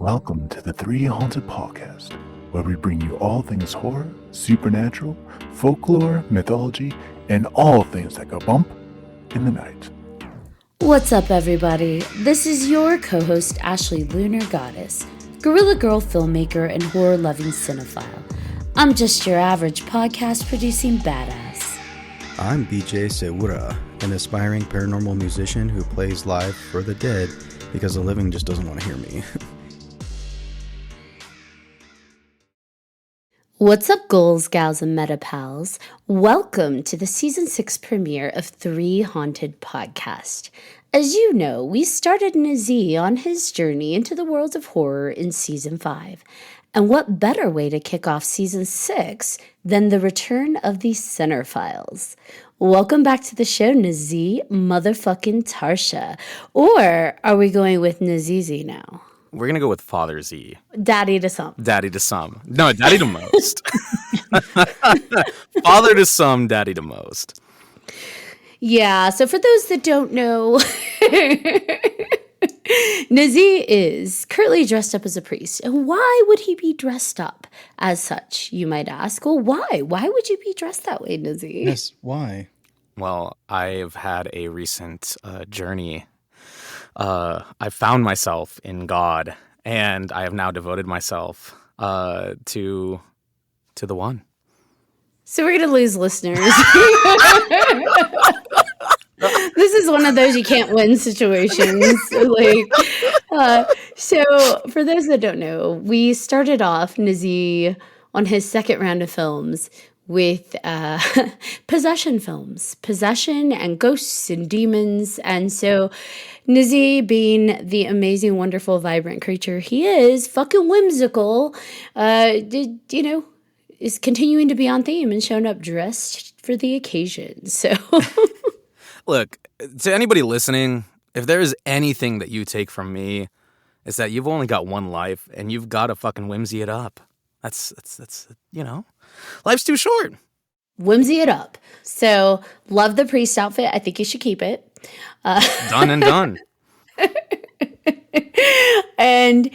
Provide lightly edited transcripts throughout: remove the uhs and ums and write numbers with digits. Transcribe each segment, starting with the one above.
Welcome to the 3Haunted podcast, where we bring you all things horror, supernatural, folklore, mythology, and all things that go bump in the night. What's up, everybody? This is your co-host, Ashley Lunar Goddess, Gorilla Girl filmmaker and horror-loving cinephile. I'm just your average podcast-producing badass. I'm BJ Sewura, an aspiring paranormal musician who plays live for the dead because the living just doesn't want to hear me. What's up, ghouls, gals, and meta pals? Welcome to the Season 6 premiere of 3Haunted podcast. As you know, we started Nazeeh on his journey into the world of horror in Season 5. And what better way to kick off Season 6 than the return of the Sinnerphiles? Welcome back to the show, Nazeeh motherfucking Tarsha. Or are we going with Nazeeh now? We're going to go with Father Z. Daddy to some. Daddy to some. No, daddy to most. Father to some, daddy to most. Yeah, so for those that don't know, Nazeeh is currently dressed up as a priest. And why would he be dressed up as such, you might ask? Well, why? Why would you be dressed that way, Nazeeh? Yes, why? Well, I've had a recent journey. I found myself in God, and I have now devoted myself to the one. So we're going to lose listeners. This is one of those you can't win situations. So for those that don't know, we started off Nazeeh on his second round of films with possession films, possession and ghosts and demons. And so Nazeeh, being the amazing, wonderful, vibrant creature he is, fucking whimsical, is continuing to be on theme and showing up dressed for the occasion. So Look, to anybody listening, if there is anything that you take from me, it's that you've only got one life and you've got to fucking whimsy it up. That's life's too short. Whimsy it up. So love the priest outfit. I think you should keep it. Done and done. And,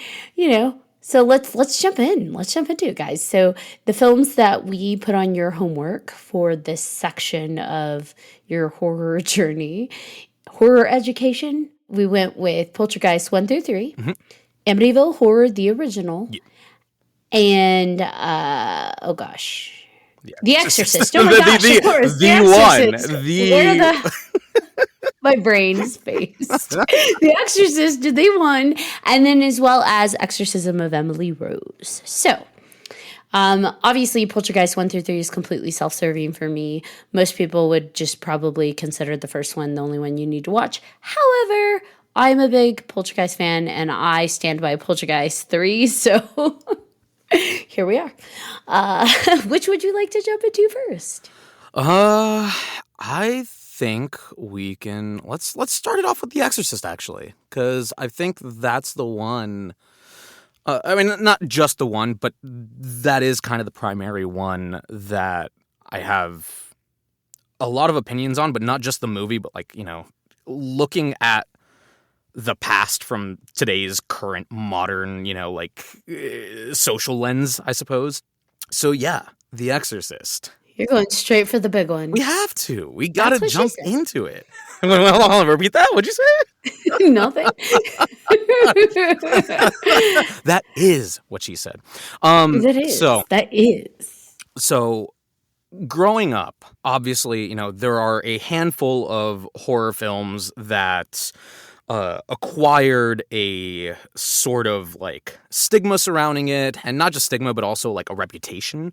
so let's jump in. Let's jump into it, guys. So the films that we put on your homework for this section of your horror journey, horror education, we went with Poltergeist 1 through 3, Amityville Horror, the original, and, The Exorcist. Oh my gosh, of course. The Exorcist. One. Where my brain spaced. The Exorcist, the one, and then as well as Exorcism of Emily Rose. So, obviously, Poltergeist 1 through 3 is completely self-serving for me. Most people would just probably consider the first one the only one you need to watch. However, I'm a big Poltergeist fan, and I stand by Poltergeist 3, so here we are. Which would you like to jump into first? I think we can let's start it off with The Exorcist, actually, because I think that's the one. Not just the one, but that is kind of the primary one that I have a lot of opinions on, but not just the movie, but looking at the past from today's current modern, social lens, I suppose. So yeah, The Exorcist. You're going straight for the big one. We have to. We got to jump into it. Hold on, repeat that. What'd you say? Nothing. That is what she said. That is. That is. So growing up, obviously, there are a handful of horror films that acquired a sort of stigma surrounding it, and not just stigma, but also a reputation.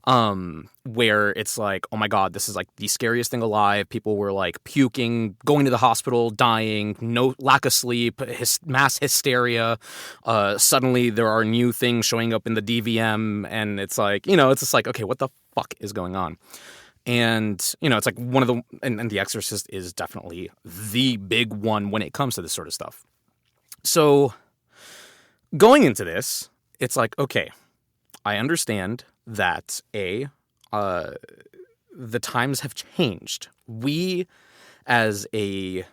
Where it's oh my God, this is the scariest thing alive. People were puking, going to the hospital, dying, no lack of sleep, mass hysteria. Suddenly there are new things showing up in the DVM, and it's it's just okay, what the fuck is going on? And, it's one of the, and The Exorcist is definitely the big one when it comes to this sort of stuff. So going into this, it's okay, I understand that the times have changed. We, as a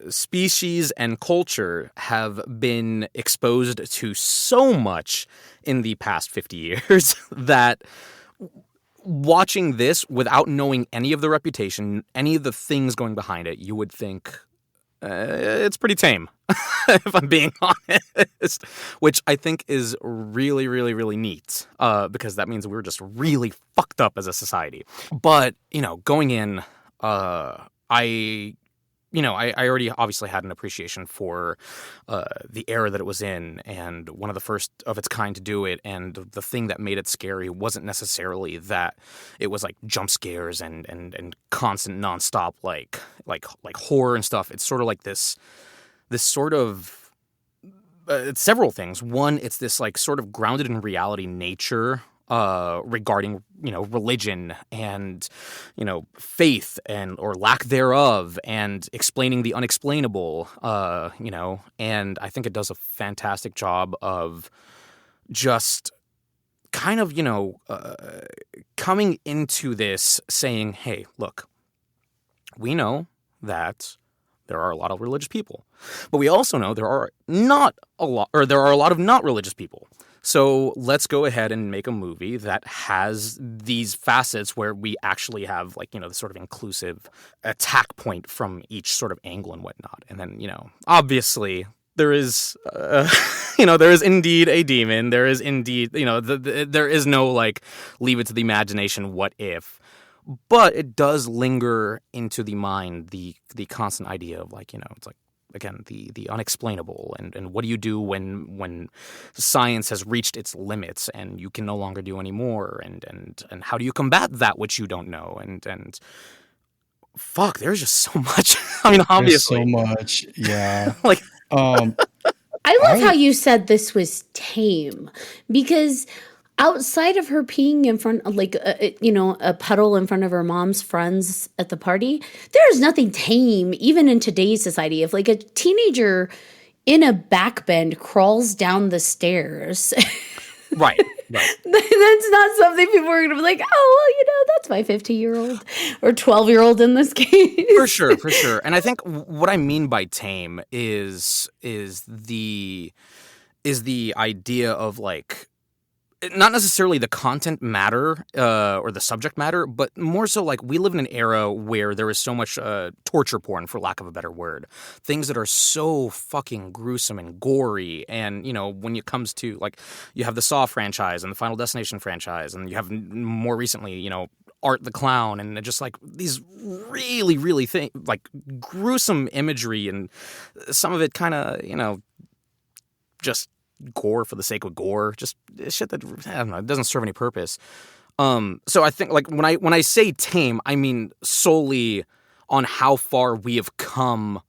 species and culture have been exposed to so much in the past 50 years that watching this without knowing any of the reputation, any of the things going behind it, you would think it's pretty tame, if I'm being honest, which I think is really, really, really neat, because that means we're just really fucked up as a society. But, going in, I already obviously had an appreciation for the era that it was in, and one of the first of its kind to do it. And the thing that made it scary wasn't necessarily that it was like jump scares and constant nonstop like horror and stuff. It's sort of like this sort of it's several things. One, it's this like sort of grounded in reality nature regarding religion and faith and or lack thereof, and explaining the unexplainable, and I think it does a fantastic job of just kind of coming into this saying, hey, look, we know that there are a lot of religious people, but we also know there are a lot of not religious people. So let's go ahead and make a movie that has these facets where we actually have the sort of inclusive attack point from each sort of angle and whatnot. And then, obviously there is, there is indeed a demon. There is indeed, there is no leave it to the imagination. What if? But it does linger into the mind, the constant idea of it's again, the unexplainable, and what do you do when science has reached its limits and you can no longer do any more, and how do you combat that which you don't know, and fuck, there's just so much. I mean, obviously, there's so much, yeah. I love how you said this was tame, because outside of her peeing in front of a puddle in front of her mom's friends at the party, there's nothing tame even in today's society. If a teenager in a backbend crawls down the stairs, right. That's not something people are going to be like, oh, well, that's my 15-year-old or 12-year-old in this case. For sure. And I think what I mean by tame is the idea of not necessarily the content matter or the subject matter, but more so we live in an era where there is so much torture porn, for lack of a better word. Things that are so fucking gruesome and gory. And, when it comes to, you have the Saw franchise and the Final Destination franchise, and you have more recently, Art the Clown, and just these really, really gruesome imagery, and some of it kind of, just gore for the sake of gore, just shit that, I don't know, it doesn't serve any purpose. So I think when I say tame, I mean solely on how far we have come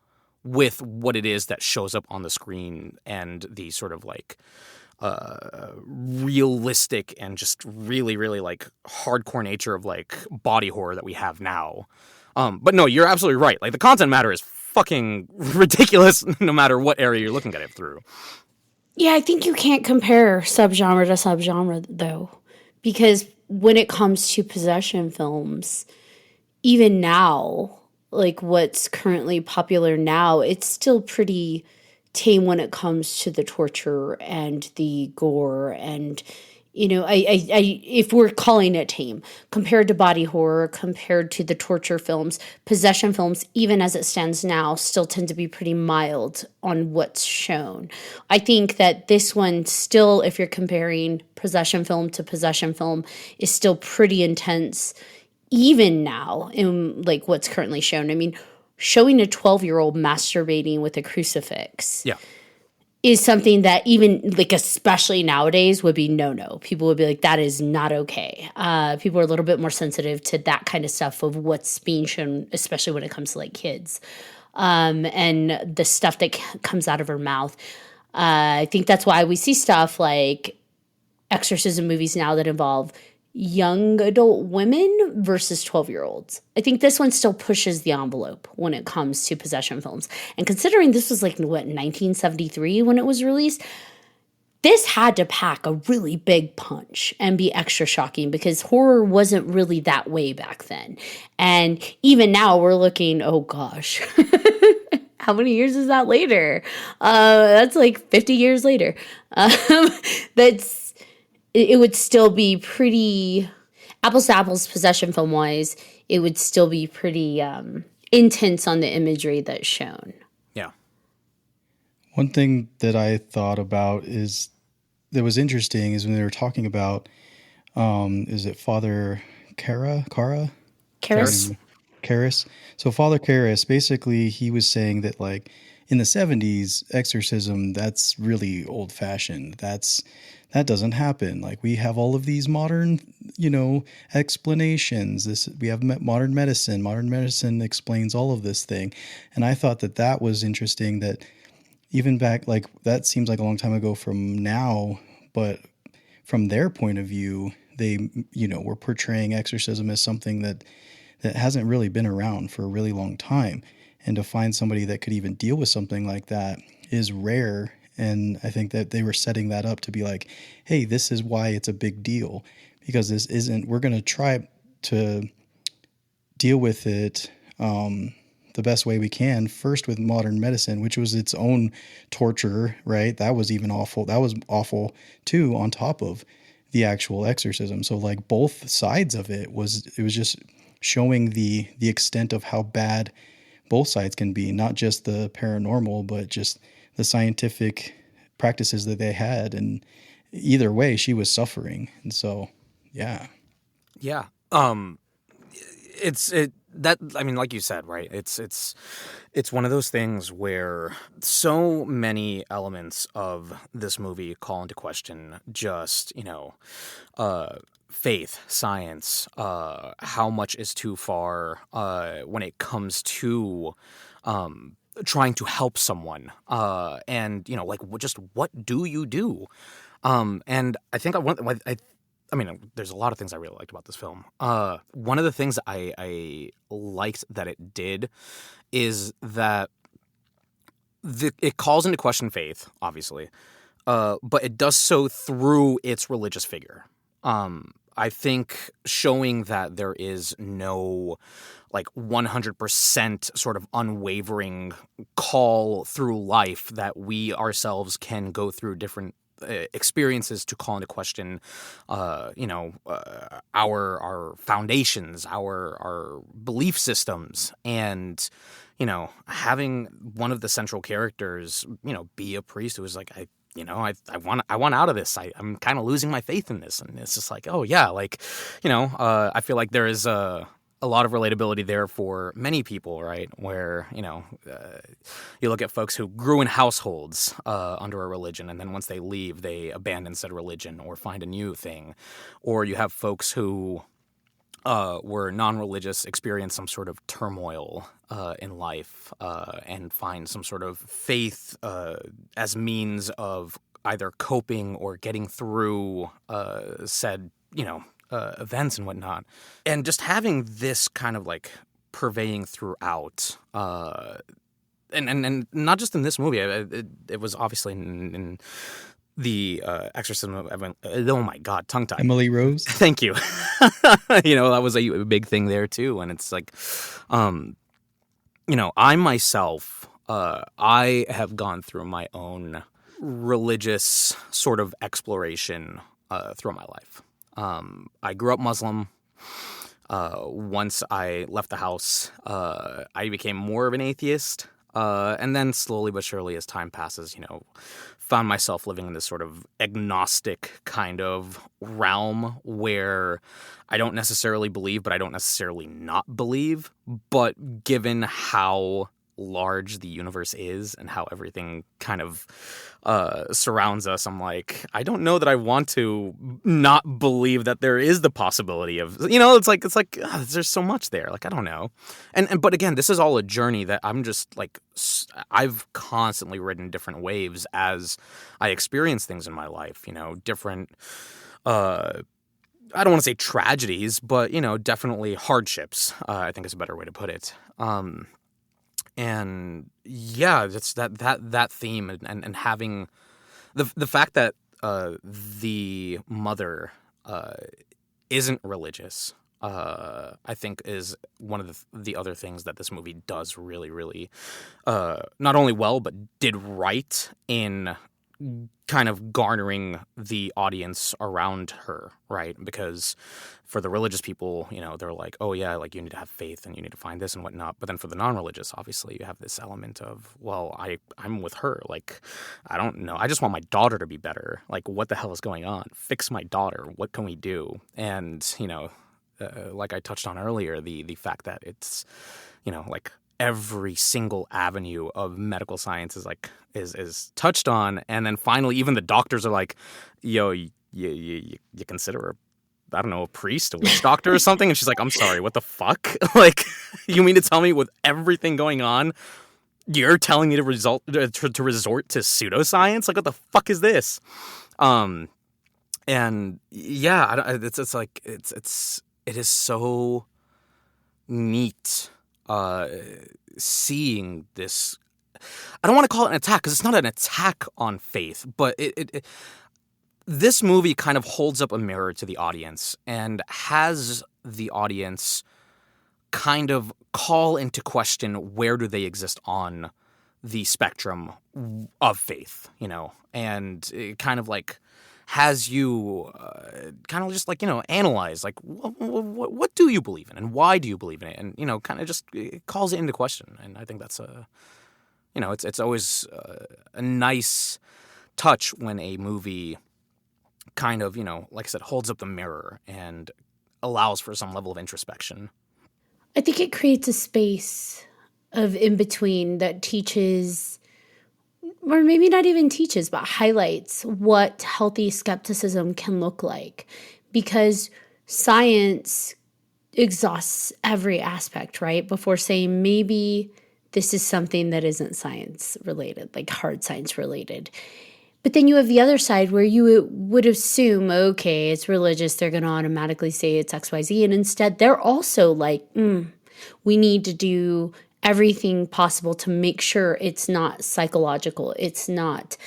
with what it is that shows up on the screen, and the sort of realistic and just really, really hardcore nature of body horror that we have now. But no, you're absolutely right. The content matter is fucking ridiculous no matter what area you're looking at it through. Yeah, I think you can't compare subgenre to subgenre, though, because when it comes to possession films, even now, what's currently popular now, it's still pretty tame when it comes to the torture and the gore, and if we're calling it tame, compared to body horror, compared to the torture films, possession films, even as it stands now, still tend to be pretty mild on what's shown. I think that this one still, if you're comparing possession film to possession film, is still pretty intense, even now in what's currently shown. I mean, showing a 12-year-old masturbating with a crucifix. Yeah. Is something that even especially nowadays would be no. People would be like, that is not okay. People are a little bit more sensitive to that kind of stuff of what's being shown, especially when it comes to kids, and the stuff that comes out of her mouth. I think that's why we see stuff like exorcism movies now that involve young adult women versus 12-year-olds. I think this one still pushes the envelope when it comes to possession films. And considering this was 1973 when it was released, this had to pack a really big punch and be extra shocking, because horror wasn't really that way back then. And even now we're looking, oh gosh, how many years is that later? That's like 50 years later. It would still be pretty apples to apples possession film wise. It would still be pretty intense on the imagery that's shown. Yeah. One thing that I thought about that was interesting is when they were talking about, is it Father Kara? Karis? Karras. So Father Karras, basically, he was saying that like in the 70s, exorcism, that's really old fashioned. That doesn't happen. Like we have all of these modern, explanations. We have modern medicine. Modern medicine explains all of this thing. And I thought that was interesting that even back, like that seems like a long time ago from now, but from their point of view, they, were portraying exorcism as something that hasn't really been around for a really long time. And to find somebody that could even deal with something like that is rare. And I think that they were setting that up to be like, hey, this is why it's a big deal, because we're going to try to deal with it the best way we can, first with modern medicine, which was its own torture, right? That was even awful. That was awful too, on top of the actual exorcism. So like both sides of it was just showing the extent of how bad both sides can be, not just the paranormal, but just the scientific practices that they had. And either way, she was suffering. And so, yeah. Yeah. Like you said, right? It's one of those things where so many elements of this movie call into question just, faith, science, how much is too far when it comes to trying to help someone, and just what do you do? And I think there's a lot of things I really liked about this film. One of the things I liked that it did is that it calls into question faith, obviously, but it does so through its religious figure. I think showing that there is no 100% sort of unwavering call through life, that we ourselves can go through different experiences to call into question, our foundations, our belief systems, and having one of the central characters, be a priest who was like, I want out of this. I'm kind of losing my faith in this, and it's just like, oh yeah, I feel like there is a lot of relatability there for many people, right? Where, you look at folks who grew in households under a religion, and then once they leave, they abandon said religion or find a new thing. Or you have folks who were non-religious, experience some sort of turmoil in life, and find some sort of faith as means of either coping or getting through said, events and whatnot. And just having this kind of purveying throughout, and not just in this movie, it was obviously in the exorcism of oh my god, tongue tie. Emily Rose. Thank you. That was a big thing there too. And it's like, I myself, I have gone through my own religious sort of exploration through my life. I grew up Muslim. Once I left the house, I became more of an atheist. And then slowly but surely, as time passes, found myself living in this sort of agnostic kind of realm where I don't necessarily believe, but I don't necessarily not believe. But given how large the universe is and how everything kind of surrounds us, I'm like, I don't know that I want to not believe that there is the possibility of, it's like there's so much there. I don't know. But again, this is all a journey that I'm just I've constantly ridden different waves as I experience things in my life, different, I don't want to say tragedies, but, definitely hardships, I think is a better way to put it. And yeah, it's that theme and having the fact that the mother isn't religious, I think is one of the other things that this movie does really, really not only well, but did right in kind of garnering the audience around her, right? Because for the religious people, you know, they're like, oh yeah, like you need to have faith and you need to find this and whatnot. But then for the non-religious, obviously, you have this element of, well, I'm with her. Like, I don't know. I just want my daughter to be better. Like, what the hell is going on? Fix my daughter. What can we do? And, you know, like I touched on earlier, the fact that it's, you know, like every single avenue of medical science is like is touched on, and then finally even the doctors are like, yo, you consider her, I don't know, a priest, a witch doctor or something? And she's like, I'm sorry, what the fuck? Like, you mean to tell me with everything going on, you're telling me to resort to pseudoscience? Like, what the fuck is this? And yeah, it's like it is so neat seeing this. I don't want to call it an attack because it's not an attack on faith, but this movie kind of holds up a mirror to the audience and has the audience kind of call into question where do they exist on the spectrum of faith, you know, and it kind of like has you kind of just like, you know, analyze like what do you believe in and why do you believe in it, and, you know, kind of just it calls it into question. And I think that's you know, it's always a nice touch when a movie kind of, you know, like I said, holds up the mirror and allows for some level of introspection. I think it creates a space of in between that teaches, or maybe not even teaches, but highlights what healthy skepticism can look like, because science exhausts every aspect, right? Before saying maybe this is something that isn't science related, like hard science related. But then you have the other side where you would assume, okay, it's religious, they're going to automatically say it's XYZ. And instead, they're also like, we need to do everything possible to make sure it's not psychological, it's not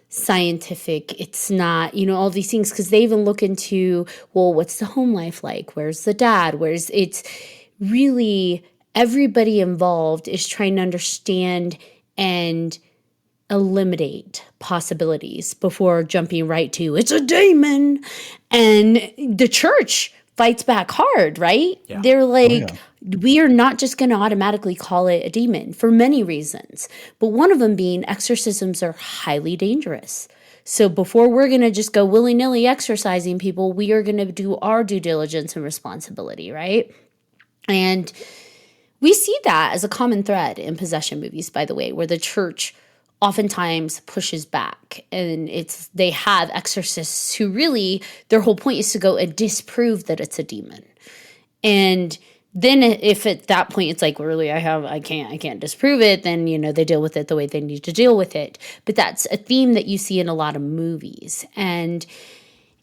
scientific, it's not, you know, all these things. Because they even look into, well, what's the home life like? Where's the dad? It's really everybody involved is trying to understand and eliminate possibilities before jumping right to it's a demon. And the church fights back hard, right? Yeah. They're like, we are not just going to automatically call it a demon for many reasons, but one of them being exorcisms are highly dangerous. So before we're going to just go willy-nilly exorcising people, we are going to do our due diligence and responsibility, right? And we see that as a common thread in possession movies, by the way, where the church oftentimes pushes back, and they have exorcists who really their whole point is to go and disprove that it's a demon. And then if at that point it's like, really, I can't disprove it, then, you know, they deal with it the way they need to deal with it. But that's a theme that you see in a lot of movies. And,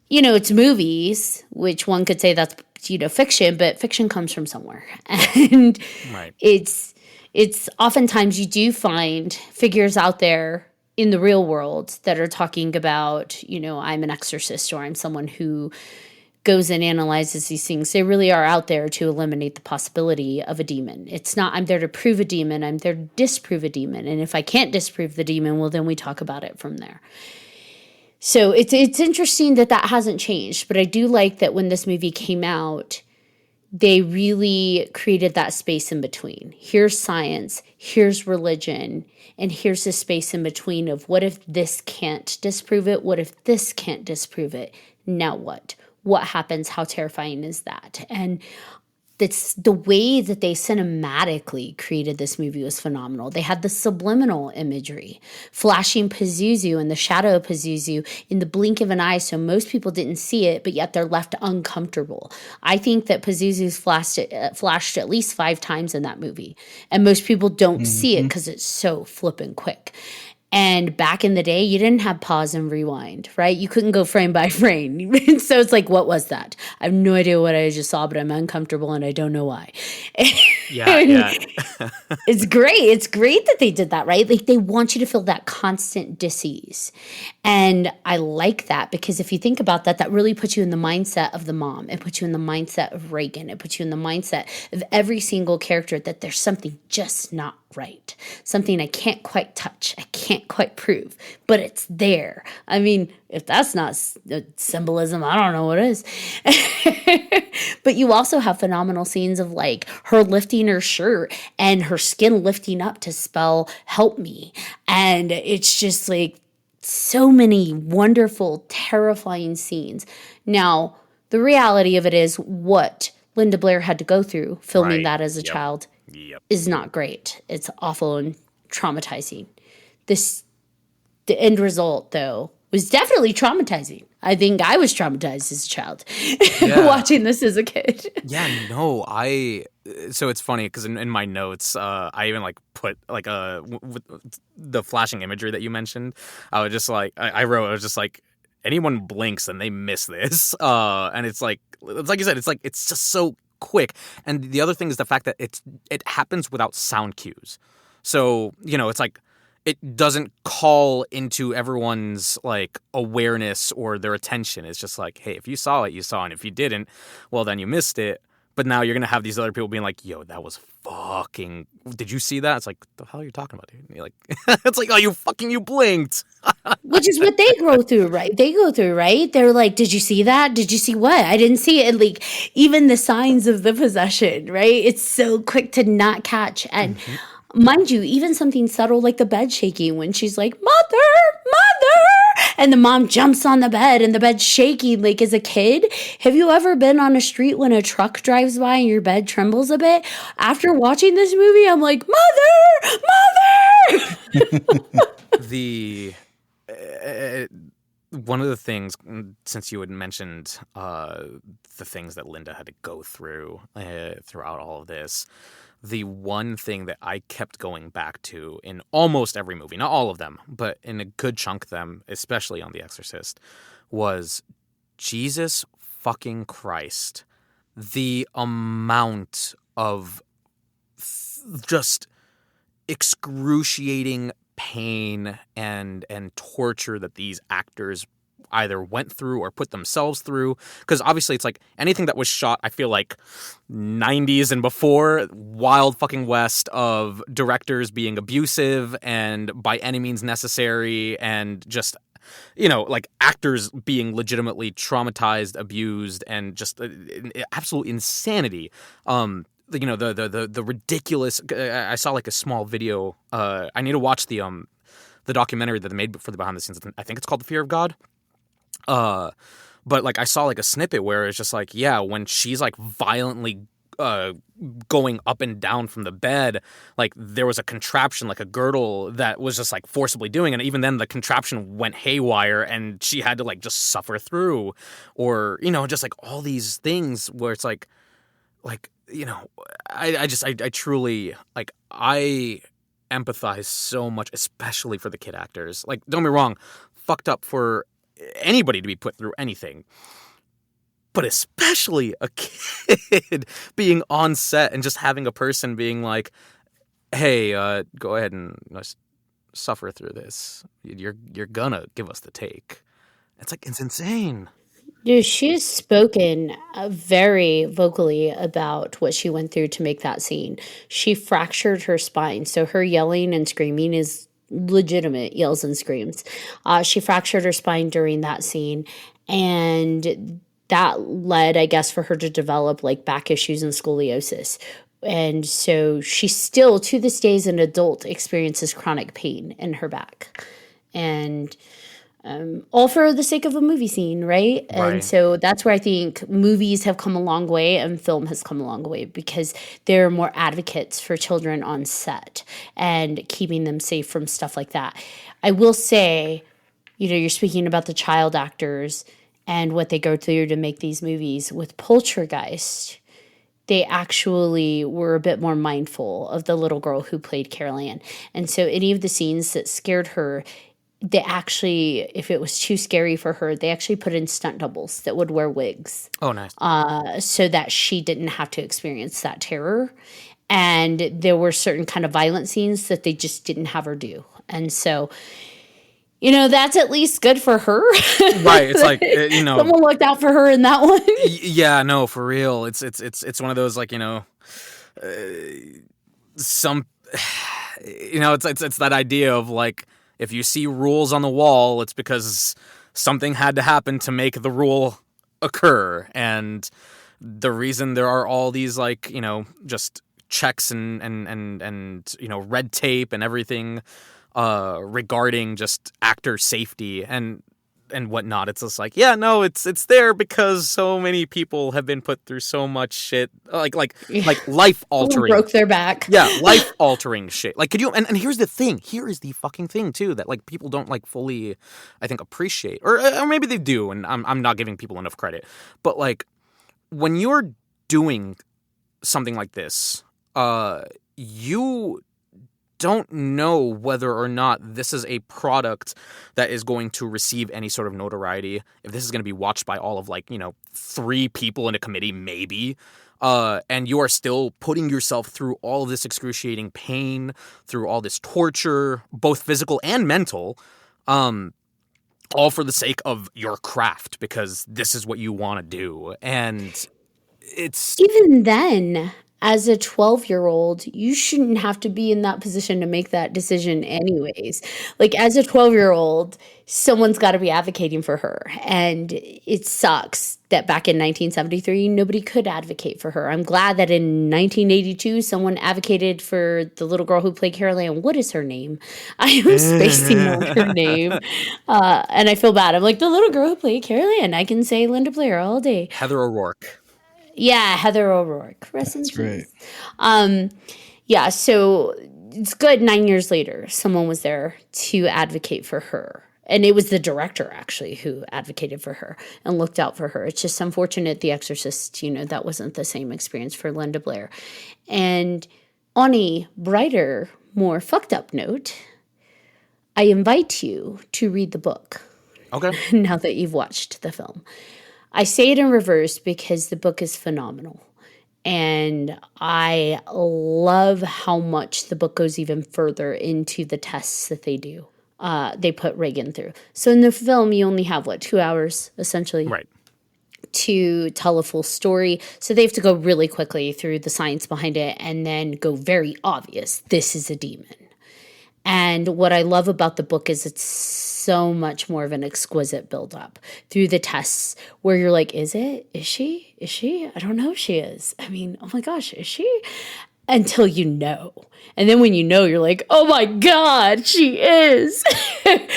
you know, it's movies, which one could say that's, you know, fiction, but fiction comes from somewhere. And right. It's oftentimes you do find figures out there in the real world that are talking about, you know, I'm an exorcist or I'm someone who goes and analyzes these things. They really are out there to eliminate the possibility of a demon. It's not, I'm there to prove a demon, I'm there to disprove a demon. And if I can't disprove the demon, well, then we talk about it from there. So it's interesting that hasn't changed. But I do like that when this movie came out, they really created that space in between. Here's science, here's religion, and here's the space in between of what if this can't disprove it? What if this can't disprove it? Now what? What happens? How terrifying is that? And it's the way that they cinematically created this movie was phenomenal. They had the subliminal imagery, flashing Pazuzu and the shadow of Pazuzu in the blink of an eye, so most people didn't see it, but yet they're left uncomfortable. I think that Pazuzu's flashed at least 5 times in that movie, and most people don't see it because it's so flippin' quick. And back in the day, you didn't have pause and rewind, right? You couldn't go frame by frame. So it's like, what was that? I have no idea what I just saw, but I'm uncomfortable and I don't know why. Yeah, yeah. It's great. It's great that they did that, right? Like they want you to feel that constant dis-ease. And I like that because if you think about that, that really puts you in the mindset of the mom. It puts you in the mindset of Reagan. It puts you in the mindset of every single character that there's something just not right. Something I can't quite touch. I can't quite prove, but it's there. I mean, if that's not symbolism, I don't know what is. But you also have phenomenal scenes of like her lifting her shirt and her skin lifting up to spell help me. And it's just like so many wonderful, terrifying scenes. Now, the reality of it is what Linda Blair had to go through filming Right. that as a Yep. child Yep. is not great. It's awful and traumatizing. The end result, though, was definitely traumatizing. I think I was traumatized as a child Yeah. watching this as a kid. Yeah, no, so it's funny because in my notes, I even like put like with the flashing imagery that you mentioned. I was just like, I wrote, I was just like, anyone blinks and they miss this. And it's like you said, it's just so quick. And the other thing is the fact that it happens without sound cues. So, it's like, it doesn't call into everyone's like awareness or their attention. It's just like, hey, if you saw it, you saw it. And if you didn't, well, then you missed it. But now you're going to have these other people being like, yo, that was fucking, did you see that? It's like, the hell are you talking about, dude? And you're like, it's like, oh, you blinked. Which is what they go through, right? They're like, did you see that? Did you see what? I didn't see it. And like, even the signs of the possession, right? It's so quick to not catch. And mind you, even something subtle like the bed shaking when she's like, mother, and the mom jumps on the bed and the bed's shaking like as a kid. Have you ever been on a street when a truck drives by and your bed trembles a bit? After watching this movie, I'm like, mother! The one of the things, since you had mentioned the things that Linda had to go through throughout all of this, the one thing that I kept going back to in almost every movie, not all of them, but in a good chunk of them, especially on The Exorcist, was Jesus fucking Christ. The amount of just excruciating pain and torture that these actors either went through or put themselves through, because obviously it's like anything that was shot, I feel like 90s and before, wild fucking west of directors being abusive and by any means necessary, and just like actors being legitimately traumatized, abused, and just absolute insanity. The ridiculous. I saw like a small video. I need to watch the documentary that they made for the behind the scenes. I think it's called The Fear of God. But like I saw like a snippet where it's just like, yeah, when she's like violently going up and down from the bed, like there was a contraption, like a girdle that was just like forcibly doing it. And even then the contraption went haywire and she had to like just suffer through, or just like all these things where it's like I truly like, I empathize so much, especially for the kid actors. Like, don't get me wrong, fucked up for anybody to be put through anything, but especially a kid being on set and just having a person being like, hey, go ahead and suffer through this. You're gonna give us the take. It's like, it's insane. Dude, she has spoken very vocally about what she went through to make that scene. She fractured her spine, so her yelling and screaming is legitimate yells and screams. She fractured her spine during that scene, and that led, I guess, for her to develop like back issues and scoliosis. And so she still, to this day, as an adult, experiences chronic pain in her back. And all for the sake of a movie scene, right? And so that's where I think movies have come a long way and film has come a long way, because there are more advocates for children on set and keeping them safe from stuff like that. I will say, you're speaking about the child actors and what they go through to make these movies. With Poltergeist, they actually were a bit more mindful of the little girl who played Carol Ann. And so any of the scenes that scared her, they actually, if it was too scary for her, they actually put in stunt doubles that would wear wigs. Oh, nice. So that she didn't have to experience that terror. And there were certain kind of violent scenes that they just didn't have her do. And so, that's at least good for her. Right. It's like, someone looked out for her in that one. Yeah, no, for real. It's one of those, like, some, it's that idea of, like, if you see rules on the wall, it's because something had to happen to make the rule occur. And the reason there are all these, like, just checks and red tape and everything regarding just actor safety and whatnot, it's just like, yeah, no, it's there because so many people have been put through so much shit, like life altering, broke their back. Yeah, life altering shit. Like, could you? And here's the thing. Here is the fucking thing too, that, like, people don't, like, fully, I think, appreciate, or maybe they do, and I'm not giving people enough credit. But, like, when you're doing something like this, you don't know whether or not this is a product that is going to receive any sort of notoriety, if this is going to be watched by all of, like, 3 people in a committee, maybe, and you are still putting yourself through all of this excruciating pain, through all this torture, both physical and mental, all for the sake of your craft, because this is what you want to do. And it's... Even then, as a 12-year-old, you shouldn't have to be in that position to make that decision anyways. Like, as a 12-year-old, someone's got to be advocating for her. And it sucks that back in 1973, nobody could advocate for her. I'm glad that in 1982, someone advocated for the little girl who played Carol Ann. What is her name? I am spacing on her name. And I feel bad. I'm like, the little girl who played Carol Ann. I can say Linda Blair all day. Heather O'Rourke. Yeah, Heather O'Rourke. That's right. Yeah, so it's good 9 years later, someone was there to advocate for her. And it was the director, actually, who advocated for her and looked out for her. It's just unfortunate The Exorcist, that wasn't the same experience for Linda Blair. And on a brighter, more fucked up note, I invite you to read the book. Okay. Now that you've watched the film. I say it in reverse because the book is phenomenal. And I love how much the book goes even further into the tests that they do. They put Reagan through. So in the film, you only have, 2 hours, essentially, right, to tell a full story. So they have to go really quickly through the science behind it and then go very obvious. This is a demon. And what I love about the book is it's so much more of an exquisite build-up through the tests where you're like, is it? Is she? Is she? I don't know if she is. I mean, oh my gosh, is she? Until you know. And then when you know, you're like, oh my God, she is.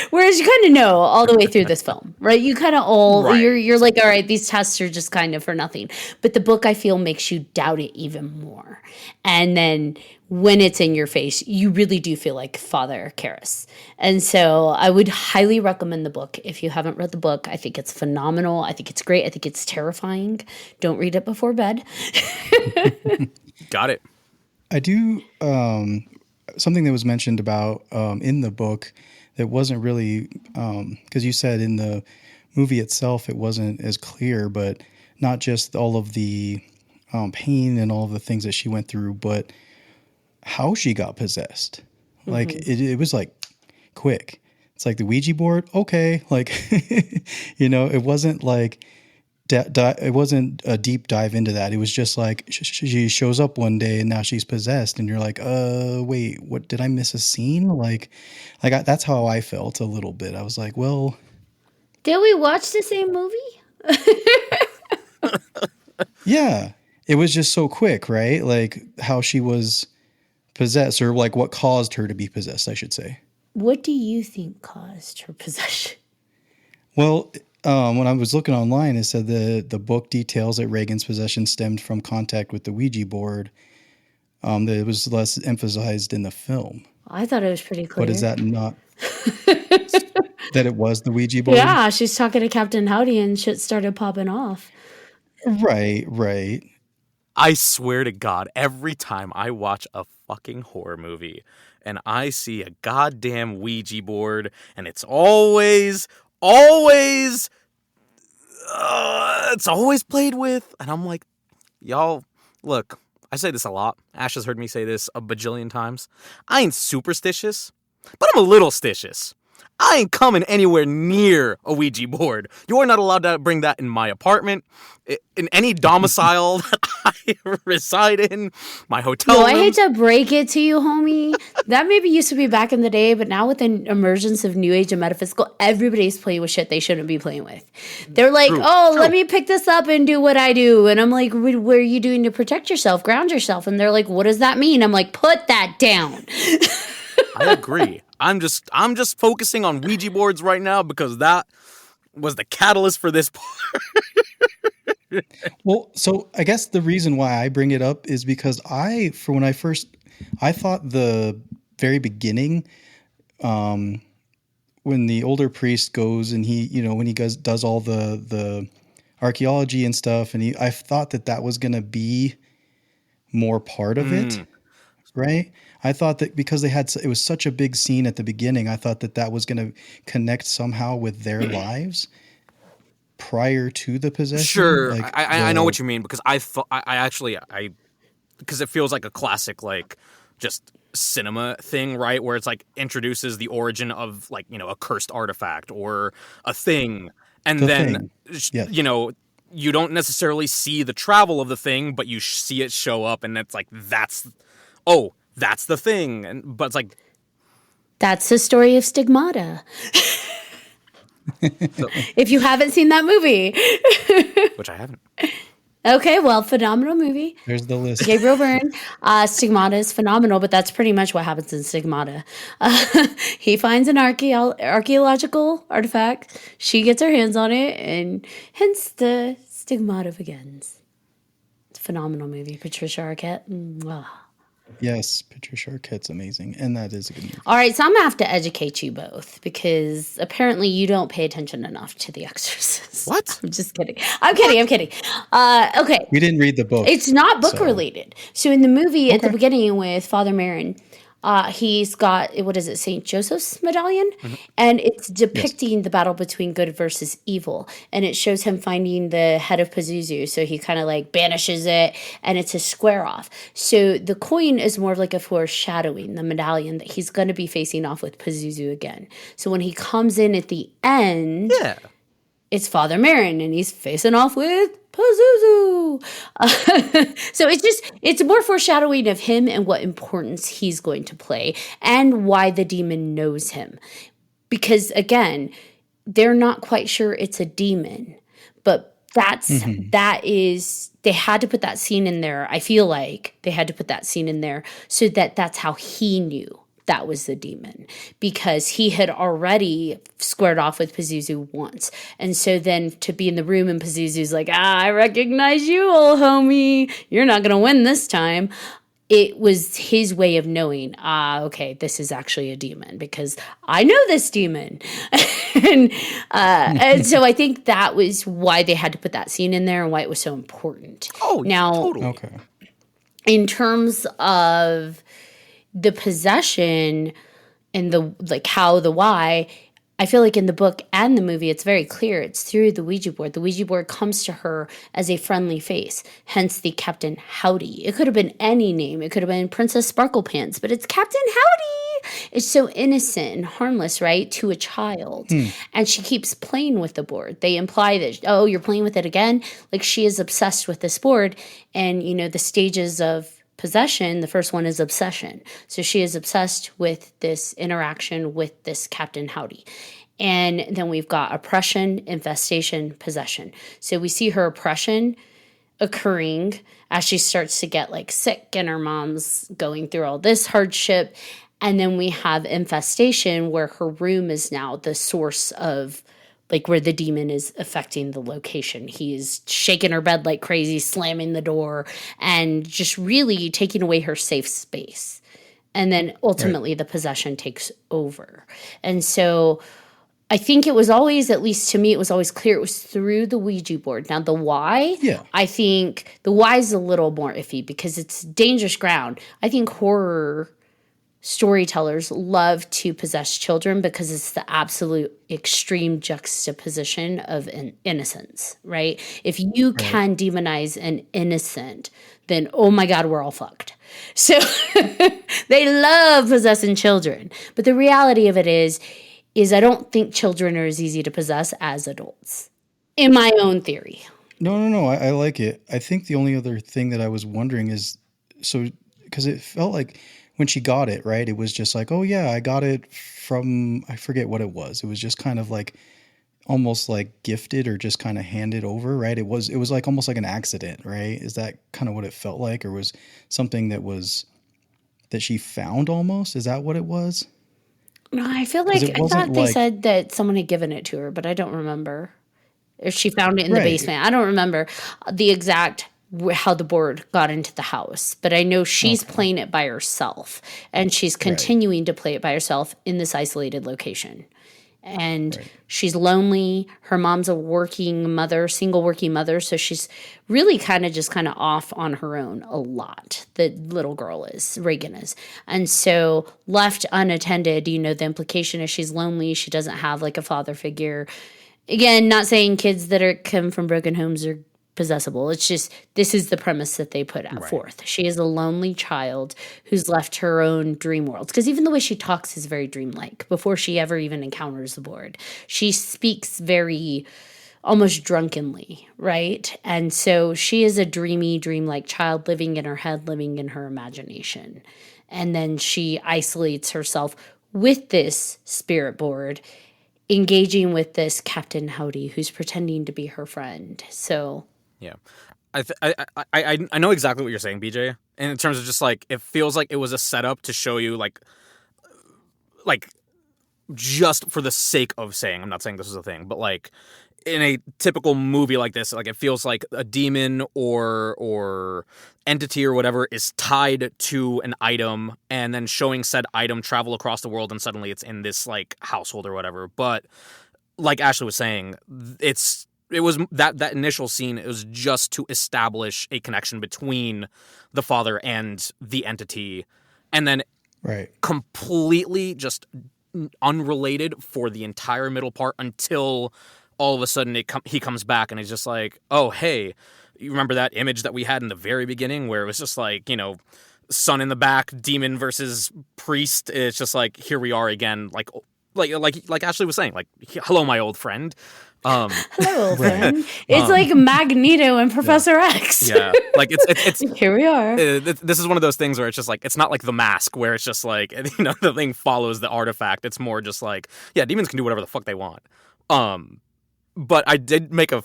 Whereas you kind of know all the way through this film, right? You kind of you're like, all right, these tests are just kind of for nothing. But the book, I feel, makes you doubt it even more. And then when it's in your face, you really do feel like Father Karras. And so I would highly recommend the book. If you haven't read the book, I think it's phenomenal. I think it's great. I think it's terrifying. Don't read it before bed. Got it. I do, something that was mentioned about in the book that wasn't really, because you said in the movie itself it wasn't as clear, but not just all of the pain and all of the things that she went through, but how she got possessed. Mm-hmm. Like, it was, like, quick. It's like the Ouija board, okay. Like, it wasn't like... it wasn't a deep dive into that. It was just like she shows up one day and now she's possessed, and you're like, wait, what? Did I miss a scene? That's how I felt a little bit. I was like, well, did we watch the same movie? Yeah, it was just so quick, right? Like how she was possessed, or like what caused her to be possessed, I should say. What do you think caused her possession? Well, when I was looking online, it said the book details that Reagan's possession stemmed from contact with the Ouija board. That it was less emphasized in the film. I thought it was pretty clear. But is that not that it was the Ouija board? Yeah, she's talking to Captain Howdy and shit started popping off. Right. I swear to God, every time I watch a fucking horror movie and I see a goddamn Ouija board, and it's always played with, and I'm like, y'all, look, I say this a lot. Ash has heard me say this a bajillion times. I ain't superstitious, but I'm a little stitious. I ain't coming anywhere near a Ouija board. You are not allowed to bring that in my apartment, in any domicile that I reside in, my hotel No, room. I hate to break it to you, homie. That maybe used to be back in the day, but now with the emergence of New Age and metaphysical, everybody's playing with shit they shouldn't be playing with. They're like, True, let me pick this up and do what I do. And I'm like, what are you doing to protect yourself, ground yourself? And they're like, what does that mean? I'm like, put that down. I agree. I'm just focusing on Ouija boards right now because that was the catalyst for this part. Well, so I guess the reason why I bring it up is because I thought the very beginning, when the older priest goes and when he does all the archaeology and stuff, and I thought that was going to be more part of it, right? I thought that because it was such a big scene at the beginning, I thought that was going to connect somehow with their lives prior to the possession. Sure, I know what you mean, because I because it feels like a classic, like, just cinema thing, right? Where it's like introduces the origin of, like, a cursed artifact or a thing, and then Yes. You don't necessarily see the travel of the thing, but you see it show up, and it's like that's the thing, but it's like That's the story of Stigmata. If you haven't seen that movie. which I haven't. Okay, well, phenomenal movie. There's the list. Gabriel Byrne. Stigmata is phenomenal, but that's pretty much what happens in Stigmata. He finds an archaeological artifact. She gets her hands on it, and hence the Stigmata begins. It's a phenomenal movie. Patricia Arquette. Mwah. Yes, Patricia Arquette's amazing, and that is a good movie. All right, so I'm gonna have to educate you both because apparently you don't pay attention enough to The Exorcist. What? I'm just kidding. I'm kidding. Okay. We didn't read the book. It's not book related. So in the movie at the Okay. beginning with Father Marin, he's got, what is it, St. Joseph's medallion? And it's depicting the battle between good versus evil. And it shows him finding the head of Pazuzu. So he kind of like banishes it, and it's a square off. So the coin is more of like a foreshadowing, the medallion, that he's going to be facing off with Pazuzu again. So when he comes in at the end, it's Father Marin, and he's facing off with Pazuzu. So it's more foreshadowing of him and what importance he's going to play and why the demon knows him. Because again, they're not quite sure it's a demon, but that is, they had to put that scene in there. I feel like they had to put that scene in there so that's how he knew that was the demon, because he had already squared off with Pazuzu once. And so then to be in the room and Pazuzu's like, I recognize you, old homie. You're not going to win this time. It was his way of knowing, okay, this is actually a demon because I know this demon. and so I think that was why they had to put that scene in there and why it was so important. Oh, now, totally. Okay. In terms of the possession and the why, I feel like in the book and the movie, it's very clear. It's through the Ouija board. The Ouija board comes to her as a friendly face, hence the Captain Howdy. It could have been any name. It could have been Princess Sparkle Pants, but it's Captain Howdy. It's so innocent and harmless, right, to a child. And she keeps playing with the board. They imply that, oh, you're playing with it again? Like, she is obsessed with this board. And, the stages of possession, the first one is obsession. So she is obsessed with this interaction with this Captain Howdy. And then we've got oppression, infestation, possession. So we see her oppression occurring as she starts to get like sick and her mom's going through all this hardship. And then we have infestation, where her room is now the source of, like, where the demon is affecting the location. He is shaking her bed like crazy, slamming the door, and just really taking away her safe space. And then ultimately the possession takes over. And so I think it was always, at least to me, it was always clear it was through the Ouija board. Now, the why, I think the why is a little more iffy because it's dangerous ground. I think horror storytellers love to possess children because it's the absolute extreme juxtaposition of innocence, right? If you Right. can demonize an innocent, then oh my God, we're all fucked. So they love possessing children. But the reality of it is I don't think children are as easy to possess as adults, in my own theory. No. I like it. I think the only other thing that I was wondering is, so, because it felt like when she got it, right, it was just like, oh yeah, I got it from, I forget what it was. It was just kind of like almost like gifted or just kind of handed over, right? It was like almost like an accident, right? Is that kind of what it felt like, or was something that she found almost? Is that what it was? No, I feel Because like it I wasn't thought they like, said that someone had given it to her, but I don't remember if she found it in the right, basement. I don't remember the exact how the board got into the house, but I know she's okay, playing it by herself and she's right, continuing to play it by herself in this isolated location. And right, she's lonely. Her mom's a working mother, single working mother, so she's really kind of off on her own a lot. The little girl is, Reagan is. And so left unattended, the implication is she's lonely, she doesn't have like a father figure. Again, not saying kids that come from broken homes are possessible. It's just this is the premise that they put out Right. forth. She is a lonely child who's left her own dream world. Because even the way she talks is very dreamlike before she ever even encounters the board. She speaks very almost drunkenly, right? And so she is a dreamy, dreamlike child living in her head, living in her imagination. And then she isolates herself with this spirit board, engaging with this Captain Howdy who's pretending to be her friend. So Yeah. I know exactly what you're saying, BJ. And in terms of just like it feels like it was a setup to show you like just for the sake of saying, I'm not saying this is a thing, but like in a typical movie like this, like it feels like a demon or entity or whatever is tied to an item and then showing said item travel across the world and suddenly it's in this like household or whatever. But like Ashley was saying, it was that initial scene, it was just to establish a connection between the father and the entity, and then right. completely just unrelated for the entire middle part until all of a sudden he comes back and he's just like, oh hey, you remember that image that we had in the very beginning where it was just like, sun in the back, demon versus priest. It's just like, here we are again, like Ashley was saying, like, hello my old friend. hello, old Right. friend. It's like Magneto and Yeah. Professor X. Yeah, like it's Here we are. this is one of those things where it's just like, it's not like The Mask where it's just like, the thing follows the artifact. It's more just like, yeah, demons can do whatever the fuck they want. But I did make a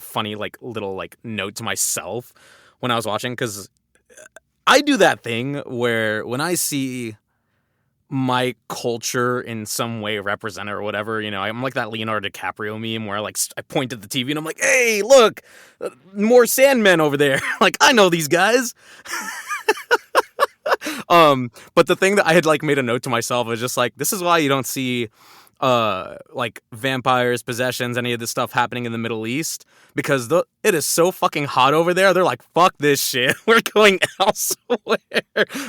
funny like little like note to myself when I was watching, because I do that thing where when I see my culture in some way represented or whatever, I'm like that Leonardo DiCaprio meme where I point at the TV and I'm like, hey, look, more Sandmen over there. Like, I know these guys. But the thing that I had like made a note to myself was just like, this is why you don't see like vampires, possessions, any of this stuff happening in the Middle East, because it is so fucking hot over there. They're like, fuck this shit. We're going elsewhere.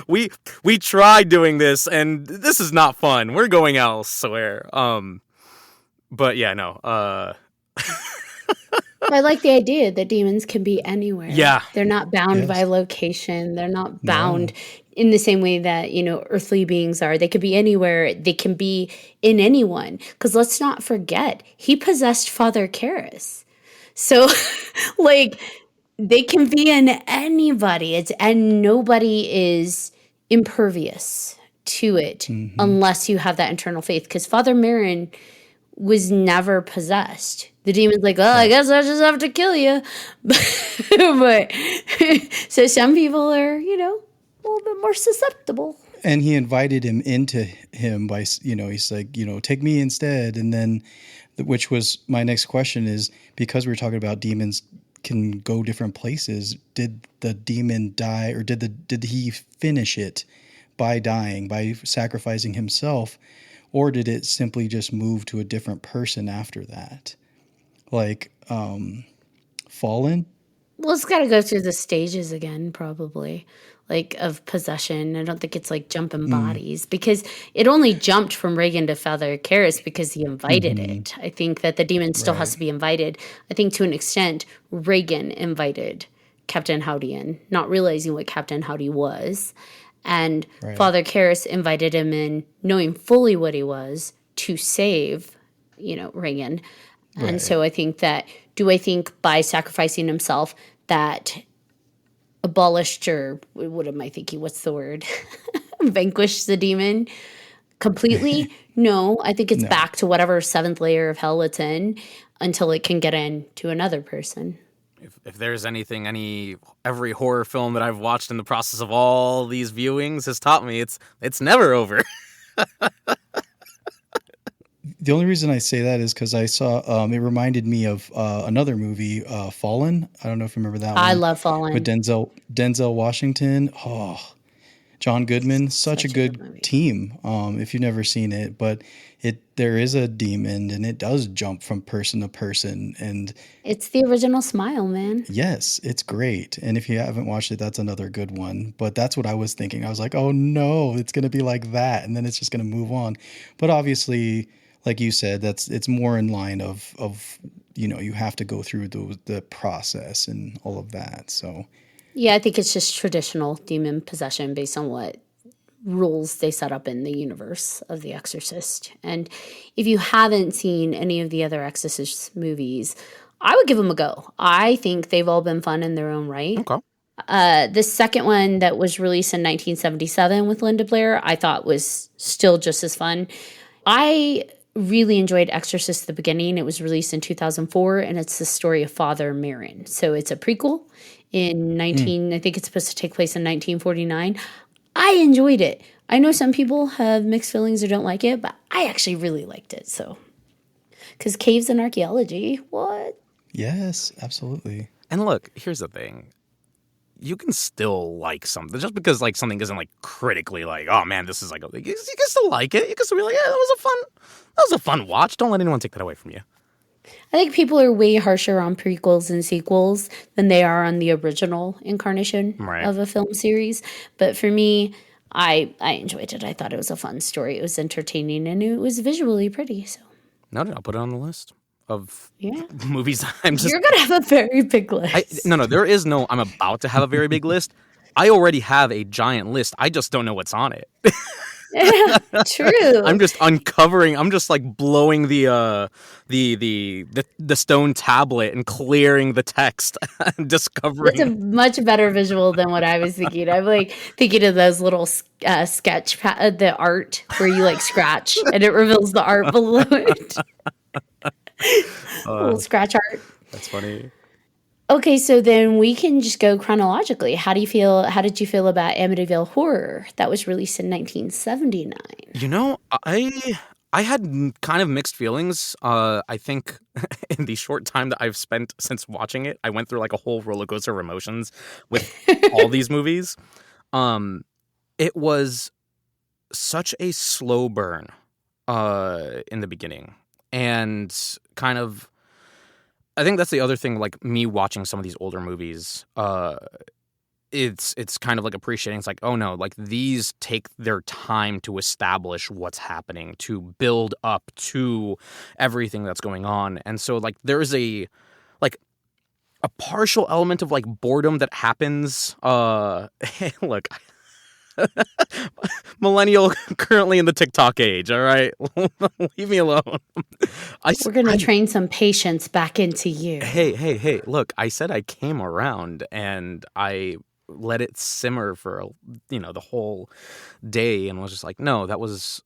We tried doing this and this is not fun. We're going elsewhere. But yeah, no. I like the idea that demons can be anywhere. Yeah. They're not bound by Yes. location. They're not No. bound in the same way that, earthly beings are. They could be anywhere. They can be in anyone. Because let's not forget, he possessed Father Karras. So, like, they can be in anybody. And nobody is impervious to it Mhm. unless you have that internal faith. Because Father Marin was never possessed. The demon's like, I guess I just have to kill you. But so some people are, a little bit more susceptible. And he invited him into him by, he's like, take me instead. And then, which was my next question is, because we're talking about demons can go different places, did the demon die, or did he finish it by dying, by sacrificing himself, or did it simply just move to a different person after that? Like, Fallen? Well, it's got to go through the stages again, probably, like of possession. I don't think it's like jumping Mm. bodies because it only jumped from Reagan to Father Karras because he invited Hmm. it. I think that the demon still has Right. to be invited. I think to an extent, Reagan invited Captain Howdy in, not realizing what Captain Howdy was. And Right. Father Karras invited him in, knowing fully what he was to save, Reagan. And Right. so I think that, do I think by sacrificing himself that abolished, or what am I thinking? What's the word? Vanquished the demon completely? No, I think it's No. back to whatever seventh layer of hell it's in until it can get in to another person. If there's anything every horror film that I've watched in the process of all these viewings has taught me, it's never over. The only reason I say that is because I saw it reminded me of another movie, Fallen. I don't know if you remember that I one love with Fallen. Denzel Washington. Oh, John Goodman, such a Such a good good movie. team. If you've never seen it, but there is a demon and it does jump from person to person, and It's the original Smile, man. yes, it's great. And if you haven't watched it, that's another good one. But that's what I was thinking. I was like, oh no, it's gonna be like that, and then it's just gonna move on. But obviously, like you said, it's more in line of you have to go through the process and all of that. So Yeah, I think it's just traditional demon possession based on what rules they set up in the universe of The Exorcist. And if you haven't seen any of the other Exorcist movies, I would give them a go. I think they've all been fun in their own right. Okay. The second one that was released in 1977 with Linda Blair, I thought was still just as fun. I really enjoyed Exorcist at the beginning. It was released in 2004, and it's the story of Father Merrin. So it's a prequel in mm, I think it's supposed to take place in 1949. I enjoyed it. I know some people have mixed feelings or don't like it, but I actually really liked it. So, because caves and archaeology, what? yes, absolutely. And look, here's the thing. You can still like something just because like something isn't like critically like, oh man, this is like you can still like it. You can still be like, yeah, that was a fun watch. Don't let anyone take that away from you. I think people are way harsher on prequels and sequels than they are on the original incarnation Right. of a film series. But for me, I enjoyed it. I thought it was a fun story. It was entertaining and it was visually pretty. So Noted. I'll put it on the list of yeah, movies. I'm just you're gonna have a very big list. no. There is no. I'm about to have a very big list. I already have a giant list. I just don't know what's on it. Yeah, true. I'm just uncovering. I'm just like blowing the stone tablet and clearing the text and That's a discovering. much better visual than what I was thinking. I'm like thinking of those little the art where you like scratch and it reveals the art below it. Little scratch art. That's funny. Okay, so then we can just go chronologically. How did you feel about Amityville Horror? That was released in 1979. You know, I had kind of mixed feelings. I think in the short time that I've spent since watching it, I went through like a whole roller coaster of emotions with all these movies. It was such a slow burn in the beginning, and kind of. I think that's the other thing. Like me watching some of these older movies, it's kind of like appreciating. It's like, oh no, like these take their time to establish what's happening, to build up to everything that's going on, and so like there is a partial element of like boredom that happens. Look. Millennial currently in the TikTok age, all right? Leave me alone. We're going to train some patience back into you. Hey, look, I said I came around and I let it simmer for, the whole day and was just like, no, that was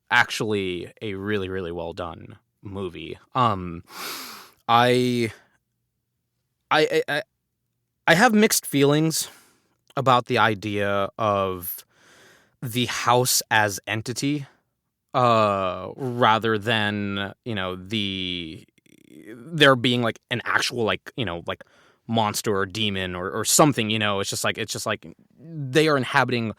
actually a really, really well done movie. I have mixed feelings about the idea of the house as entity, rather than, there being like an actual like monster or demon or something. It's just like they are inhabiting,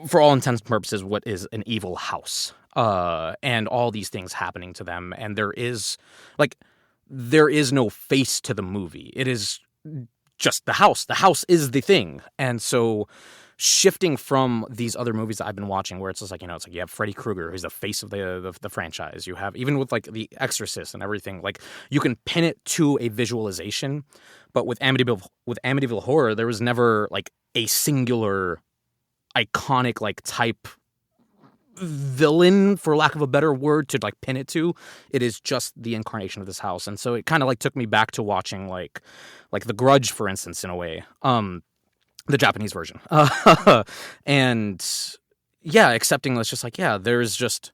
for all intents and purposes, what is an evil house, and all these things happening to them, and there is no face to the movie. It is just the house. The house is the thing. And so shifting from these other movies that I've been watching where it's just like, you know, it's like you have Freddy Krueger, who's the face of the franchise. You have, even with like The Exorcist and everything, like you can pin it to a visualization. But with Amityville Horror, there was never like a singular iconic like type villain, for lack of a better word, to like pin it to. It is just the incarnation of this house. And so it kind of like took me back to watching like The Grudge, for instance, in a way, the Japanese version. And yeah, accepting it's just like, yeah, there's just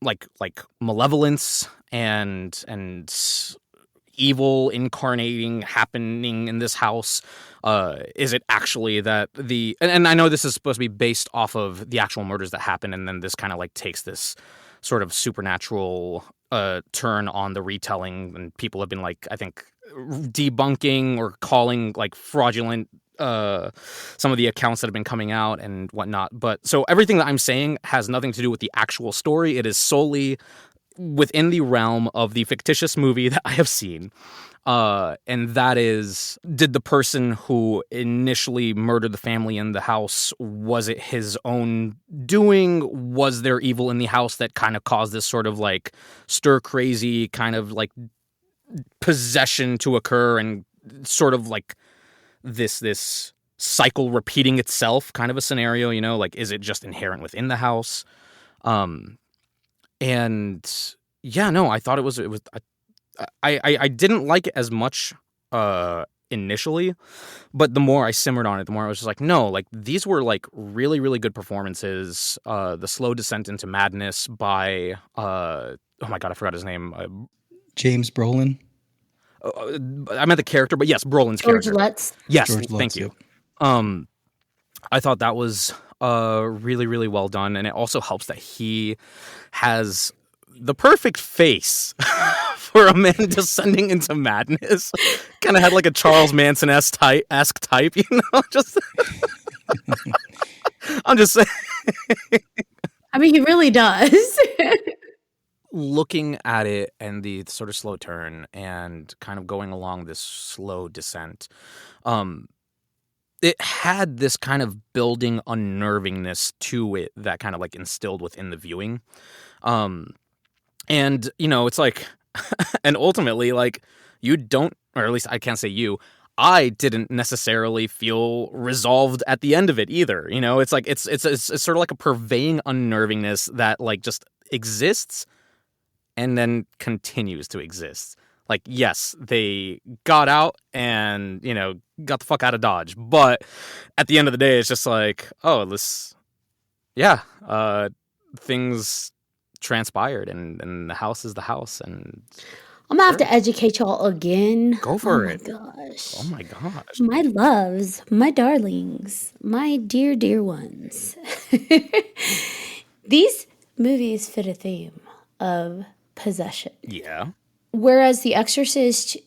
like malevolence and evil incarnating happening in this house. Is it actually that and I know this is supposed to be based off of the actual murders that happened, and then this kind of like takes this sort of supernatural turn on the retelling, and people have been like, I think, debunking or calling like fraudulent some of the accounts that have been coming out and whatnot. But so everything that I'm saying has nothing to do with the actual story. It is solely within the realm of the fictitious movie that I have seen. And that is, did the person who initially murdered the family in the house, was it his own doing? Was there evil in the house that kind of caused this sort of like stir crazy kind of like possession to occur, and sort of like this cycle repeating itself kind of a scenario, you know, like, is it just inherent within the house? And yeah, no, I thought it was I didn't like it as much initially, but the more I simmered on it, the more I was just like, no, like these were like really, really good performances. The slow descent into madness by oh my God, I forgot his name. James Brolin. I meant the character, but yes, Brolin's George character. Lutz. Yes, George thank Lutz, you. I thought that was really, really well done, and it also helps that he has the perfect face for a man descending into madness. Kind of had like a Charles Manson-esque type, you know? Just I'm just saying. I mean, he really does. Looking at it and the sort of slow turn and kind of going along this slow descent, it had this kind of building unnervingness to it that kind of like instilled within the viewing. And, you know, it's like, and ultimately, like, you don't, or at least I can't say you, I didn't necessarily feel resolved at the end of it either. You know, it's like, it's sort of like a purveying unnervingness that like just exists and then continues to exist. Like, yes, they got out and, you know, got the fuck out of Dodge. But at the end of the day, it's just like, oh, things transpired, and the house is the house. And I'm gonna have to educate y'all again. Go for it. Oh my gosh. Oh my gosh. My loves, my darlings, my dear, dear ones. These movies fit a theme of possession. Yeah. Whereas The Exorcist,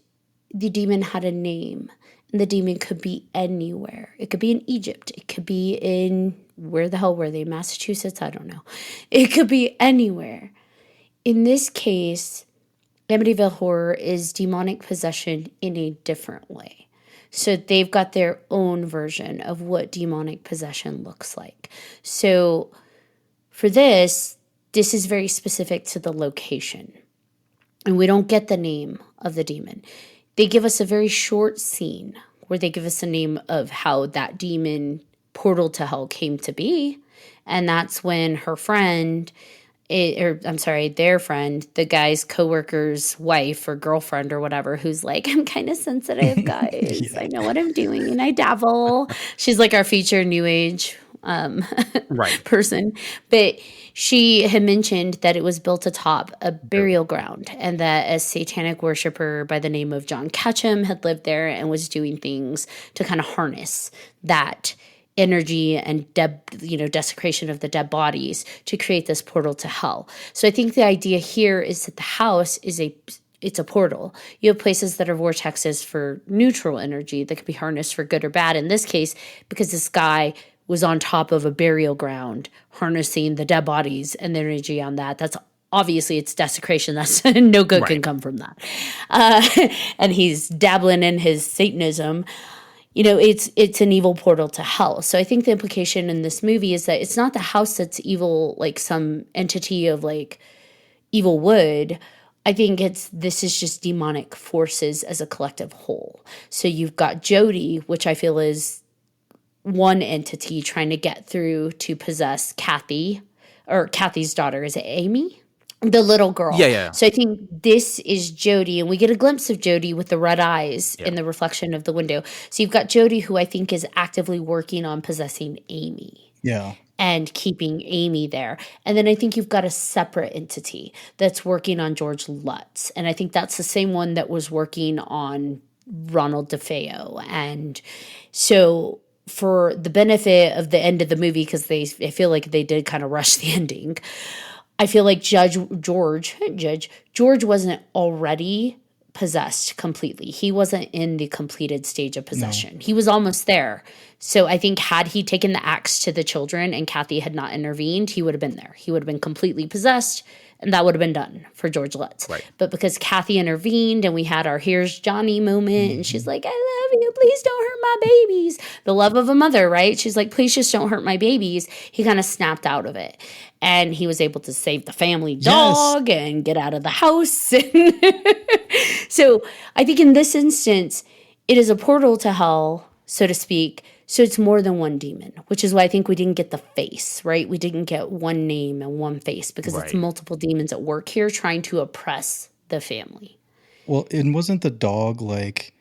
the demon had a name, and the demon could be anywhere. It could be in Egypt. It could be in, where the hell were they? Massachusetts? I don't know. It could be anywhere. In this case, Amityville Horror is demonic possession in a different way. So they've got their own version of what demonic possession looks like. So for this is very specific to the location. And we don't get the name of the demon. They give us a very short scene where they give us a name of how that demon portal to hell came to be. And that's when her friend, their friend, the guy's coworker's wife or girlfriend or whatever, who's like, I'm kind of sensitive, guys. Yeah. I know what I'm doing and I dabble. She's like our future new age Right. person. But she had mentioned that it was built atop a burial ground, and that a satanic worshiper by the name of John Ketchum had lived there and was doing things to kind of harness that energy and desecration of the dead bodies to create this portal to hell. So I think the idea here is that the house is it's a portal. You have places that are vortexes for neutral energy that can be harnessed for good or bad. In this case, because this guy was on top of a burial ground, harnessing the dead bodies and the energy on that. That's obviously it's desecration. That's no good can Right. come from that. And he's dabbling in his Satanism. It's an evil portal to hell. So I think the implication in this movie is that it's not the house that's evil, like some entity of like evil wood. I think this is just demonic forces as a collective whole. So you've got Jody, which I feel is one entity trying to get through to possess Kathy, or Kathy's daughter. Is it Amy? The little girl. Yeah. So I think this is Jody, and we get a glimpse of Jody with the red eyes Yeah. in the reflection of the window. So you've got Jody, who I think is actively working on possessing Amy. Yeah. And keeping Amy there. And then I think you've got a separate entity that's working on George Lutz. And I think that's the same one that was working on Ronald DeFeo. And so for the benefit of the end of the movie, because I feel like they did kind of rush the ending, I feel like George wasn't already possessed completely. He wasn't in the completed stage of possession. No. He was almost there. So I think had he taken the axe to the children and Kathy had not intervened, he would have been there. He would have been completely possessed, and that would have been done for George Lutz. Right. But because Kathy intervened and we had our here's Johnny moment, and she's like, I love you, please don't hurt my babies. The love of a mother, right? She's like, please just don't hurt my babies. He kind of snapped out of it. And he was able to save the family dog and get out of the house. So I think in this instance, it is a portal to hell, so to speak. So it's more than one demon, which is why I think we didn't get the face, right? We didn't get one name and one face because it's multiple demons at work here trying to oppress the family. Well, and wasn't the dog like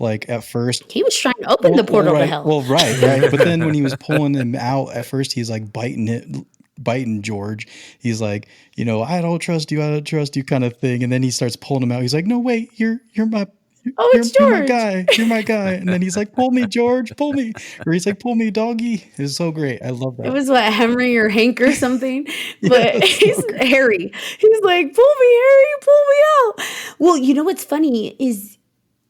at first he was trying to open the portal to hell. Well, right. But then when he was pulling him out, at first he's like biting George. He's like, I don't trust you kind of thing. And then he starts pulling him out. He's like, no, wait, you're my it's George. You're my guy. And then he's like, pull me, George, pull me. Or he's like, pull me, doggy. It's so great. I love that. It was what, Henry or Hank or something. But he's Harry. He's like, pull me, Harry, pull me out. Well, what's funny is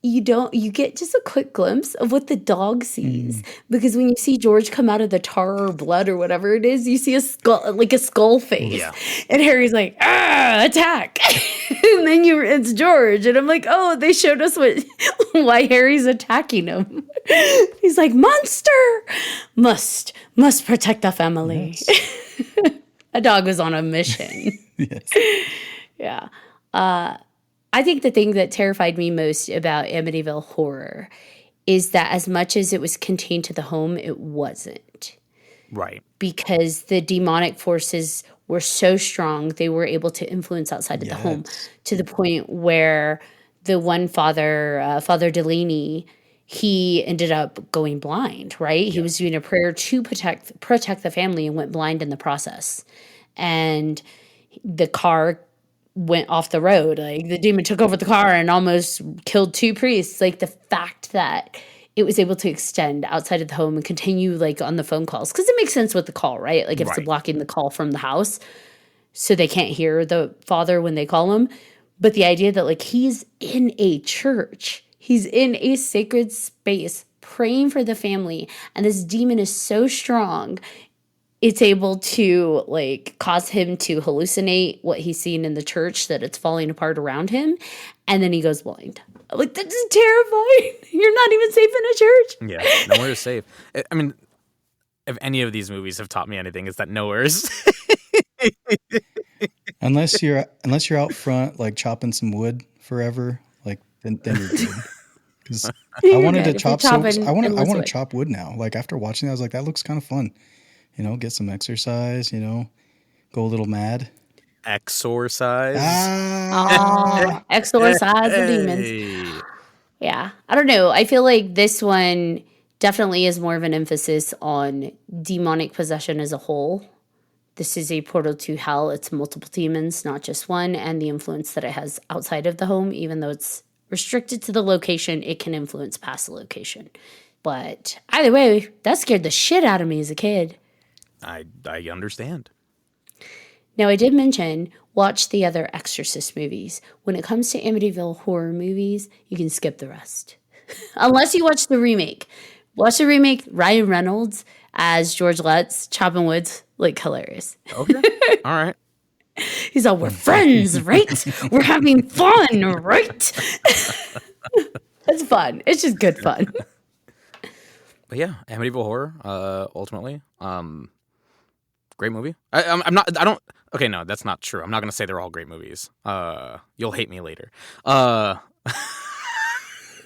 you get just a quick glimpse of what the dog sees. Because when you see George come out of the tar or blood or whatever it is, you see a skull face. Yeah. And Harry's like, attack. And then it's George. And I'm like, oh, they showed us why Harry's attacking him. He's like, monster must protect the family. Yes. A dog was on a mission. Yes. Yeah. I think the thing that terrified me most about Amityville Horror is that as much as it was contained to the home, it wasn't. Right. Because the demonic forces were so strong, they were able to influence outside of the home to the point where the one father, Father Delaney, he ended up going blind, right? He was doing a prayer to protect the family and went blind in the process. And the car went off the road. Like the demon took over the car and almost killed 2 priests. Like the fact that it was able to extend outside of the home and continue like on the phone calls. Because it makes sense with the call, right? Like if it's blocking the call from the house so they can't hear the father when they call him. But the idea that like he's in a church, he's in a sacred space praying for the family, and this demon is so strong it's able to like cause him to hallucinate what he's seen in the church, that it's falling apart around him, and then he goes blind. Like, that's terrifying. You're not even safe in a church. Yeah, nowhere is safe. I mean, if any of these movies have taught me anything, it's that nowhere is unless you're out front like chopping some wood forever, like then you're good. Because I wanted to chop I want to chop wood now. Like after watching that, I was like, that looks kind of fun. Get some exercise, go a little mad. Exorcise. Exorcise the demons. Yeah. I don't know. I feel like this one definitely is more of an emphasis on demonic possession as a whole. This is a portal to hell. It's multiple demons, not just one, and the influence that it has outside of the home, even though it's restricted to the location, it can influence past the location. But either way, that scared the shit out of me as a kid. I understand. Now, I did mention watch the other Exorcist movies. When it comes to Amityville Horror movies, you can skip the rest. Unless you watch the remake. Watch the remake, Ryan Reynolds as George Lutz, chopping woods, like hilarious. Okay. All right. He's all, we're friends, right? We're having fun, right? That's fun. It's just good fun. But yeah, Amityville Horror, ultimately, great movie. I'm not. I don't. Okay, no, that's not true. I'm not gonna say they're all great movies. You'll hate me later.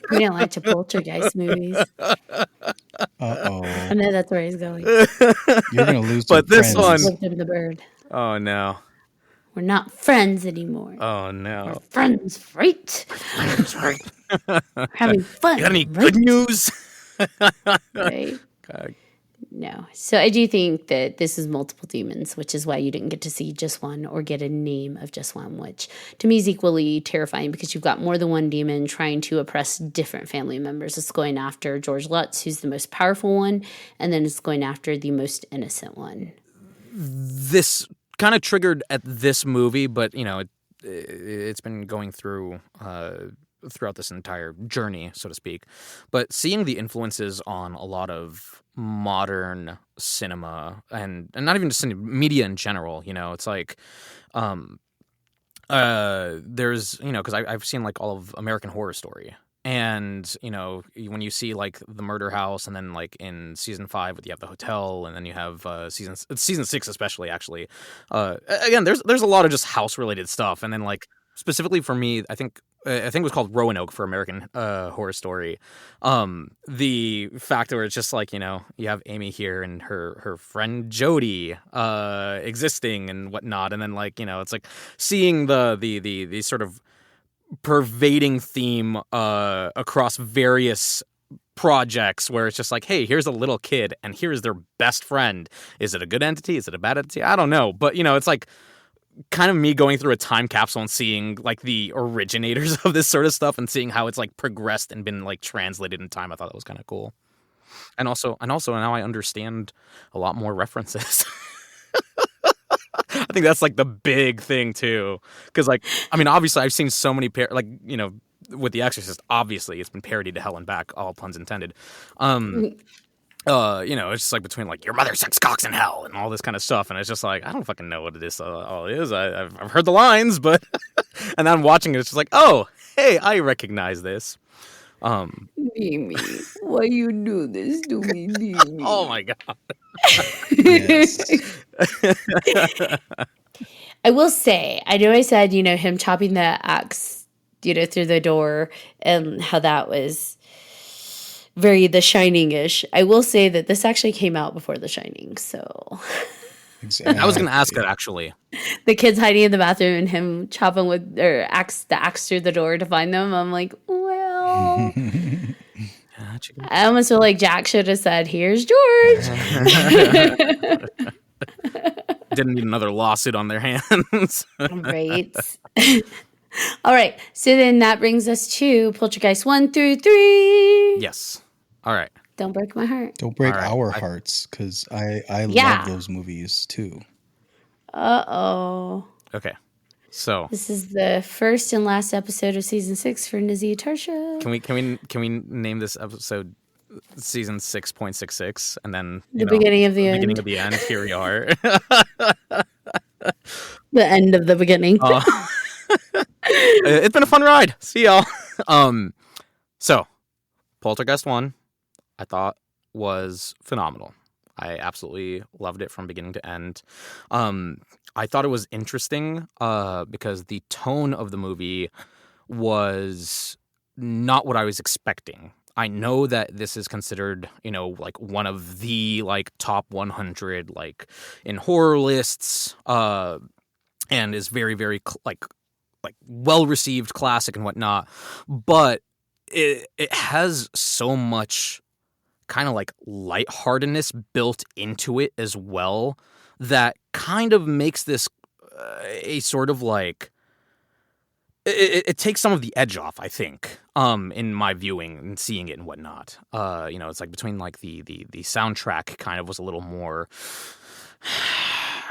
We don't like to poltergeist movies. Uh-oh. I know that's where he's going. You're going to lose some But this friends. one- Flipped him the bird. Oh no. We're not friends anymore. Oh We're no. friends, right? We're having fun. You got any right? good news? Right? God. No. So I do think that this is multiple demons, which is why you didn't get to see just one or get a name of just one, which to me is equally terrifying because you've got more than one demon trying to oppress different family members. It's going after George Lutz, who's the most powerful one, and then it's going after the most innocent one. This kind of triggered at this movie, but you know, it's been going through throughout this entire journey, so to speak. But seeing the influences on a lot of modern cinema and not even just cinema, media in general, you know, it's like there's, you know, because I've seen like all of American Horror Story. And, you know, when you see like the murder house and then like in season 5, you have the hotel and then you have season 6, especially actually. Again, there's a lot of just house related stuff. And then like specifically for me, I think it was called Roanoke for American Horror Story. The fact where it's just like, you know, you have Amy here and her friend Jody existing and whatnot. And then like, you know, it's like seeing the sort of pervading theme across various projects where it's just like, hey, here's a little kid and here's their best friend. Is it a good entity? Is it a bad entity? I don't know. But, you know, it's like kind of me going through a time capsule and seeing like the originators of this sort of stuff and seeing how it's like progressed and been like translated in time. I thought that was kind of cool. And also now I understand a lot more references. I think that's like the big thing too, because like, I mean, obviously I've seen so many like, you know, with The Exorcist, obviously it's been parodied to hell and back, all puns intended. You know, it's just like between like your mother sucks cocks in hell and all this kind of stuff, and it's just like I don't fucking know what this all is. I've heard the lines, but and then watching it, it's just like, oh, hey, I recognize this. Mimi, why you do this to me, Mimi? Oh my god. Yes. I will say, I know I said, you know, him chopping the axe, you know, through the door and how that was very The Shining-ish. I will say that this actually came out before The Shining, so Exactly. I was going to ask that actually. the kids hiding in the bathroom and him chopping with the axe through the door to find them. I'm like, well, I almost feel like Jack should have said, "Here's George." Didn't need another lawsuit on their hands. Right. All right. So then that brings us to Poltergeist 1 through 3. Yes. All right. Don't break my heart. Don't break All right. our hearts, because I Yeah. love those movies too. Uh-oh. Okay. So This is the first and last episode of season 6 for Nazeeh Tarsha. can we name this episode season 6.66 and then The beginning of the end. beginning of the end? Here we are. The end of the beginning. It's been a fun ride. See y'all. So Poltergeist 1, I thought was phenomenal. I absolutely loved it from beginning to end. I thought it was interesting because the tone of the movie was not what I was expecting. I know that this is considered, you know, like one of the like top 100 like in horror lists, and is very, very like well received, classic and whatnot. But it has so much kind of like lightheartedness built into it as well that kind of makes this a sort of like it takes some of the edge off, I think, in my viewing and seeing it and whatnot. You know, it's like between like the soundtrack kind of was a little more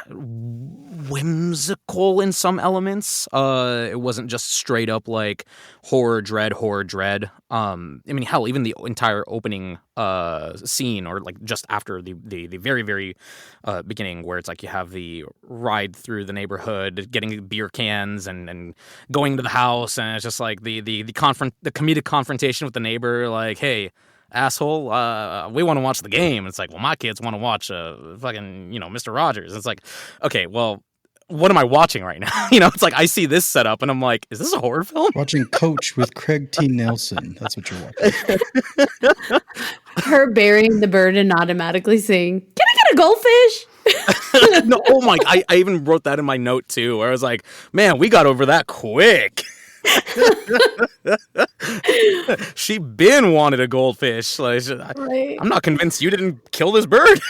whimsical in some elements. It wasn't just straight up like horror dread. I mean, hell, even the entire opening scene, or like just after the very very beginning, where it's like you have the ride through the neighborhood, getting beer cans and going to the house, and it's just like the comedic confrontation with the neighbor, like, hey, asshole, we want to watch the game. It's like, well, my kids want to watch fucking, Mr. Rogers. It's like, okay, well, what am I watching right now? It's like I see this setup and I'm like, is this a horror film? Watching Coach with Craig T. Nelson. That's what you're watching. Her burying the bird and automatically saying, "Can I get a goldfish?" No, oh my! I even wrote that in my note too, where I was like, man, we got over that quick. She been wanted a goldfish. Like, Right. I'm not convinced you didn't kill this bird.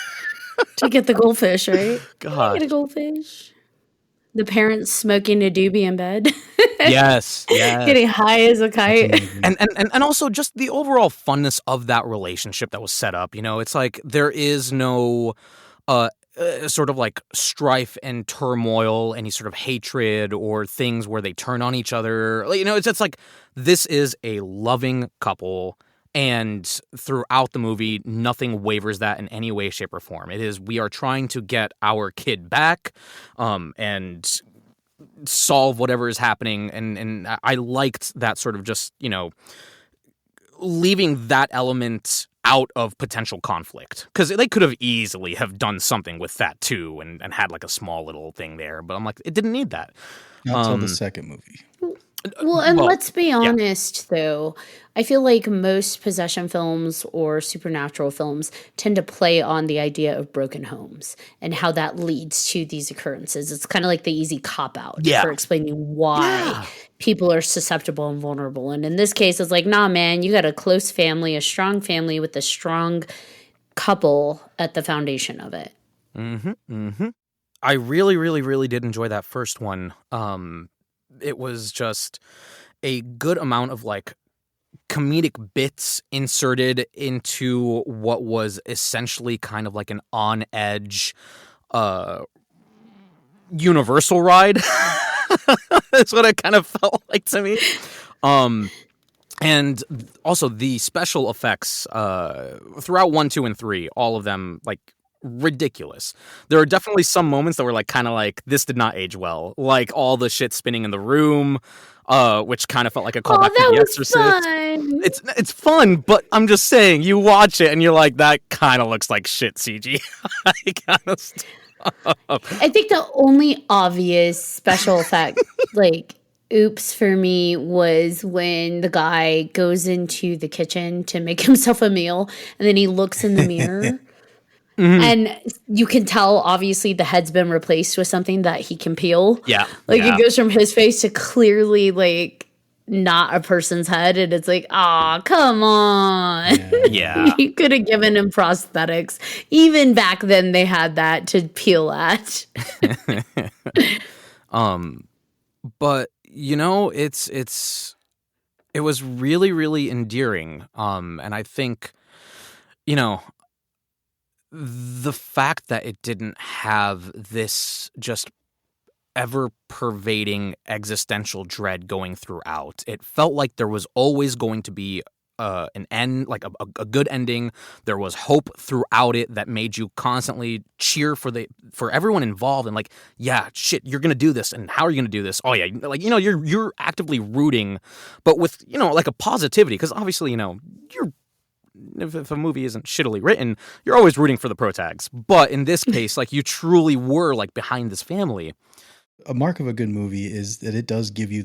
To get the goldfish, right? Can I God. get a goldfish? The parents smoking a doobie in bed. Yes. Getting high as a kite. And also just the overall funness of that relationship that was set up. It's like there is no sort of like strife and turmoil, any sort of hatred or things where they turn on each other. It's just like this is a loving couple. And throughout the movie, nothing wavers that in any way, shape, or form. It is, we are trying to get our kid back and solve whatever is happening. And I liked that sort of just, leaving that element out of potential conflict. Because they could have easily have done something with that too and had like a small little thing there. But I'm like, it didn't need that. Not until the second movie. Well, and let's be honest, though. I feel like most possession films or supernatural films tend to play on the idea of broken homes and how that leads to these occurrences. It's kind of like the easy cop-out for explaining why people are susceptible and vulnerable. And in this case, it's like, nah, man, you got a close family, a strong family with a strong couple at the foundation of it. I really, really, really did enjoy that first one. It was just a good amount of like comedic bits inserted into what was essentially kind of like an on edge Universal ride. That's what it kind of felt like to me. And also the special effects throughout 1, 2, and 3, all of them like ridiculous. There are definitely some moments that were like kind of like this did not age well, like all the shit spinning in the room, which kind of felt like a callback to The Exorcist. Fun. It's fun, but I'm just saying, you watch it and you're like, that kind of looks like shit CG. I think the only obvious special effect, like, oops for me, was when the guy goes into the kitchen to make himself a meal and then he looks in the mirror. And you can tell, obviously, the head's been replaced with something that he can peel. Yeah. It goes from his face to clearly, like, not a person's head. And it's like, aw, come on. Yeah. You could have given him prosthetics. Even back then, they had that to peel at. But, it was really, really endearing. And I think, the fact that it didn't have this just ever-pervading existential dread going throughout. It felt like there was always going to be an end, like a good ending. There was hope throughout it that made you constantly cheer for everyone involved and like, yeah, shit, you're gonna do this, and how are you gonna do this? Oh yeah, like you're actively rooting, but with like a positivity, because obviously you're. If a movie isn't shittily written, you're always rooting for the protags. But in this case, like, you truly were like behind this family. A mark of a good movie is that it does give you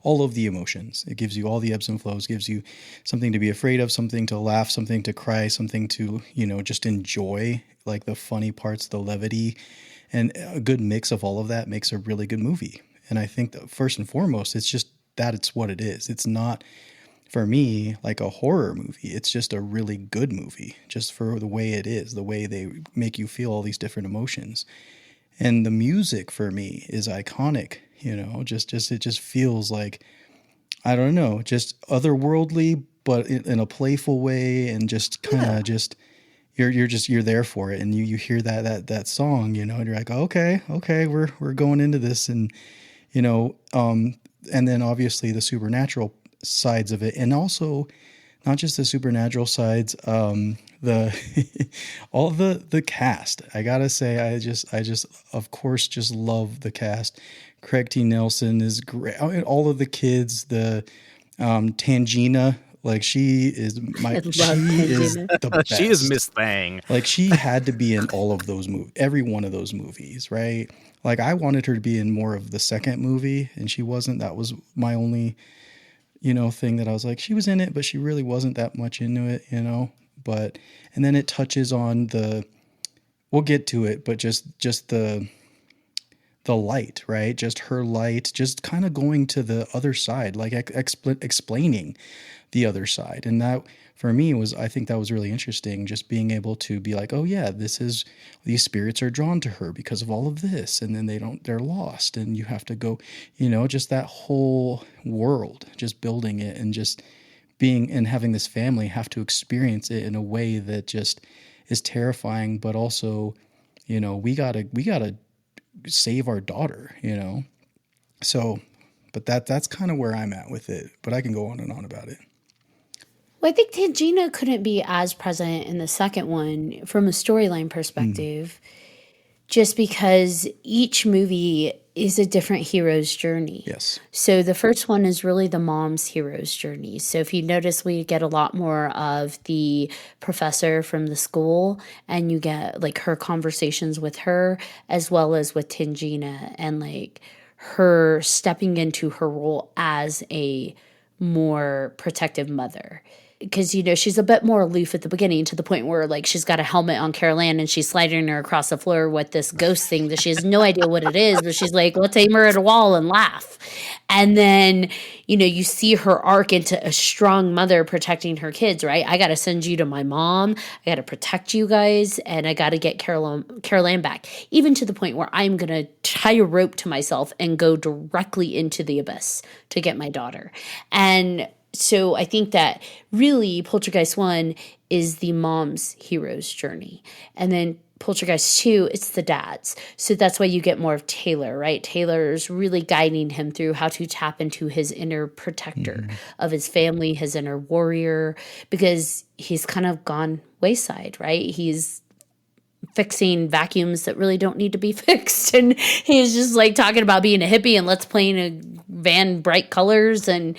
all of the emotions. It gives you all the ebbs and flows, gives you something to be afraid of, something to laugh, something to cry, something to, just enjoy, like the funny parts, the levity, and a good mix of all of that makes a really good movie. And I think that first and foremost, it's just that it's what it is. It's not, for me, like a horror movie. It's just a really good movie, just for the way it is, the way they make you feel all these different emotions. And the music for me is iconic, it just feels like, I don't know, just otherworldly, but in a playful way, and just kind of you're there for it, and you hear that song, and you're like, okay, we're going into this, and and then obviously the supernatural sides of it, and also not just the supernatural sides, the all the cast. I gotta say, I just of course just love the cast. Craig T. Nelson is great. I mean, all of the kids, the Tangina, like she is Tangina. the best. She is Miss Thang. Like she had to be in all of those movies, every one of those movies, right? Like I wanted her to be in more of the second movie, and she wasn't. That was my only, thing that I was like, she was in it, but she really wasn't that much into it. But and then it touches on we'll get to it, but just the light, right? Just her light, just kind of going to the other side, like explaining the other side. And that for me I think that was really interesting, just being able to be like, oh yeah, these spirits are drawn to her because of all of this. And then they're lost, and you have to go, just that whole world, just building it, and just being and having this family have to experience it in a way that just is terrifying, but also, we gotta save our daughter, So, but that's kind of where I'm at with it, but I can go on and on about it. Well, I think Tangina couldn't be as present in the second one from a storyline perspective, just because each movie is a different hero's journey. Yes. So the first one is really the mom's hero's journey. So if you notice, we get a lot more of the professor from the school, and you get like her conversations with her as well as with Tangina, and like her stepping into her role as a more protective mother. Because, she's a bit more aloof at the beginning, to the point where, like, she's got a helmet on Carol Ann and she's sliding her across the floor with this ghost thing that she has no idea what it is, but she's like, let's aim her at a wall and laugh. And then, you see her arc into a strong mother protecting her kids, right? I got to send you to my mom. I got to protect you guys, and I got to get Carol Ann back, even to the point where I'm going to tie a rope to myself and go directly into the abyss to get my daughter. And so I think that really Poltergeist 1 is the mom's hero's journey. And then Poltergeist 2, it's the dad's. So that's why you get more of Taylor, right? Taylor's really guiding him through how to tap into his inner protector of his family, his inner warrior, because he's kind of gone wayside, right? He's fixing vacuums that really don't need to be fixed. And he's just like talking about being a hippie and let's play in a van, bright colors. And,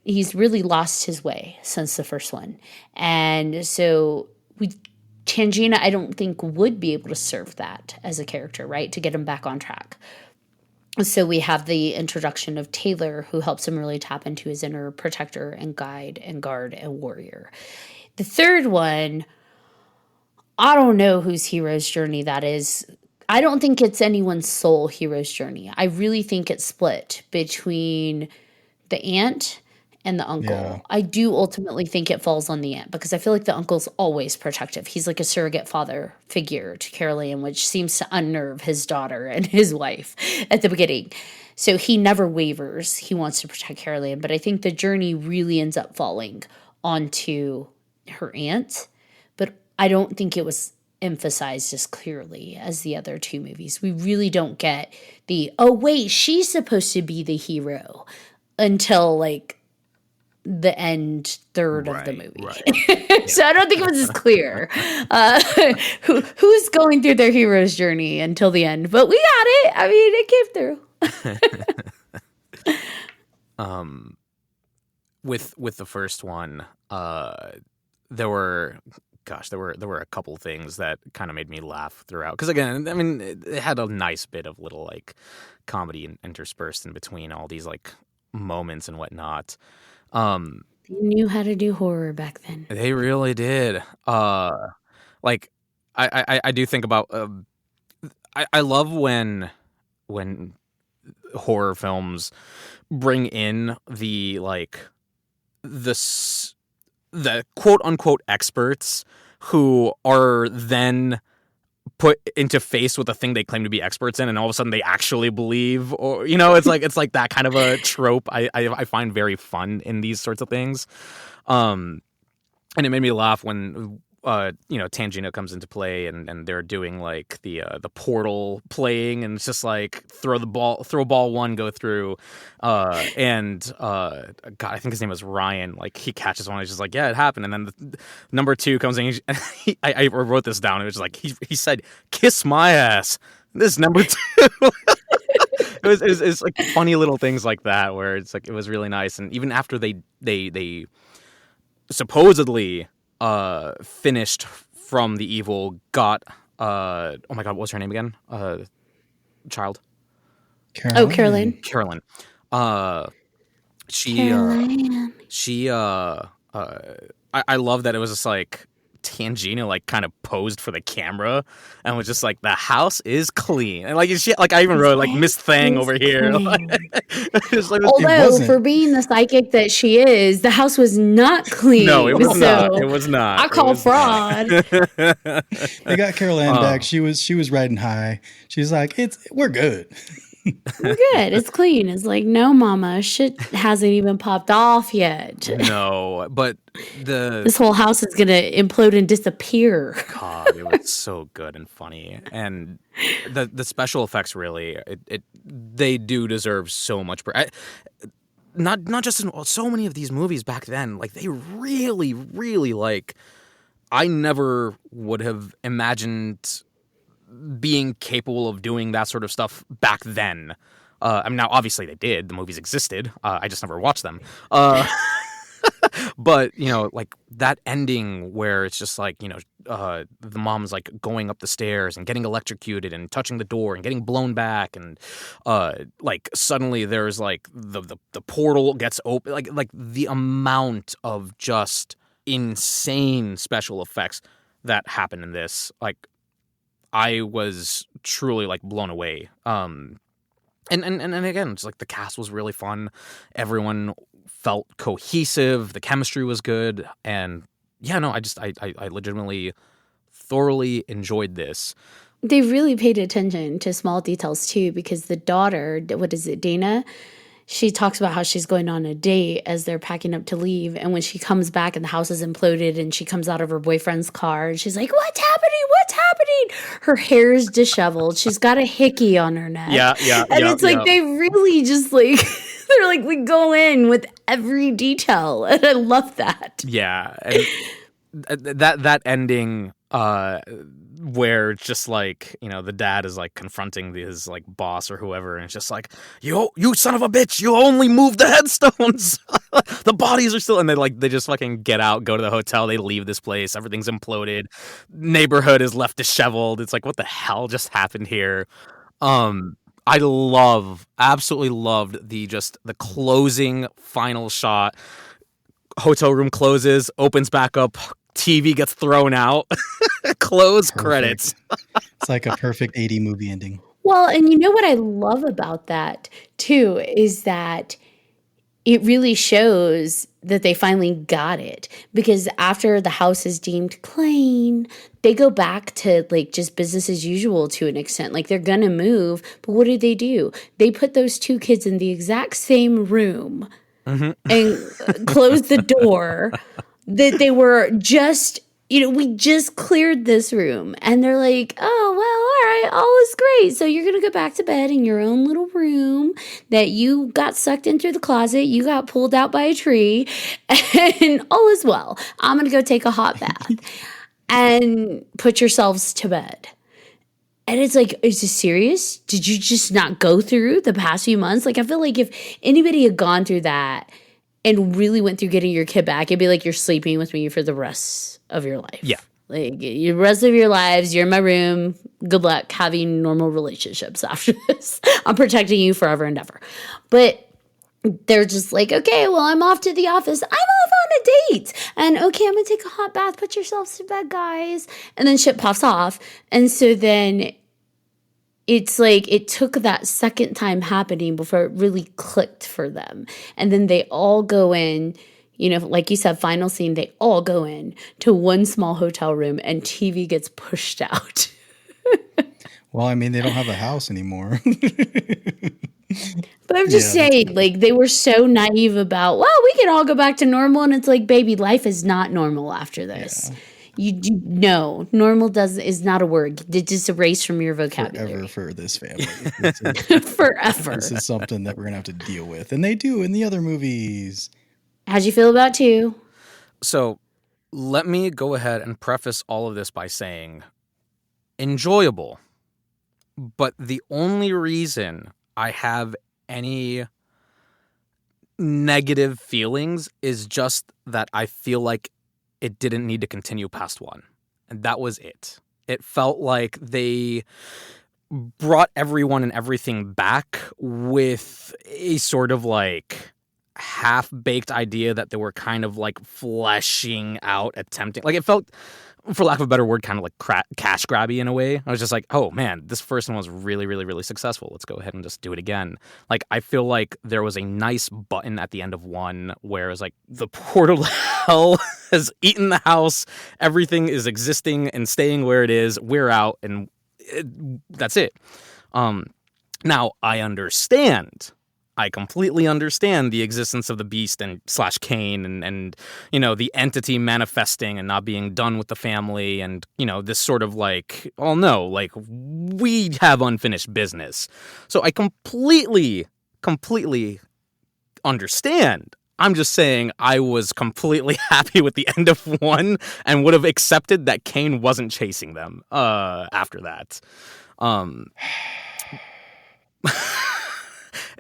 he's really lost his way since the first one. And so Tangina, I don't think, would be able to serve that as a character, right? To get him back on track. So we have the introduction of Taylor, who helps him really tap into his inner protector and guide and guard and warrior. The third one, I don't know whose hero's journey that is. I don't think it's anyone's sole hero's journey. I really think it's split between the aunt and the uncle. Yeah. I do ultimately think it falls on the aunt, because I feel like the uncle's always protective. He's like a surrogate father figure to Carol Ann, which seems to unnerve his daughter and his wife at the beginning. So he never wavers. He wants to protect Carol Ann, but I think the journey really ends up falling onto her aunt. But I don't think it was emphasized as clearly as the other two movies. We really don't get oh wait, she's supposed to be the hero until like the end third of the movie. Right. So I don't think it was as clear who's going through their hero's journey until the end, but we got it. I mean, it came through. With the first one, there were a couple things that kind of made me laugh throughout, because again, I mean, it had a nice bit of little like comedy interspersed in between all these like moments and whatnot. You knew how to do horror back then. They really did. Like I do think about. I love when horror films bring in the quote unquote experts who are then put into face with a thing they claim to be experts in, and all of a sudden they actually believe, or it's like that kind of a trope I find very fun in these sorts of things. And it made me laugh when Tangina comes into play, and they're doing like the portal playing, and it's just like throw ball one, go through, and God, I think his name was Ryan. Like he catches one, he's just like, yeah, it happened, and then number two comes in. I wrote this down. It was like he said, "Kiss my ass." This is number two. It's like funny little things like that where it's like it was really nice, and even after they supposedly finished from the evil, got oh my God, what's her name again? Child. Oh, Caroline. Carolyn. I love that it was just like Tangina like kind of posed for the camera and was just like, the house is clean, and like she, like I even wrote like Miss Thang over here. Although for being the psychic that she is, the house was not clean. No, it was not. It was not. I call fraud. They got Carol Ann back. She was riding high. She's like, we're good. We're good. It's clean. It's like, no, mama, shit hasn't even popped off yet. No, but this whole house is gonna implode and disappear. God, it was so good and funny, and the special effects really, they do deserve so much. Not just in so many of these movies back then, like they really, really like. I never would have imagined being capable of doing that sort of stuff back then. I mean, now obviously they did. The movies existed. I just never watched them. But like that ending where it's just like the mom's like going up the stairs and getting electrocuted and touching the door and getting blown back, and like suddenly there's like the portal gets open. Like the amount of just insane special effects that happen in this, like. I was truly like blown away. And again, it's like the cast was really fun. Everyone felt cohesive. The chemistry was good. And yeah, no, I legitimately thoroughly enjoyed this. They really paid attention to small details too, because the daughter, what is it, Dana? She talks about how she's going on a date as they're packing up to leave. And when she comes back and the house is imploded and she comes out of her boyfriend's car and she's like, what's happening? What's happening? Her hair is disheveled. She's got a hickey on her neck. Yeah. And it's like they really just like, they're like, we go in with every detail. And I love that. Yeah. And that ending where it's just like, the dad is like confronting his like boss or whoever, and it's just like, you son of a bitch, you only moved the headstones. The bodies are still, and they just fucking get out, go to the hotel, they leave this place, everything's imploded, neighborhood is left disheveled. It's like, what the hell just happened here? I absolutely loved the closing final shot. Hotel room closes, opens back up, TV gets thrown out. Close credits. It's like a perfect 80 movie ending. Well, and you know what I love about that too is that it really shows that they finally got it, because after the house is deemed clean, they go back to like just business as usual to an extent. Like they're gonna move, but what do? They put those two kids in the exact same room and close the door that they were just, we just cleared this room. And they're like, oh, well, all right, all is great. So you're going to go back to bed in your own little room that you got sucked in through the closet. You got pulled out by a tree and all is well. I'm going to go take a hot bath and put yourselves to bed. And it's like, is this serious? Did you just not go through the past few months? Like, I feel like if anybody had gone through that and really went through getting your kid back, it'd be like you're sleeping with me for the rest of your life. Yeah. Like, the rest of your lives, you're in my room. Good luck having normal relationships after this. I'm protecting you forever and ever. But they're just like, okay, well, I'm off to the office. I'm off on a date. And okay, I'm going to take a hot bath. Put yourselves to bed, guys. And then shit pops off. And so then it's like it took that second time happening before it really clicked for them. And then they all go in, like you said, final scene, they all go in to one small hotel room and TV gets pushed out. Well, I mean, they don't have a house anymore. But I'm just saying, like, they were so naive about, well, we can all go back to normal. And it's like, baby, life is not normal after this. No, normal is not a word. It just erased from your vocabulary. Forever for this family. Forever. This is something that we're going to have to deal with. And they do in the other movies. How'd you feel about 2? So let me go ahead and preface all of this by saying enjoyable. But the only reason I have any negative feelings is just that I feel like it didn't need to continue past 1. And that was it. It felt like they brought everyone and everything back with a sort of like half-baked idea that they were kind of like fleshing out, attempting. Like it felt, for lack of a better word, kind of like cash grabby in a way. I was just like, oh man, this first one was really, really, really successful. Let's go ahead and just do it again. Like I feel like there was a nice button at the end of 1 where it was like the portal to hell has eaten the house. Everything is existing and staying where it is. We're out, and that's it. Now I understand. I completely understand the existence of the beast and / Cain and you know, the entity manifesting and not being done with the family and, you know, this sort of like, oh no, like we have unfinished business. So I completely understand. I'm just saying I was completely happy with the end of 1 and would have accepted that Cain wasn't chasing them after that.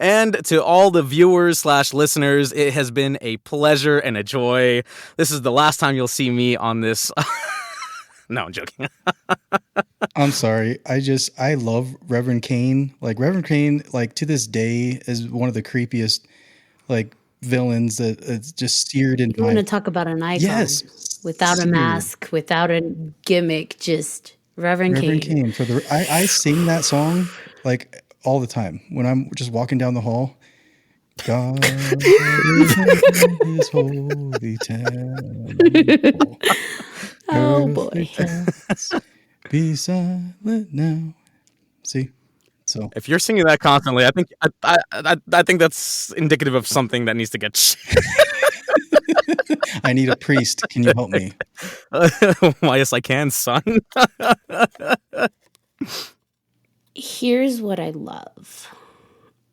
And to all the viewers / listeners, it has been a pleasure and a joy. This is the last time you'll see me on this. No, I'm joking. I'm sorry. I love Reverend Cain. Like Reverend Cain, like to this day, is one of the creepiest like villains that it's just seared in You want my. to talk about an icon? Yes, Without a seared. mask, without a gimmick, just Reverend Cain. Cain. For the I sing that song like all the time when I'm just walking down the hall. God is in his holy temple. Oh boy. Earthly cats, be silent now. See? So If you're singing that constantly, I think that's indicative of something that needs to get. I need a priest. Can you help me? Why, yes, I can, son. Here's what I love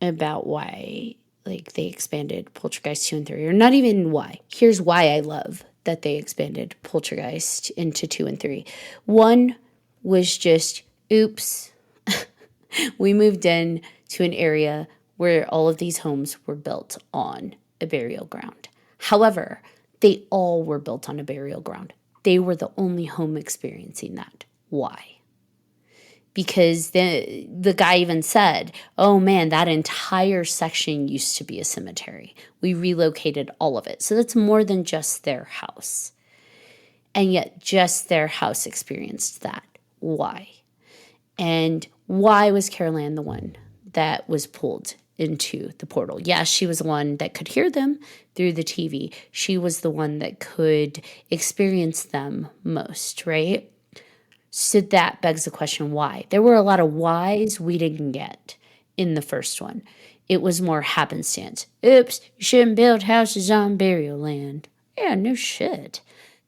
about why like they expanded Poltergeist 2 and 3, or not even why. Here's why I love that they expanded Poltergeist into 2 and 3. 1 was just, oops, we moved in to an area where all of these homes were built on a burial ground. However, they all were built on a burial ground. They were the only home experiencing that. Why? Because the guy even said, oh man, that entire section used to be a cemetery. We relocated all of it. So that's more than just their house. And yet just their house experienced that. Why? And why was Carol Ann the one that was pulled into the portal? Yes, she was the one that could hear them through the TV. She was the one that could experience them most, right? So that begs the question, why? There were a lot of whys we didn't get in the first one. It was more happenstance. Oops, you shouldn't build houses on burial land. Yeah, no shit.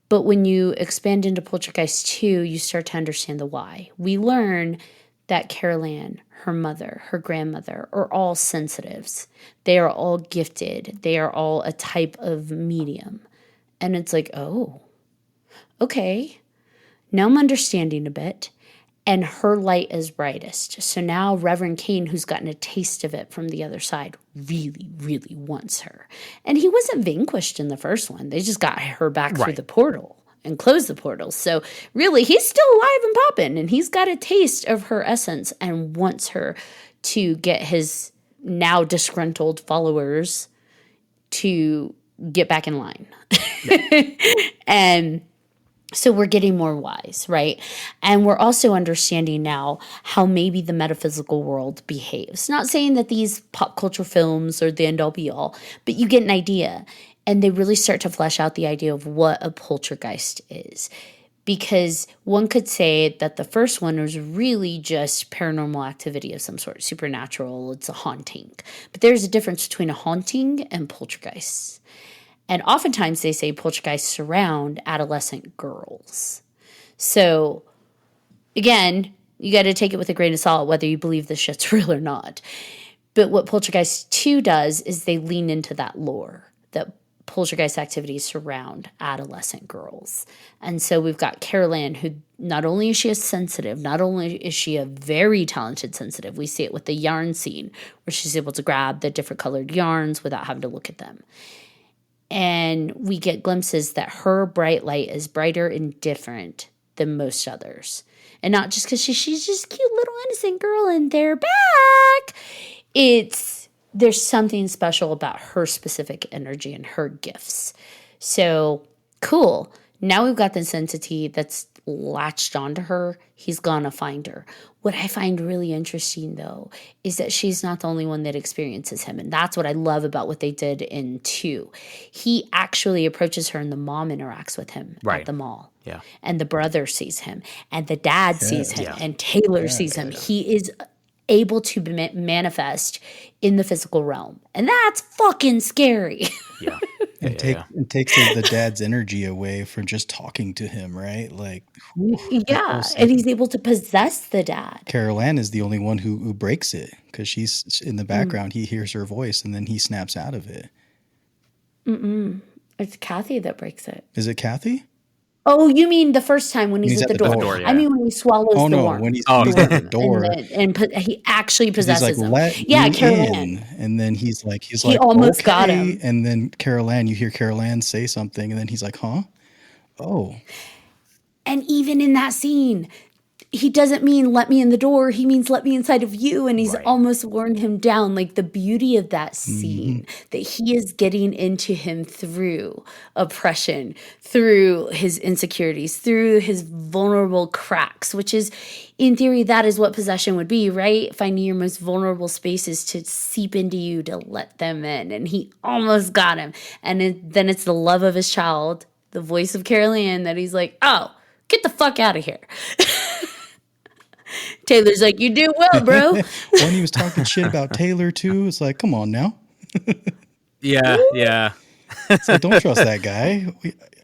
But when you expand into Poltergeist 2, you start to understand the why. We learn that Carol Ann, her mother, her grandmother, are all sensitives. They are all gifted. They are all a type of medium. And it's like, oh, okay. Now I'm understanding a bit. And her light is brightest. So now Reverend Cain, who's gotten a taste of it from the other side, really, really wants her. And he wasn't vanquished in the first one. They just got her back through the portal and closed the portal. So really, he's still alive and popping. And he's got a taste of her essence and wants her to get his now disgruntled followers to get back in line. And so we're getting more wise, right? And we're also understanding now how maybe the metaphysical world behaves. Not saying that these pop culture films are the end-all be-all, but you get an idea. And they really start to flesh out the idea of what a poltergeist is. Because one could say that the first one was really just paranormal activity of some sort, supernatural, it's a haunting. But there's a difference between a haunting and poltergeists. And oftentimes they say poltergeists surround adolescent girls. So again, you got to take it with a grain of salt whether you believe this shit's real or not. But what Poltergeist 2 does is they lean into that lore that poltergeist activities surround adolescent girls. And so we've got Carol Ann, who not only is she a sensitive, not only is she a very talented sensitive, we see it with the yarn scene where she's able to grab the different colored yarns without having to look at them. And we get glimpses that her bright light is brighter and different than most others. And not just because she's just a cute little innocent girl and they're back. There's something special about her specific energy and her gifts. So cool. Now we've got this entity that's latched onto her. He's gonna find her. What I find really interesting, though, is that she's not the only one that experiences him. And that's what I love about what they did in 2. He actually approaches her and the mom interacts with him at the mall. Yeah. And the brother sees him and the dad sees him and Taylor sees him. Yeah. He is able to manifest in the physical realm. And that's fucking scary. Yeah. It takes the dad's energy away from just talking to him, right? Like, And he's able to possess the dad. Carol Ann is the only one who breaks it because she's in the background. He hears her voice and then he snaps out of it. It's Kathy that breaks it. Is it Kathy? Oh, you mean the first time when he's at the door? Yeah. I mean when he swallows the worm. When he's at the door. He actually possesses he's him. like, Yeah, me Carol in. Ann. And then he's like, He almost got him. And then Carol Ann, you hear Carol Ann say something, and then he's like, huh? Oh. And even in that scene, he doesn't mean let me in the door. He means let me inside of you. And he's almost worn him down. Like the beauty of that scene, that he is getting into him through oppression, through his insecurities, through his vulnerable cracks, which is, in theory, that is what possession would be, right? Finding your most vulnerable spaces to seep into you, to let them in. And he almost got him. And then it's the love of his child, the voice of Carol Ann, that he's like, oh, get the fuck out of here. Taylor's like, you do well, bro. When he was talking shit about Taylor too, it's like, come on now. Yeah. It's like, don't trust that guy.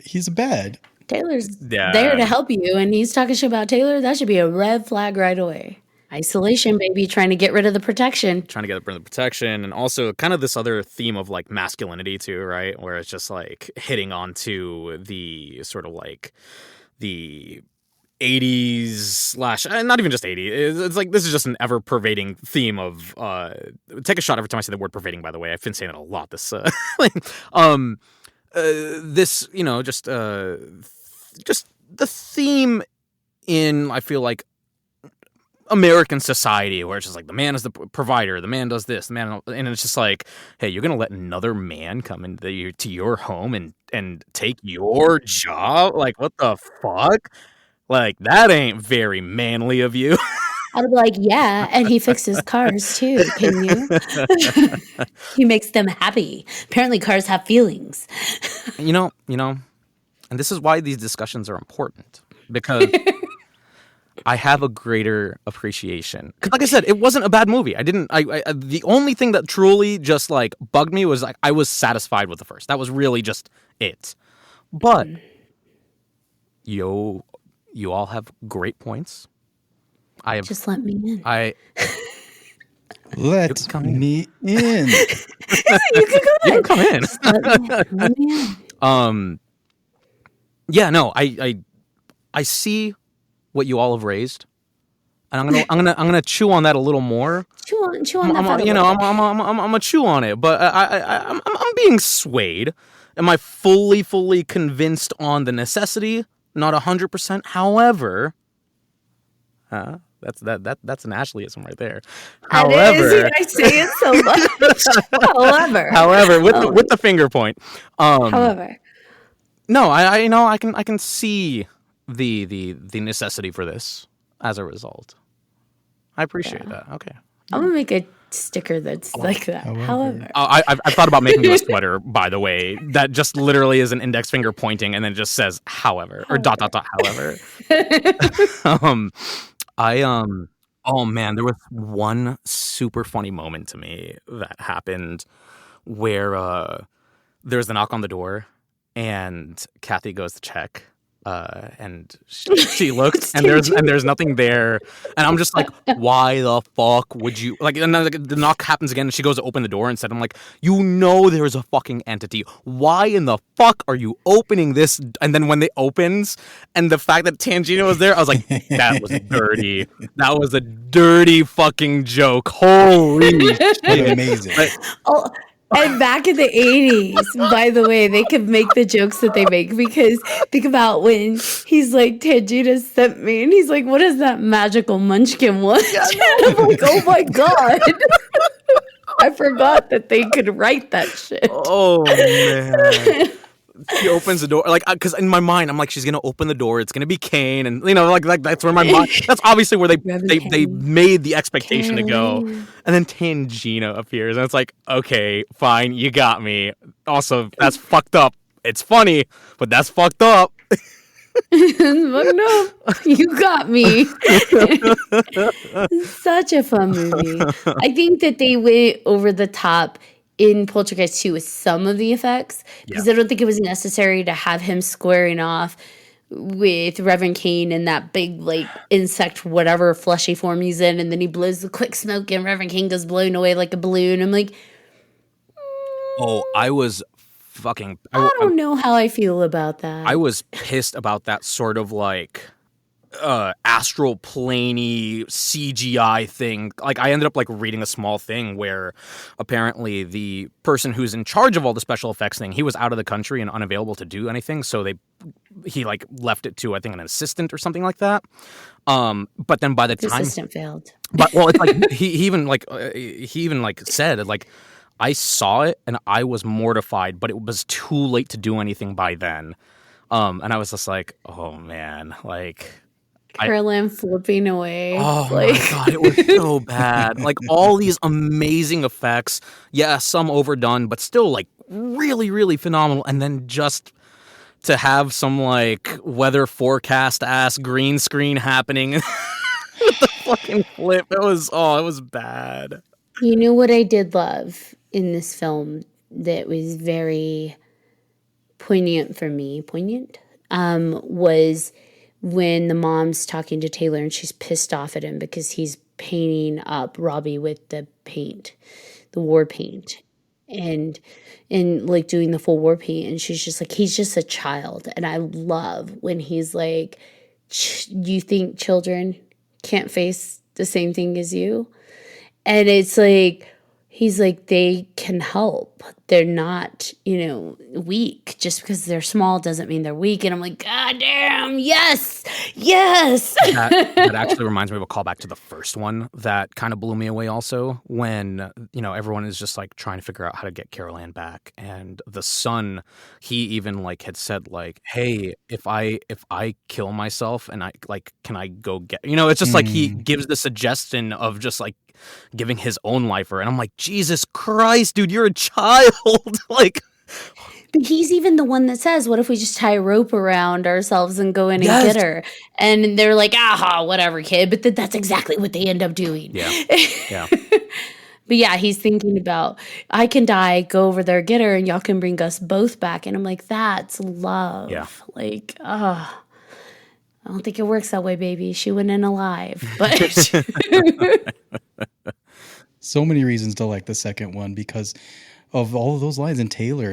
He's bad. Taylor's there to help you, and he's talking shit about Taylor. That should be a red flag right away. Isolation, baby, trying to get rid of the protection. Trying to get rid of the protection, and also kind of this other theme of like masculinity too, right? Where it's just like hitting onto the sort of like the 80s / not even just 80s. It's like this is just an ever pervading theme of take a shot every time I say the word pervading, by the way. I've been saying it a lot this this, you know, just the theme in, I feel like, American society, where it's just like the man is the provider, the man does this, the man, and it's just like, hey, you're gonna let another man come into to your home and take your job? Like, what the fuck? Like, that ain't very manly of you. I'd be like, yeah, and he fixes cars too, can you? He makes them happy. Apparently cars have feelings. You know, and this is why these discussions are important, because I have a greater appreciation. 'Cause like I said, it wasn't a bad movie. The only thing that truly just like bugged me was like I was satisfied with the first. That was really just it. But you all have great points. Just let me in. Let me in. You can come in. Just let me in. Yeah, no, I see what you all have raised, and I'm gonna chew on that a little more. Chew on that. I'm gonna chew on it, but I'm being swayed. Am I fully convinced on the necessity? Not 100%. However, that's an Ashleyism right there. However, I say it so much. however, with the finger point. However, no, I can see the necessity for this as a result. I appreciate that. Okay. I'm gonna make a sticker that's like that. However. I've thought about making you a sweater, by the way, that just literally is an index finger pointing and then just says however or ... however. Oh man, there was one super funny moment to me that happened where there's the knock on the door and Kathy goes to check And she looks and there's nothing there, and I'm just like, why the fuck would you like? And then the knock happens again, and she goes to open the door instead. I'm like, you know, there's a fucking entity. Why in the fuck are you opening this? And then when it opens, and the fact that Tangina was there, I was like, that was dirty. That was a dirty fucking joke. Holy shit! Amazing. Oh, and back in the 80s, by the way, they could make the jokes that they make, because think about when he's like, Tangina sent me, and he's like, what is that magical munchkin one? And I'm like, oh my God. I forgot that they could write that shit. Oh man. She opens the door, like, because in my mind, I'm like, she's gonna open the door. It's gonna be Kane, and you know, like that's where my mind. That's obviously where they made the expectation to go, and then Tangina appears, and it's like, okay, fine, you got me. Also, that's fucked up. It's funny, but that's fucked up. No, you got me. Such a fun movie. I think that they went over the top in Poltergeist 2 with some of the effects, because I don't think it was necessary to have him squaring off with Reverend Kane in that big, like, insect whatever fleshy form he's in, and then he blows the quick smoke and Reverend Kane goes blown away like a balloon. I'm like, oh, I was fucking I don't know how I feel about that. I was pissed about that sort of like astral planey CGI thing. Like, I ended up like reading a small thing where apparently the person who's in charge of all the special effects thing, he was out of the country and unavailable to do anything, so he like left it to, I think, an assistant or something like that. But then by the time assistant failed, but well, it's like he even said, like, I saw it and I was mortified, but it was too late to do anything by then. And I was just like, oh man, like, Carolyn flipping away. Oh like, my God, it was so bad. Like, all these amazing effects. Yeah, some overdone, but still like really, really phenomenal. And then just to have some like weather forecast ass green screen happening with the fucking flip. It was bad. You know what I did love in this film that was very poignant for me? Was when the mom's talking to Taylor and she's pissed off at him because he's painting up Robbie with the paint, the war paint, and like doing the full war paint, and she's just like, he's just a child. And I love when he's like, you think children can't face the same thing as you? And it's like, he's like, they can help. They're not, weak. Just because they're small doesn't mean they're weak. And I'm like, God damn, yes. That actually reminds me of a callback to the first one that kind of blew me away also, when, everyone is just like trying to figure out how to get Carol Ann back. And the son, he even like had said like, hey, if I kill myself and I like, can I go get, it's just like he gives the suggestion of just like giving his own lifer. And I'm like, Jesus Christ, dude, you're a child. Like, but he's even the one that says, what if we just tie a rope around ourselves and go in and get her? And they're like, aha, whatever, kid. But that's exactly what they end up doing. Yeah. But yeah, he's thinking about, I can die, go over there, get her, and y'all can bring us both back. And I'm like, that's love. Yeah. Like, I don't think it works that way, baby. She went in alive. But so many reasons to like the second one because of all of those lines. And Taylor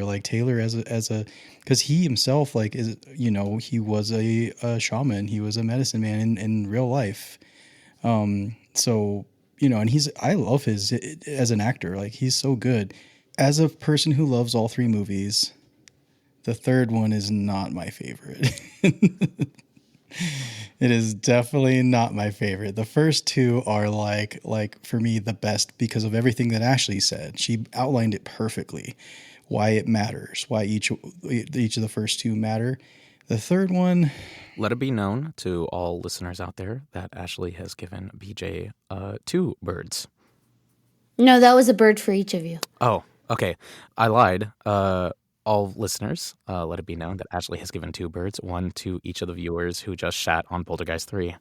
as a because he himself like is he was a shaman, he was a medicine man in real life. So and I love his as an actor. Like, he's so good. As a person who loves all three movies, the third one is not my favorite. It is definitely not my favorite. The first two are like for me the best because of everything that Ashley said. She outlined it perfectly, why it matters, why each of the first two matter. The third one, let it be known to all listeners out there that Ashley has given BJ 2 birds. no, that was a bird for each of you. Oh, okay. I lied. All listeners, let it be known that Ashley has given 2 birds, one to each of the viewers who just shat on Poltergeist 3.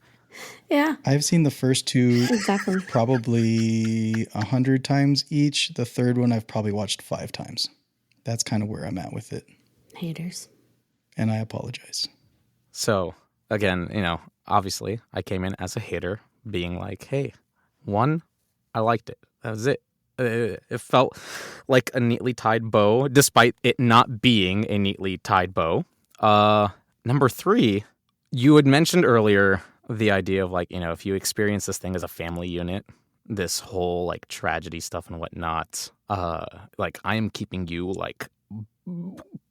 Yeah. I've seen the first two Exactly. probably 100 times each. The third one I've probably watched 5 times. That's kind of where I'm at with it. Haters. And I apologize. So again, obviously I came in as a hater, being like, hey, one, I liked it. That was it. It felt like a neatly tied bow, despite it not being a neatly tied bow. Number three, you had mentioned earlier the idea of like, if you experience this thing as a family unit, this whole like tragedy stuff and whatnot, like I am keeping you like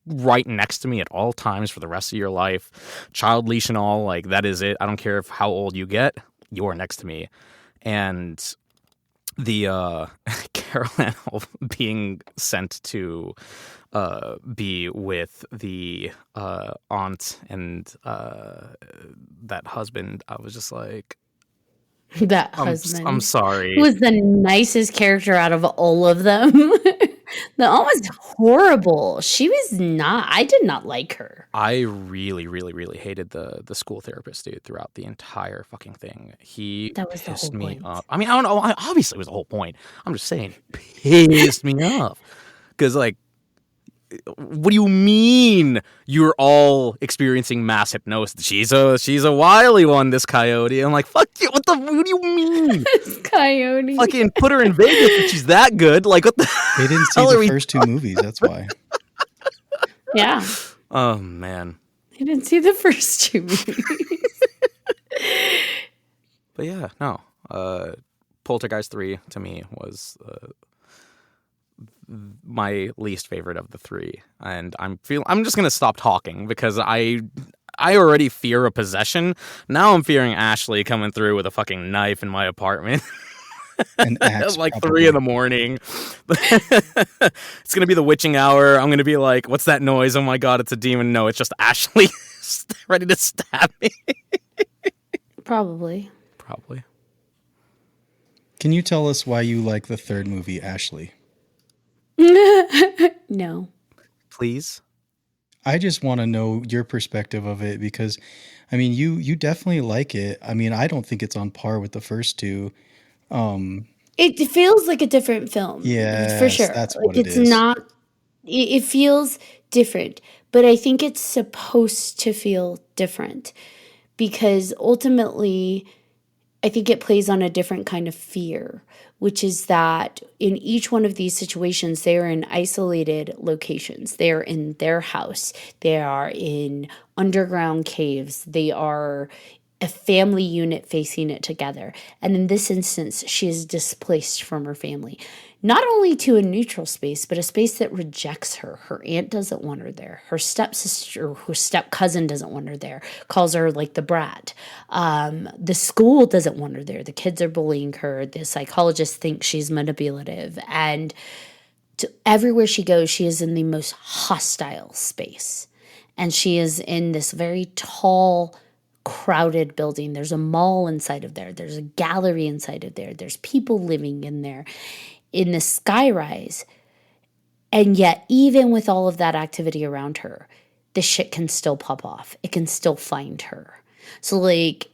right next to me at all times for the rest of your life, child leash and all, like that is it. I don't care how old you get, you're next to me. And the Carol Ann being sent to be with the aunt and that husband, I was just like, That I'm husband sorry. who was the nicest character out of all of them. The aunt was horrible. She was not. I did not like her. I really, really, really hated the school therapist dude throughout the entire fucking thing. He That was the pissed whole me point. off. I mean, I don't know. Obviously, it was the whole point. I'm just saying, pissed me off. Because, like, what do you mean you're all experiencing mass hypnosis? She's a wily one, this coyote. I'm like, fuck you. What do you mean? Coyote. Fucking put her in Vegas if she's that good. Like, what the They didn't see hell are the we first two movies. That's why. Yeah. Oh, man. I didn't see the first two movies. But yeah, no. Poltergeist 3 to me was my least favorite of the three, and I'm just gonna stop talking because I already fear a possession. Now I'm fearing Ashley coming through with a fucking knife in my apartment. An axe, At like probably. 3 a.m. It's gonna be the witching hour. I'm gonna be like, what's that noise? Oh my god, it's a demon. No, it's just Ashley ready to stab me. Probably. Can you tell us why you like the third movie, Ashley? No. Please. I just want to know your perspective of it because, I mean, you definitely like it. I mean, I don't think it's on par with the first two. It feels like a different film. Yes, for sure. that's Like what it it's is. not. It feels different, but I think it's supposed to feel different because ultimately, I think it plays on a different kind of fear, which is that in each one of these situations, they are in isolated locations. They are in their house. They are in underground caves. They are a family unit facing it together. And in this instance, she is displaced from her family, not only to a neutral space, but a space that rejects her. Her aunt doesn't want her there. Her stepsister, her step cousin doesn't want her there, calls her like the brat. The school doesn't want her there. The kids are bullying her. The psychologist thinks she's manipulative. And everywhere she goes, she is in the most hostile space. And she is in this very tall, crowded building. There's a mall inside of there. There's a gallery inside of there. There's people living in there in the skyrise. And yet, even with all of that activity around her, the shit can still pop off. It can still find her. So, like,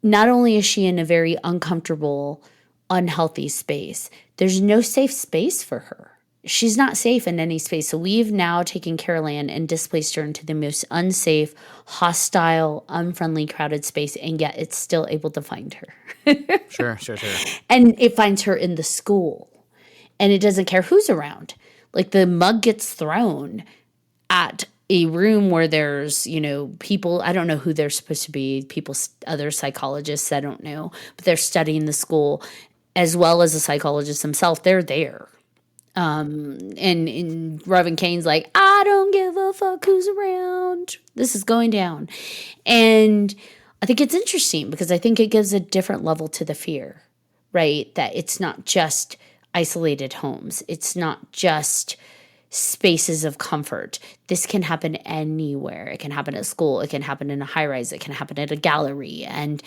not only is she in a very uncomfortable, unhealthy space, there's no safe space for her. She's not safe in any space. So we've now taken Carol Ann and displaced her into the most unsafe, hostile, unfriendly, crowded space, and yet it's still able to find her. Sure. And it finds her in the school. And it doesn't care who's around. Like the mug gets thrown at a room where there's, people, I don't know who they're supposed to be, people, other psychologists, I don't know, but they're studying the school as well as the psychologist himself. They're there. And Reverend Kane's like, I don't give a fuck who's around. This is going down. And I think it's interesting because I think it gives a different level to the fear, right? That it's not just isolated homes. It's not just spaces of comfort. This can happen anywhere. It can happen at school. It can happen in a high rise. It can happen at a gallery. And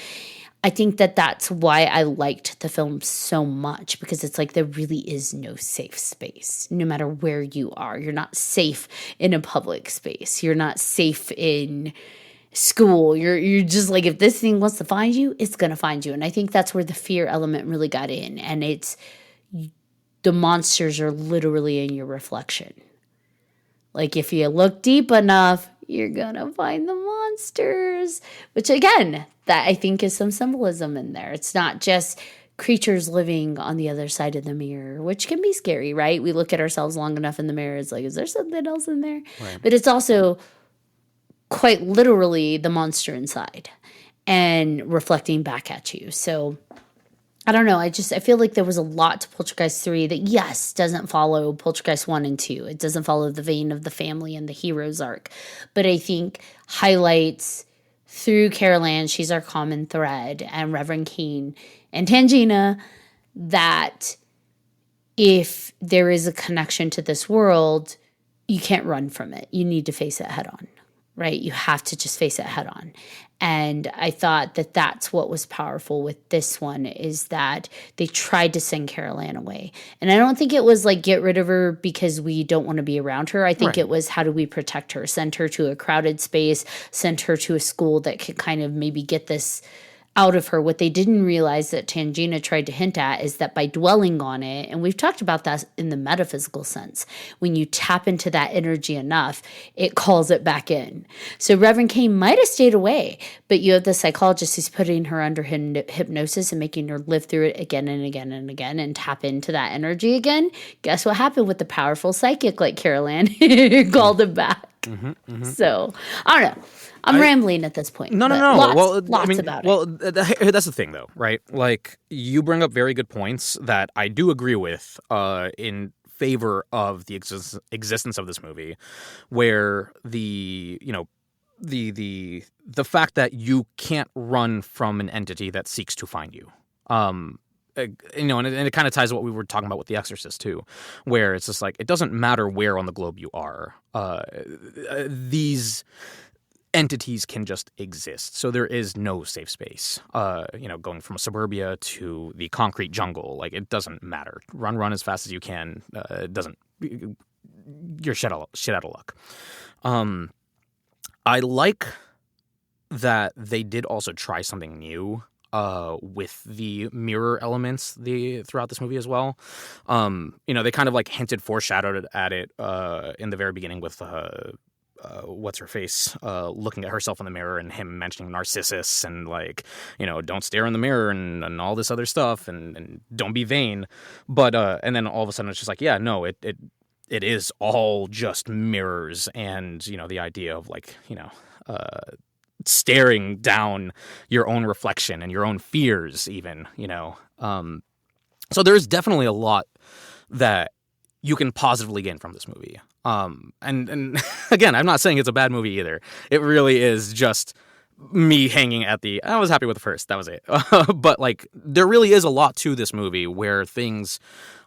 I think that that's why I liked the film so much because it's like there really is no safe space. No matter where you are, you're not safe in a public space. You're not safe in school. You're just like, if this thing wants to find you, it's going to find you. And I think that's where the fear element really got in. And it's the monsters are literally in your reflection. Like if you look deep enough, you're gonna find the monsters. Which again, that I think is some symbolism in there. It's not just creatures living on the other side of the mirror, which can be scary, right? We look at ourselves long enough in the mirror, it's like, is there something else in there? Right. But it's also quite literally the monster inside and reflecting back at you. So I don't know. I feel like there was a lot to Poltergeist 3 that, yes, doesn't follow Poltergeist 1 and 2. It doesn't follow the vein of the family and the hero's arc. But I think highlights through Carol Ann, she's our common thread, and Reverend Kane and Tangina, that if there is a connection to this world, you can't run from it. You need to face it head on, right? You have to just face it head on. And I thought that that's what was powerful with this one, is that they tried to send Carol Ann away. And I don't think it was like, get rid of her because we don't want to be around her. I think it was, how do we protect her? Send her to a crowded space, send her to a school that could kind of maybe get this out of her. What they didn't realize that Tangina tried to hint at is that by dwelling on it, and we've talked about that in the metaphysical sense, when you tap into that energy enough, it calls it back in. So Reverend Kane might have stayed away, but you have the psychologist who's putting her under hypnosis and making her live through it again and again and again and tap into that energy again. Guess what happened with the powerful psychic like Carol Ann? Called it back. So I don't know. I'm rambling at this point. No. Lots about it. Well, that's the thing, though, right? Like, you bring up very good points that I do agree with in favor of the existence of this movie, where the fact that you can't run from an entity that seeks to find you. And it kind of ties to what we were talking about with The Exorcist too, where it's just like, it doesn't matter where on the globe you are. These entities can just exist. So there is no safe space. Going from suburbia to the concrete jungle, like, it doesn't matter. Run as fast as you can. It doesn't. You're shit out of luck. I like that they did also try something new with the mirror elements throughout this movie as well. They kind of like foreshadowed at it in the very beginning with what's her face looking at herself in the mirror, and him mentioning Narcissus and like, don't stare in the mirror and all this other stuff, and don't be vain. But and then all of a sudden it's just like, yeah, no, it is all just mirrors, and the idea of like, staring down your own reflection and your own fears even, so there's definitely a lot that you can positively gain from this movie. And again, I'm not saying it's a bad movie either. It really is just me hanging at I was happy with the first, that was it. But like, there really is a lot to this movie where things,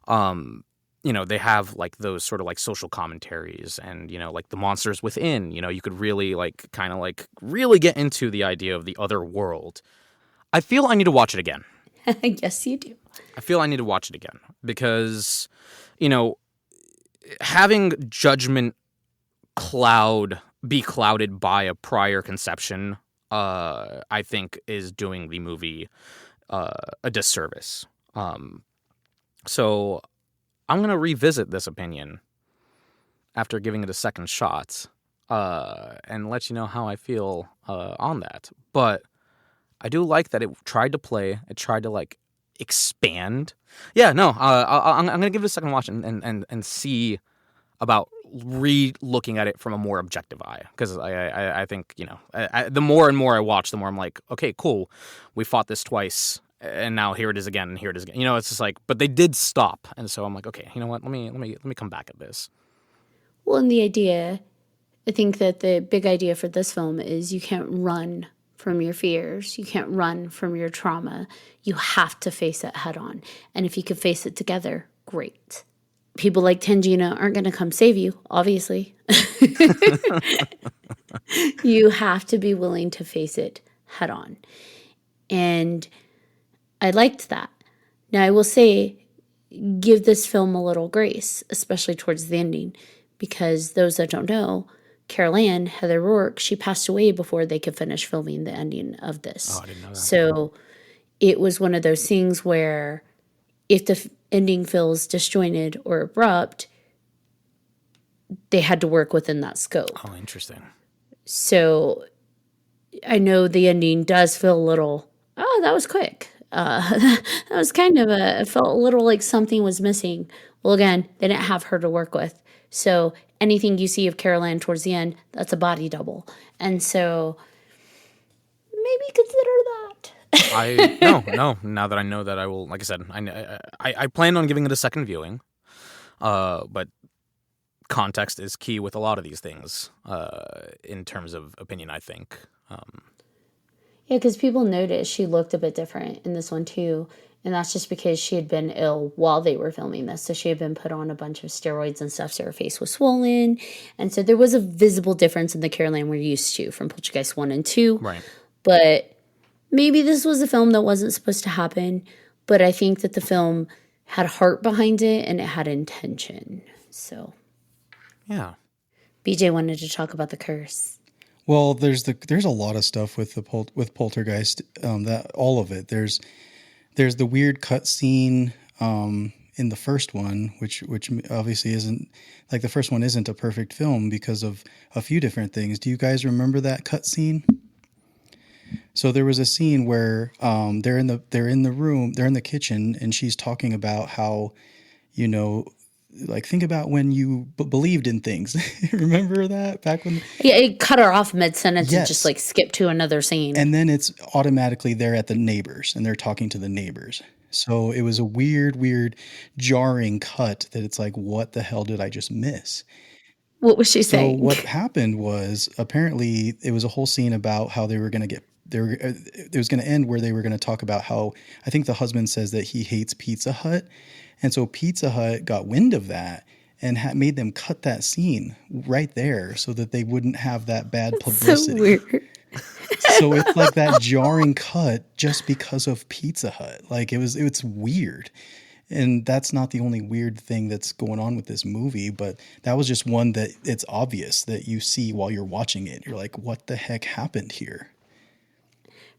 they have like those sort of like social commentaries, and like the monsters within, you could really like kind of like really get into the idea of the other world. I feel I need to watch it again. Yes, you do. I feel I need to watch it again because, having judgment be clouded by a prior conception, I think is doing the movie a disservice. So I'm going to revisit this opinion after giving it a second shot and let you know how I feel on that. But I do like that it tried to like expand. Yeah, no, I'm going to give it a second watch and see about re-looking at it from a more objective eye. Because I think, the more and more I watch, the more I'm like, okay, cool, we fought this twice, and now here it is again, and here it is again. It's just like, but they did stop, and so I'm like, okay, you know what? Let me come back at this. Well, and the idea, I think that the big idea for this film is you can't run from your fears. You can't run from your trauma. You have to face it head on. And if you can face it together, great. People like Tangina aren't going to come save you, obviously. You have to be willing to face it head on. And I liked that. Now, I will say, give this film a little grace, especially towards the ending, because those that don't know, Carol Ann, Heather Rourke, she passed away before they could finish filming the ending of this. Oh, I didn't know that. So it was one of those things where if the ending feels disjointed or abrupt, they had to work within that scope. Oh, interesting. So I know the ending does feel a little, oh, that was quick. That was kind of it felt a little like something was missing. Well, again, they didn't have her to work with. So anything you see of Carol Ann towards the end, that's a body double. And so maybe consider that. No. Now that I know that, I will. Like I said, I plan on giving it a second viewing. But context is key with a lot of these things. In terms of opinion, I think. Yeah, because people noticed she looked a bit different in this one too. And that's just because she had been ill while they were filming this. So she had been put on a bunch of steroids and stuff. So her face was swollen. And so there was a visible difference in the Carol Ann we're used to from Poltergeist 1 and 2. Right. But maybe this was a film that wasn't supposed to happen. But I think that the film had heart behind it and it had intention. So. Yeah. BJ wanted to talk about the curse. Well, there's a lot of stuff with with Poltergeist. That all of it. There's the weird cut scene in the first one, which obviously isn't like the first one isn't a perfect film because of a few different things. Do you guys remember that cut scene? So there was a scene where they're in the room, they're in the kitchen, and she's talking about how, you know, like think about when you believed in things. Remember that back when? Yeah, it cut her off mid-sentence Yes. and just like skipped to another scene. And then it's automatically they're at the neighbors and they're talking to the neighbors. So it was a weird, jarring cut that it's like, what the hell did I just miss? What was she So saying? what happened was apparently it was a whole scene about how they were going to get there. It was going to end where they were going to talk about how I think the husband says that he hates Pizza Hut. And so Pizza Hut got wind of that and made them cut that scene right there so that they wouldn't have that bad publicity. So weird. So it's like that jarring cut just because of Pizza Hut. Like it's weird. And that's not the only weird thing that's going on with this movie, but that was just one that it's obvious that you see while you're watching it. You're like, what the heck happened here?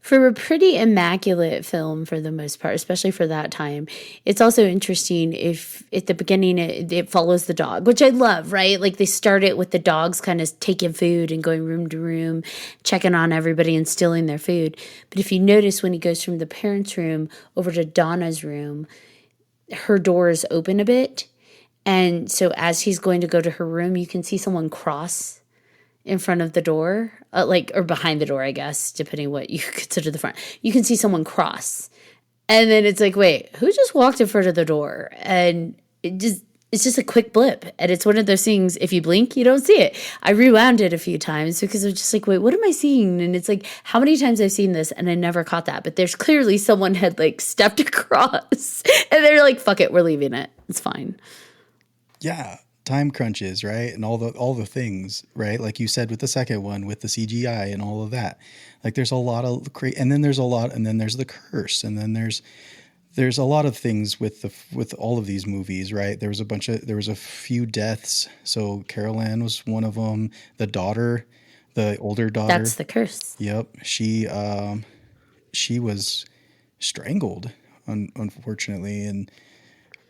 For a pretty immaculate film for the most part, especially for that time, it's also interesting if at the beginning it follows the dog, which I love, right? Like they start it with the dogs kind of taking food and going room to room, checking on everybody and stealing their food. But if you notice when he goes from the parents' room over to Donna's room, her door is open a bit. And so as he's going to go to her room, you can see someone cross in front of the door, or behind the door, I guess, depending what you consider the front. You can see someone cross. And then it's like, wait, who just walked in front of the door? And it's just a quick blip. And it's one of those things, if you blink, you don't see it. I rewound it a few times because I was just like, wait, what am I seeing? And it's like, how many times I've seen this and I never caught that. But there's clearly someone had like stepped across and they're like, fuck it, we're leaving it. It's fine. Yeah. Time crunches, right? And all the things, right? Like you said with the second one, with the CGI and all of that. Like there's a lot of and then there's the curse, and then there's a lot of things with all of these movies, right? There was a few deaths. So Carol Ann was one of them. The daughter, the older daughter. That's the curse. Yep. She was strangled, unfortunately, and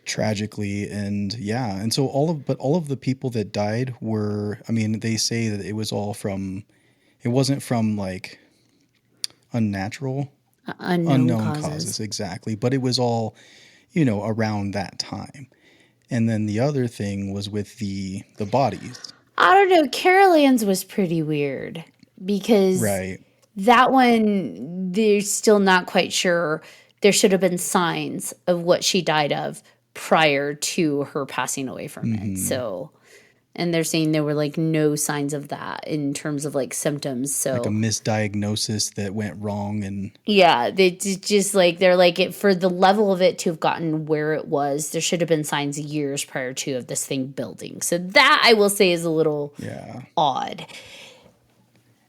tragically, and yeah, and so all of the people that died were, I mean, they say that it wasn't from like unnatural, unknown causes, exactly, but it was all, around that time. And then the other thing was with the bodies. I don't know. Carol Ann's was pretty weird because Right. that one, they're still not quite sure. There should have been signs of what she died of prior to her passing away from it. So, and they're saying there were like no signs of that in terms of like symptoms. So Like a misdiagnosis that went wrong, and yeah, they just like, they're like, it for the level of it to have gotten where it was, there should have been signs years prior to of this thing building. So that I will say is a little odd.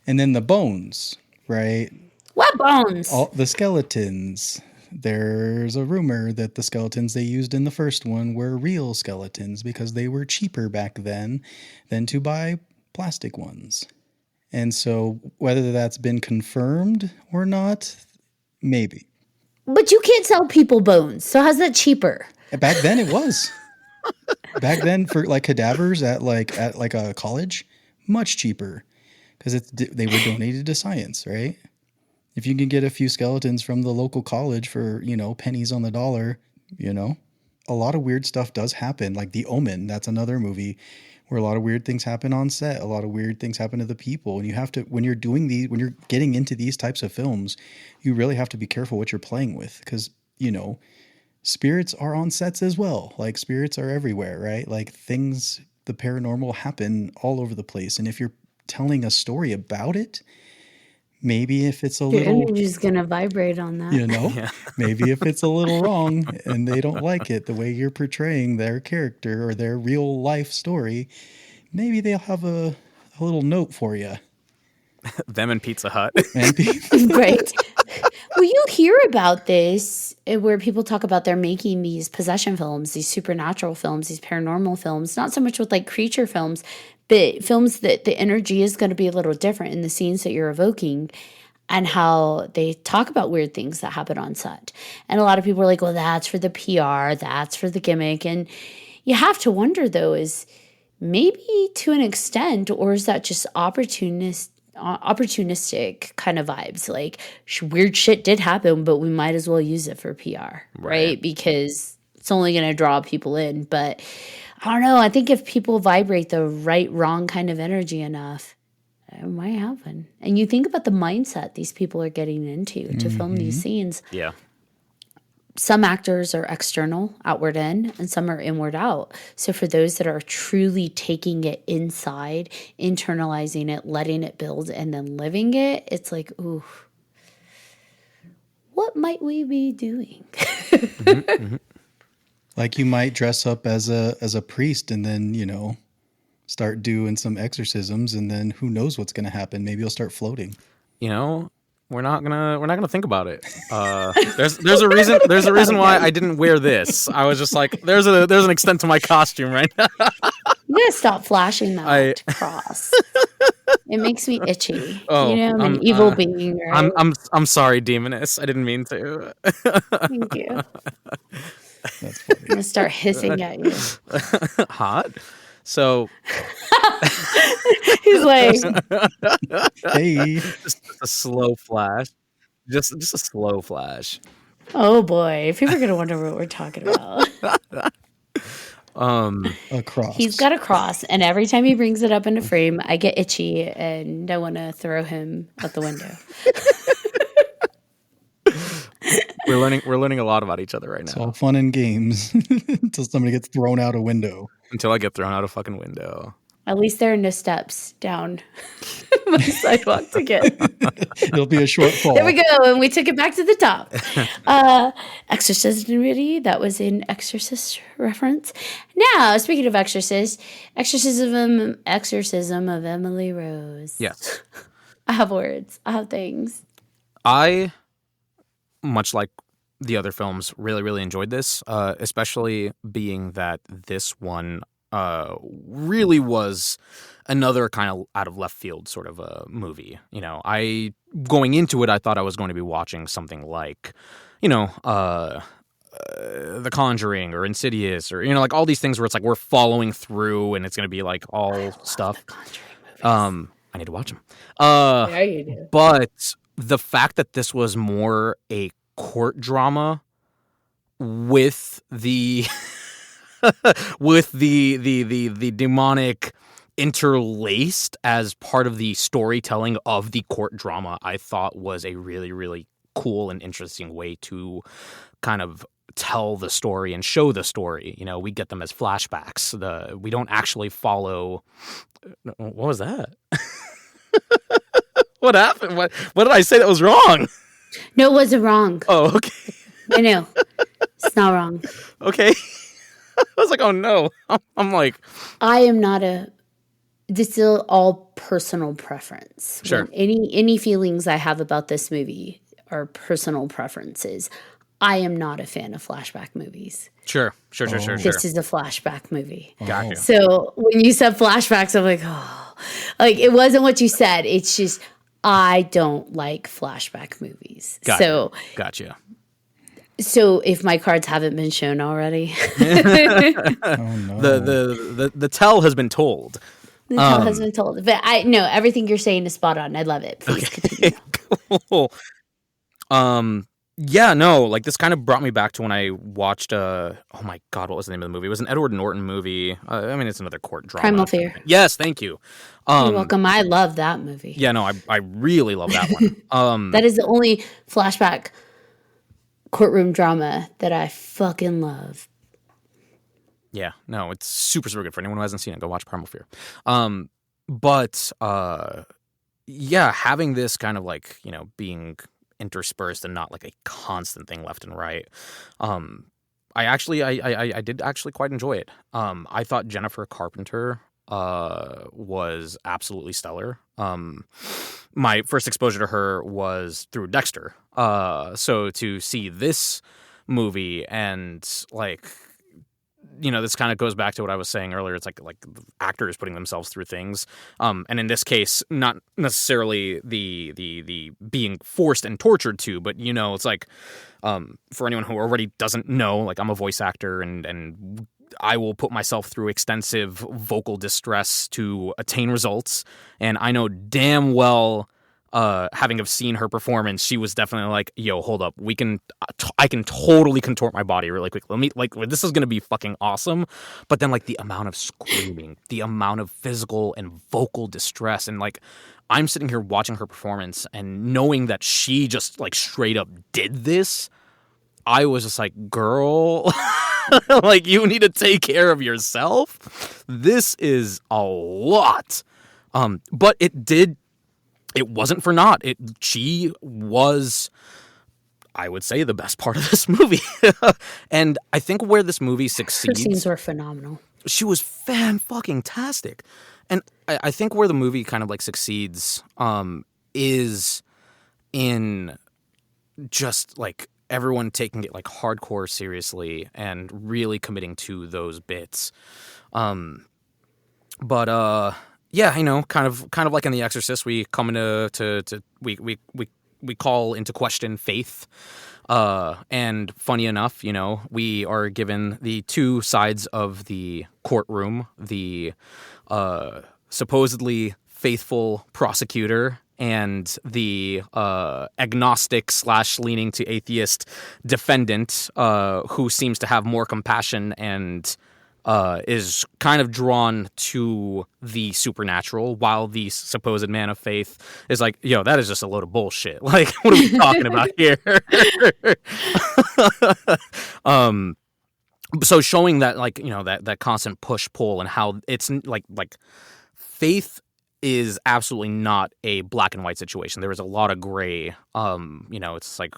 And then the bones, right? What bones? All the skeletons. There's a rumor that the skeletons they used in the first one were real skeletons because they were cheaper back then than to buy plastic ones. And so whether that's been confirmed or not, maybe. But you can't sell people bones. So how's that cheaper? Back then it was. Back then for like cadavers at a college, much cheaper. because they were donated to science, right? If you can get a few skeletons from the local college for, pennies on the dollar, a lot of weird stuff does happen. Like The Omen, that's another movie where a lot of weird things happen on set. A lot of weird things happen to the people. And you have to, when you're getting into these types of films, you really have to be careful what you're playing with, because, spirits are on sets as well. Like, spirits are everywhere, right? Like, things, the paranormal happen all over the place. And if you're telling a story about it, maybe if it's a Your little, energy's gonna vibrate on that. Yeah. maybe if it's a little wrong and they don't like it the way you're portraying their character or their real life story, maybe they'll have a little note for you. Them and Pizza Hut. Right. Well, you hear about this where people talk about they're making these possession films, these supernatural films, these paranormal films, not so much with like creature films, but films that the energy is going to be a little different in the scenes that you're evoking, and how they talk about weird things that happen on set. And a lot of people are like, well, that's for the PR, that's for the gimmick. And you have to wonder, though, is maybe to an extent, or is that just opportunistic kind of vibes? Like, weird shit did happen, but we might as well use it for PR, right? Because it's only going to draw people in. But I don't know. I think if people vibrate the right, wrong kind of energy enough, it might happen. And you think about the mindset these people are getting into to film these scenes. Yeah. Some actors are external, outward in, and some are inward out. So for those that are truly taking it inside, internalizing it, letting it build, and then living it, it's like, ooh, what might we be doing? Like, you might dress up as a priest and then, start doing some exorcisms, and then who knows what's going to happen. Maybe you'll start floating. We're not gonna think about it. There's a reason why I didn't wear this. I was just like, there's an extent to my costume right now. You gotta stop flashing that cross. It makes me itchy. Oh, I'm an evil being, right? I'm sorry, demoness. I didn't mean to. Thank you. That's funny. I'm gonna start hissing at you. Hot. So He's like, Hey. just a slow flash. Just a slow flash. oh boy, people are gonna wonder what we're talking about. A cross. He's got a cross, and every time he brings it up into frame, I get itchy and I want to throw him out the window. We're learning a lot about each other right now. It's all fun and games until somebody gets thrown out a window. Until I get thrown out a fucking window. At least there are no steps down my sidewalk to get. It'll be a short fall. There we go, and we took it back to the top. Exorcism, that was an Exorcist reference. Now, speaking of Exorcist, Exorcism of Emily Rose. Yes. I have words. I have things. I, much like the other films, really, really enjoyed this, especially being that this one really was another kind of out of left field sort of a movie. Going into it, I thought I was going to be watching something like, The Conjuring or Insidious or, like all these things where it's like we're following through and it's going to be like all stuff. I need to watch them. Yeah, you do. But the fact that this was more a court drama with the with the demonic interlaced as part of the storytelling of the court drama, I thought was a really, really cool and interesting way to kind of tell the story and show the story. We get them as flashbacks. We don't actually follow. What was that? What happened? What did I say that was wrong? No, it wasn't wrong. Oh, okay. I know. It's not wrong. Okay. I was like, oh no. I'm like, I am not this is all personal preference. Sure. When any feelings I have about this movie are personal preferences. I am not a fan of flashback movies. Sure. This is a flashback movie. Gotcha. So when you said flashbacks, I'm like, oh, like it wasn't what you said. It's just, I don't like flashback movies. Gotcha. So if my cards haven't been shown already, Oh no. The tell has been told. The tale has been told. But I know everything you're saying is spot on. I love it. Please continue. Cool. Yeah, no, like this kind of brought me back to when I watched oh my god, what was the name of the movie? It was an Edward Norton movie. I mean, it's another court drama. Primal Fear. Yes, thank you. You're welcome. I love that movie. Yeah, no, I really love that one. That is the only flashback courtroom drama that I fucking love. Yeah, no, it's super, super good. For anyone who hasn't seen it, go watch Primal Fear. But yeah, having this kind of like, you know, being interspersed and not like a constant thing left and right. I did actually quite enjoy it. I thought Jennifer Carpenter was absolutely stellar. My first exposure to her was through Dexter. So to see this movie and like, you know, this kind of goes back to what I was saying earlier. It's like actors putting themselves through things. And in this case, not necessarily the being forced and tortured to, but, you know, it's like, for anyone who already doesn't know, like I'm a voice actor and I will put myself through extensive vocal distress to attain results. And I know damn well, having have seen her performance, she was definitely like, yo, hold up. I can totally contort my body really quick. This is going to be fucking awesome. But then like the amount of screaming, the amount of physical and vocal distress. And like, I'm sitting here watching her performance and knowing that she just like straight up did this. I was just like, girl, like you need to take care of yourself. This is a lot. But it wasn't for naught. She was, I would say, the best part of this movie. And I think where this movie succeeds... Her scenes were phenomenal. She was fan-fucking-tastic. And I think where the movie kind of like succeeds is in just like everyone taking it like hardcore seriously and really committing to those bits. Yeah, you know, kind of like in The Exorcist, we come into we call into question faith. And funny enough, you know, we are given the two sides of the courtroom, the supposedly faithful prosecutor and the agnostic / leaning to atheist defendant, who seems to have more compassion and is kind of drawn to the supernatural, while the supposed man of faith is like, yo, that is just a load of bullshit. Like, what are we talking about here? So showing that, like, you know, that constant push-pull and how it's like faith is absolutely not a black and white situation. There is a lot of gray. You know, it's like,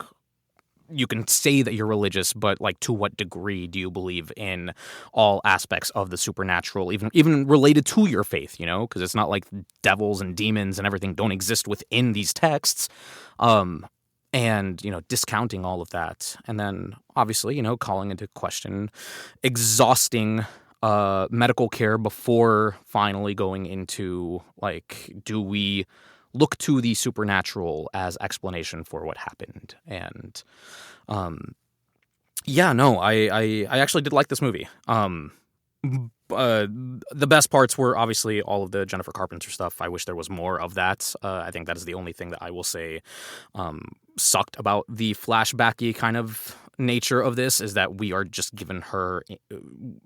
you can say that you're religious, but like to what degree do you believe in all aspects of the supernatural, even related to your faith, you know, because it's not like devils and demons and everything don't exist within these texts. And, you know, discounting all of that. And then obviously, you know, calling into question exhausting medical care before finally going into like, do we look to the supernatural as explanation for what happened? And yeah, no, I actually did like this movie. The best parts were obviously all of the Jennifer Carpenter stuff. I wish there was more of that. I think that is the only thing that I will say sucked about the flashbacky kind of nature of this, is that we are just given her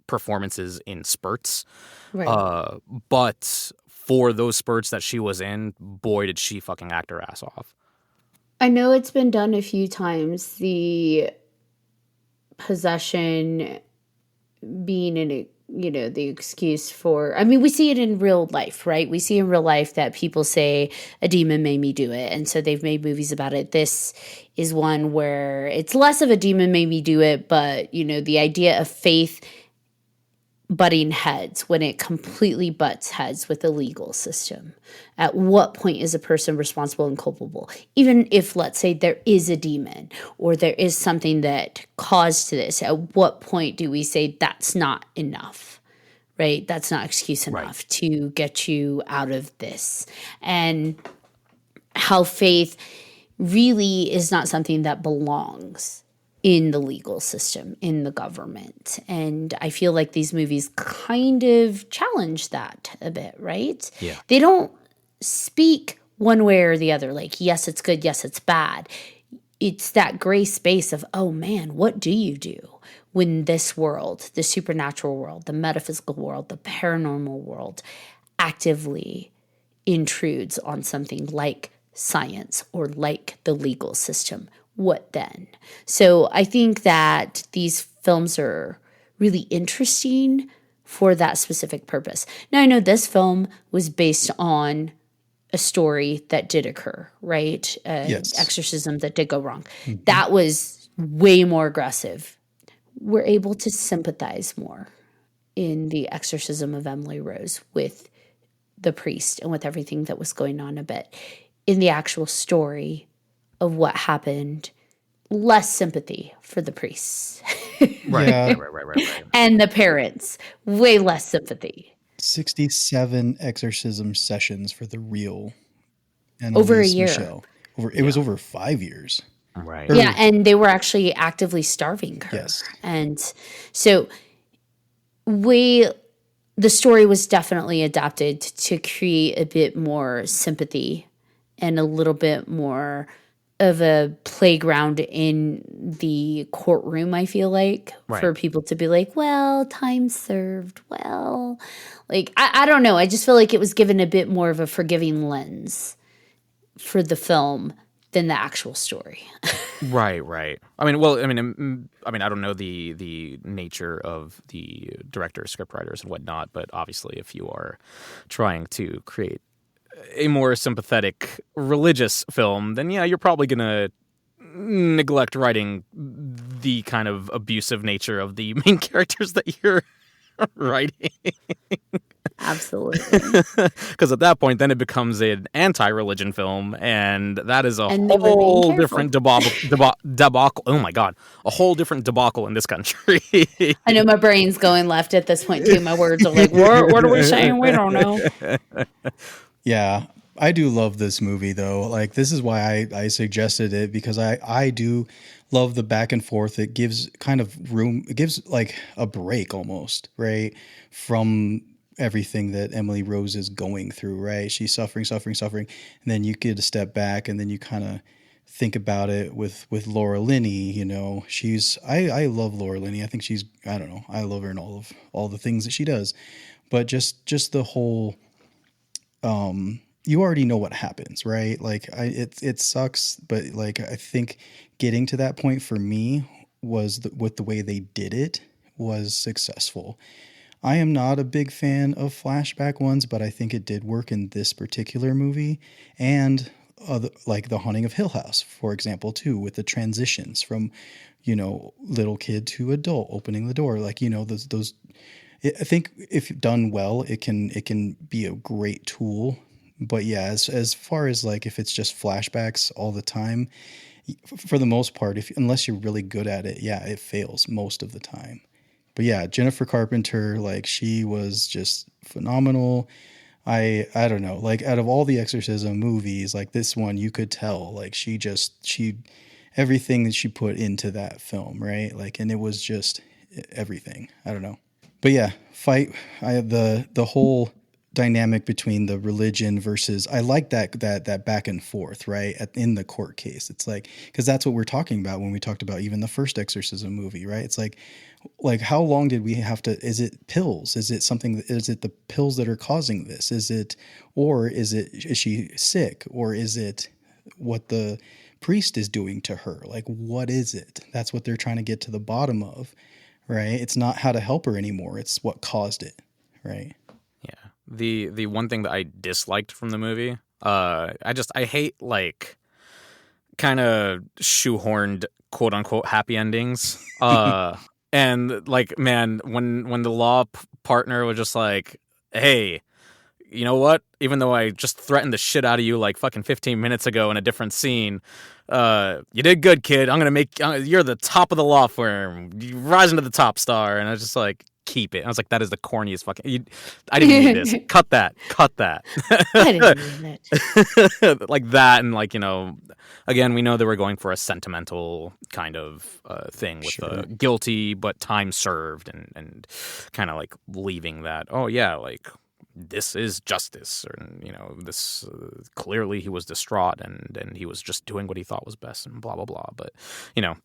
performances in spurts. Right. But for those spurts that she was in, boy, did she fucking act her ass off. I know it's been done a few times, the possession being the excuse for, I mean, we see it in real life, right? We see in real life that people say a demon made me do it. And so they've made movies about it. This is one where it's less of a demon made me do it, but, you know, the idea of faith butting heads, when it completely butts heads with the legal system. At what point is a person responsible and culpable? Even if, let's say, there is a demon or there is something that caused to this, at what point do we say that's not enough, right? That's not excuse enough to get you out of this. And how faith really is not something that belongs in the legal system, in the government. And I feel like these movies kind of challenge that a bit, right? Yeah. They don't speak one way or the other, like, yes, it's good, yes, it's bad. It's that gray space of, oh man, what do you do when this world, the supernatural world, the metaphysical world, the paranormal world actively intrudes on something like science or like the legal system? What then? So I think that these films are really interesting for that specific purpose. Now, I know this film was based on a story that did occur, right? Yes. Exorcism that did go wrong. Mhm. That was way more aggressive. We're able to sympathize more in the exorcism of Emily Rose with the priest and with everything that was going on a bit. In the actual story of what happened, less sympathy for the priests Right, Yeah. right. and the parents, way less sympathy. 67 exorcism sessions for the real Over a Annalise year. Michelle. It was over 5 years. Right. Or- Yeah, and they were actually actively starving her. Yes. And so the story was definitely adapted to create a bit more sympathy and a little bit more of a playground in the courtroom, I feel like, Right. for people to be like, well, time served. Well, like, I don't know. I just feel like it was given a bit more of a forgiving lens for the film than the actual story. Right. I mean, I don't know the nature of the directors, scriptwriters, and whatnot, but obviously, if you are trying to create a more sympathetic religious film, then yeah, you're probably gonna neglect writing the kind of abusive nature of the main characters that you're writing. Absolutely. Because at that point, then it becomes an anti-religion film, and that is a And they were being whole careful. different debacle. Oh my god, a whole different debacle in this country. I know my brain's going left at this point too. My words are like, what are we saying? We don't know. Yeah, I do love this movie though. Like this is why I suggested it, because I do love the back and forth. It gives kind of room. It gives like a break almost, right, from everything that Emily Rose is going through, right? She's suffering, and then you get a step back, and then you kind of think about it with Laura Linney. You know, I love Laura Linney. I think she's, I don't know, I love her in all the things that she does, but just the whole, you already know what happens, right? Like it sucks, but like I think getting to that point for me was with the way they did it was successful. I am not a big fan of flashback ones, but I think it did work in this particular movie, and like The Haunting of Hill House, for example, too, with the transitions from, you know, little kid to adult, opening the door, like, you know, those. I think if done well, it can be a great tool. But yeah, as far as like if it's just flashbacks all the time, for the most part, unless you're really good at it, yeah, it fails most of the time. But yeah, Jennifer Carpenter, like she was just phenomenal. I don't know, like out of all the exorcism movies, like this one, you could tell like she everything that she put into that film, right? Like, and it was just everything. I don't know. But yeah, the whole dynamic between the religion versus, I like that back and forth, right? In the court case, it's like, because that's what we're talking about when we talked about even the first exorcism movie, right? It's like how long did we have to, is it pills? Is it the pills that are causing this? Is she sick? Or is it what the priest is doing to her? Like, what is it? That's what they're trying to get to the bottom of, right? It's not how to help her anymore. It's what caused it, right? Yeah. The one thing that I disliked from the movie, I hate like kind of shoehorned quote unquote happy endings. And like, man, when the law partner was just like, hey, you know what? Even though I just threatened the shit out of you like fucking 15 minutes ago in a different scene, you did good, kid. I'm gonna make you're the top of the law firm. You rising to the top star. And I was just like, keep it. I was like, that is the corniest fucking. I didn't need this. Cut that. I didn't need that. Like that, and like, you know, again, we know they were going for a sentimental kind of thing with Sure. guilty but time served, and kind of like leaving that. Oh yeah, like this is justice, or you know, this clearly he was distraught and he was just doing what he thought was best, and blah blah blah. But you know,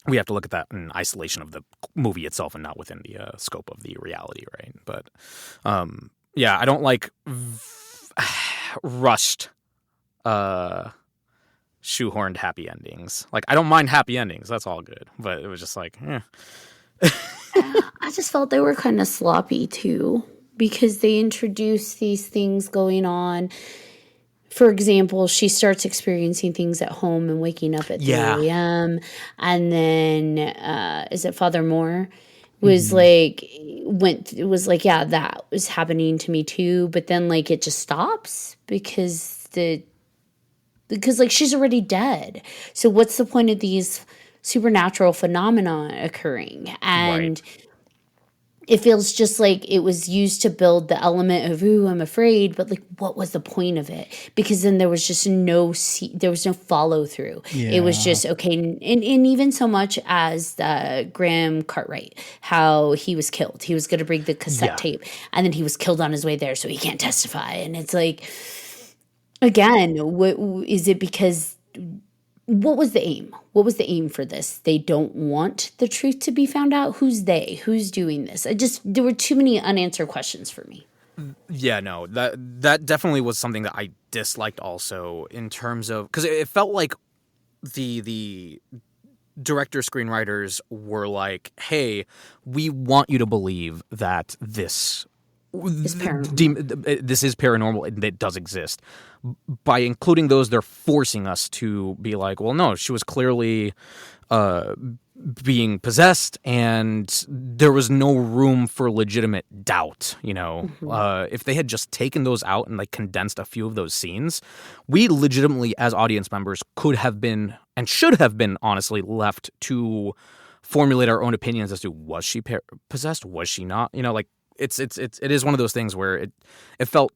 we have to look at that in isolation of the movie itself and not within the scope of the reality, right? But yeah, I don't like rushed shoehorned happy endings. Like, I don't mind happy endings, that's all good, but it was just like I just felt they were kind of sloppy too, because they introduced these things going on. For example, she starts experiencing things at home and waking up at 3 a.m. And then, is it Father Moore? Was like, yeah, that was happening to me too. But then like it just stops because like she's already dead. So what's the point of these supernatural phenomena occurring? And it feels just like it was used to build the element of, ooh, I'm afraid, but like, what was the point of it? Because then there was just no follow through. Yeah. It was just, okay. And even so much as Graham Cartwright, how he was killed. He was going to bring the cassette tape, and then he was killed on his way there, so he can't testify. And it's like, again, what is it? Because what was the aim? What was the aim for this? They don't want the truth to be found out. Who's they? Who's doing this? There were too many unanswered questions for me. Yeah, no, that definitely was something that I disliked also, in terms of, because it felt like the director screenwriters were like, hey, we want you to believe that this is paranormal and it does exist. By including those, they're forcing us to be like, well, no, she was clearly being possessed, and there was no room for legitimate doubt. You know, if they had just taken those out and like condensed a few of those scenes, we legitimately, as audience members, could have been and should have been honestly left to formulate our own opinions as to, was she possessed? Was she not? You know, like it is one of those things where it felt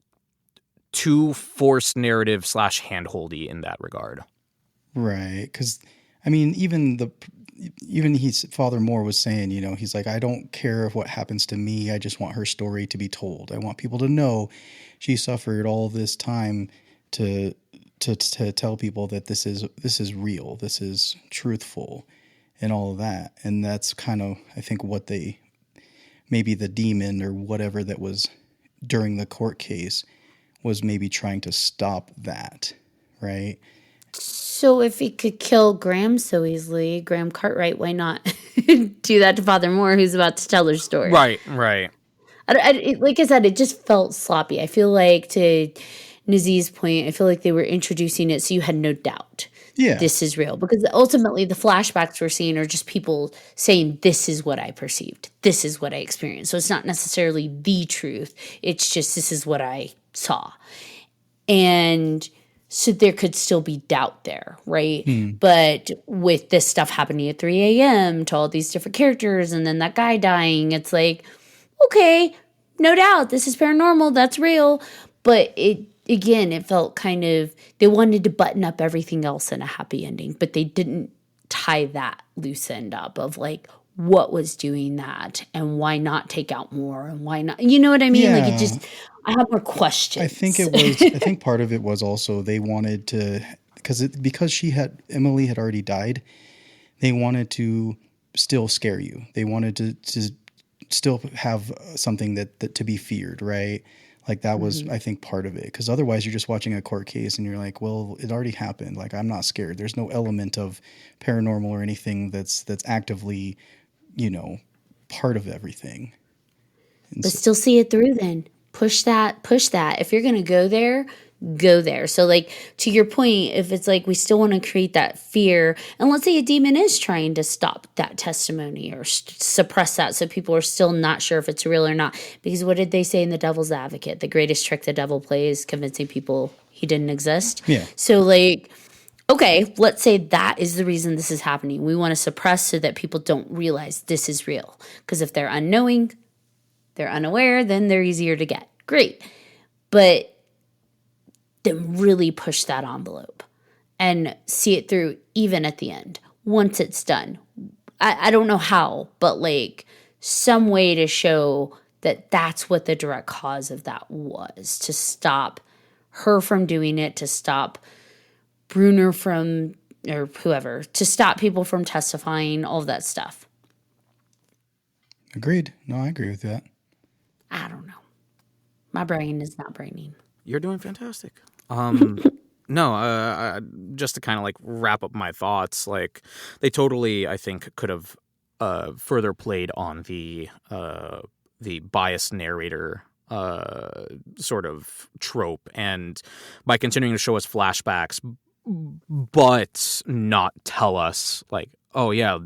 too forced narrative / handholdy in that regard. Right. Because, I mean, even Father Moore was saying, you know, he's like, I don't care what happens to me. I just want her story to be told. I want people to know she suffered all this time to tell people that this is real. This is truthful and all of that. And that's kind of, I think, what maybe the demon or whatever that was during the court case was maybe trying to stop that, right? So if he could kill Graham so easily, Graham Cartwright, why not do that to Father Moore, who's about to tell her story? Right. Like I said, it just felt sloppy. I feel like, to Nazeeh's point, I feel like they were introducing it so you had no doubt. Yeah. This is real. Because ultimately the flashbacks we're seeing are just people saying, this is what I perceived. This is what I experienced. So it's not necessarily the truth. It's just, this is what I saw. And so there could still be doubt there, right? But with this stuff happening at 3 a.m. to all these different characters, and then that guy dying, it's like, okay, no doubt, this is paranormal, that's real. But it felt kind of, they wanted to button up everything else in a happy ending, but they didn't tie that loose end up of like, what was doing that, and why not take out more, and why not, you know what I mean? Yeah. Like, it just, I have more questions. I think part of it was also they wanted to, because Emily had already died, they wanted to still scare you. They wanted to still have something that to be feared, right? Like that was, I think, part of it. Because otherwise you're just watching a court case and you're like, well, it already happened. Like, I'm not scared. There's no element of paranormal or anything that's actively, you know, part of everything. But still see it through then. Push that. If you're going to go there, go there. So like, to your point, if it's like we still want to create that fear, and let's say a demon is trying to stop that testimony or suppress that, so people are still not sure if it's real or not. Because what did they say in The Devil's Advocate? The greatest trick the devil plays, convincing people he didn't exist. Yeah. So like, okay, let's say that is the reason this is happening. We want to suppress so that people don't realize this is real. Because if they're unknowing, they're unaware, then they're easier to get. Great. But then really push that envelope and see it through even at the end, once it's done. I don't know how, but like some way to show that that's what the direct cause of that was, to stop her from doing it, to stop Bruner from, or whoever, to stop people from testifying, all of that stuff. Agreed. No, I agree with that. I don't know. My brain is not braining. You're doing fantastic. No, just to kind of like wrap up my thoughts, like they totally, I think, could have further played on the biased narrator sort of trope, and by continuing to show us flashbacks, but not tell us like, oh yeah,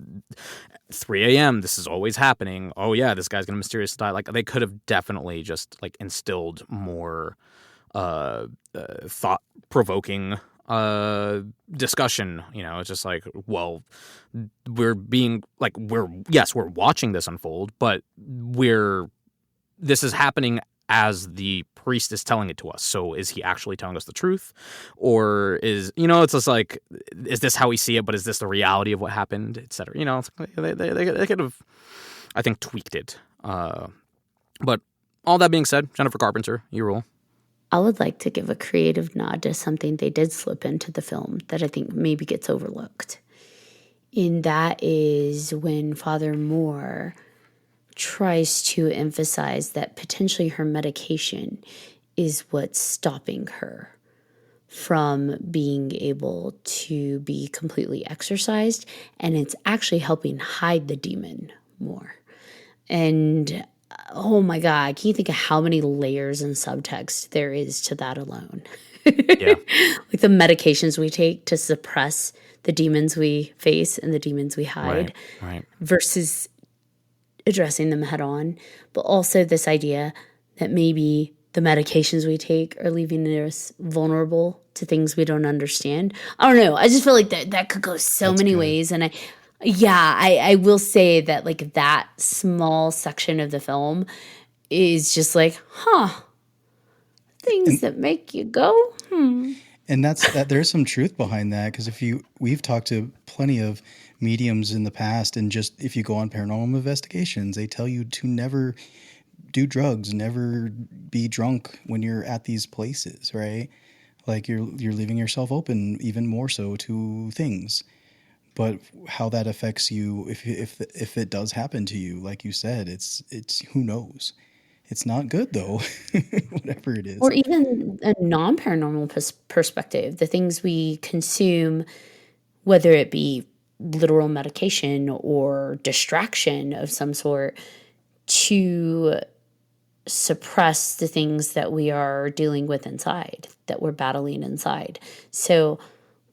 3 a.m. this is always happening. Oh yeah, this guy's gonna mysteriously die. Like they could have definitely just like instilled more thought-provoking discussion. You know, it's just like, well, we're watching this unfold, but this is happening as the priest is telling it to us. So is he actually telling us the truth, or is, you know, it's just like, is this how we see it, but is this the reality of what happened, etc. You know, they could have, I think, tweaked it. But all that being said, Jennifer Carpenter, you rule. I would like to give a creative nod to something they did slip into the film that I think maybe gets overlooked. And that is when Father Moore tries to emphasize that potentially her medication is what's stopping her from being able to be completely exorcised, and it's actually helping hide the demon more. And oh my God, can you think of how many layers and subtext there is to that alone? Yeah. Like the medications we take to suppress the demons we face and the demons we hide, right. versus addressing them head on. But also this idea that maybe the medications we take are leaving us vulnerable to things we don't understand. I don't know. I just feel like that could go so many ways. And I will say that like that small section of the film is just like, things that make you go, And that there's some truth behind that, because we've talked to plenty of mediums in the past, and just if you go on paranormal investigations, they tell you to never do drugs, never be drunk when you're at these places, right? Like you're leaving yourself open even more so to things. But how that affects you, if it does happen to you, like you said, it's who knows. It's not good though, whatever it is. Or even a non-paranormal perspective, the things we consume, whether it be literal medication or distraction of some sort, to suppress the things that we are dealing with inside, that we're battling inside. So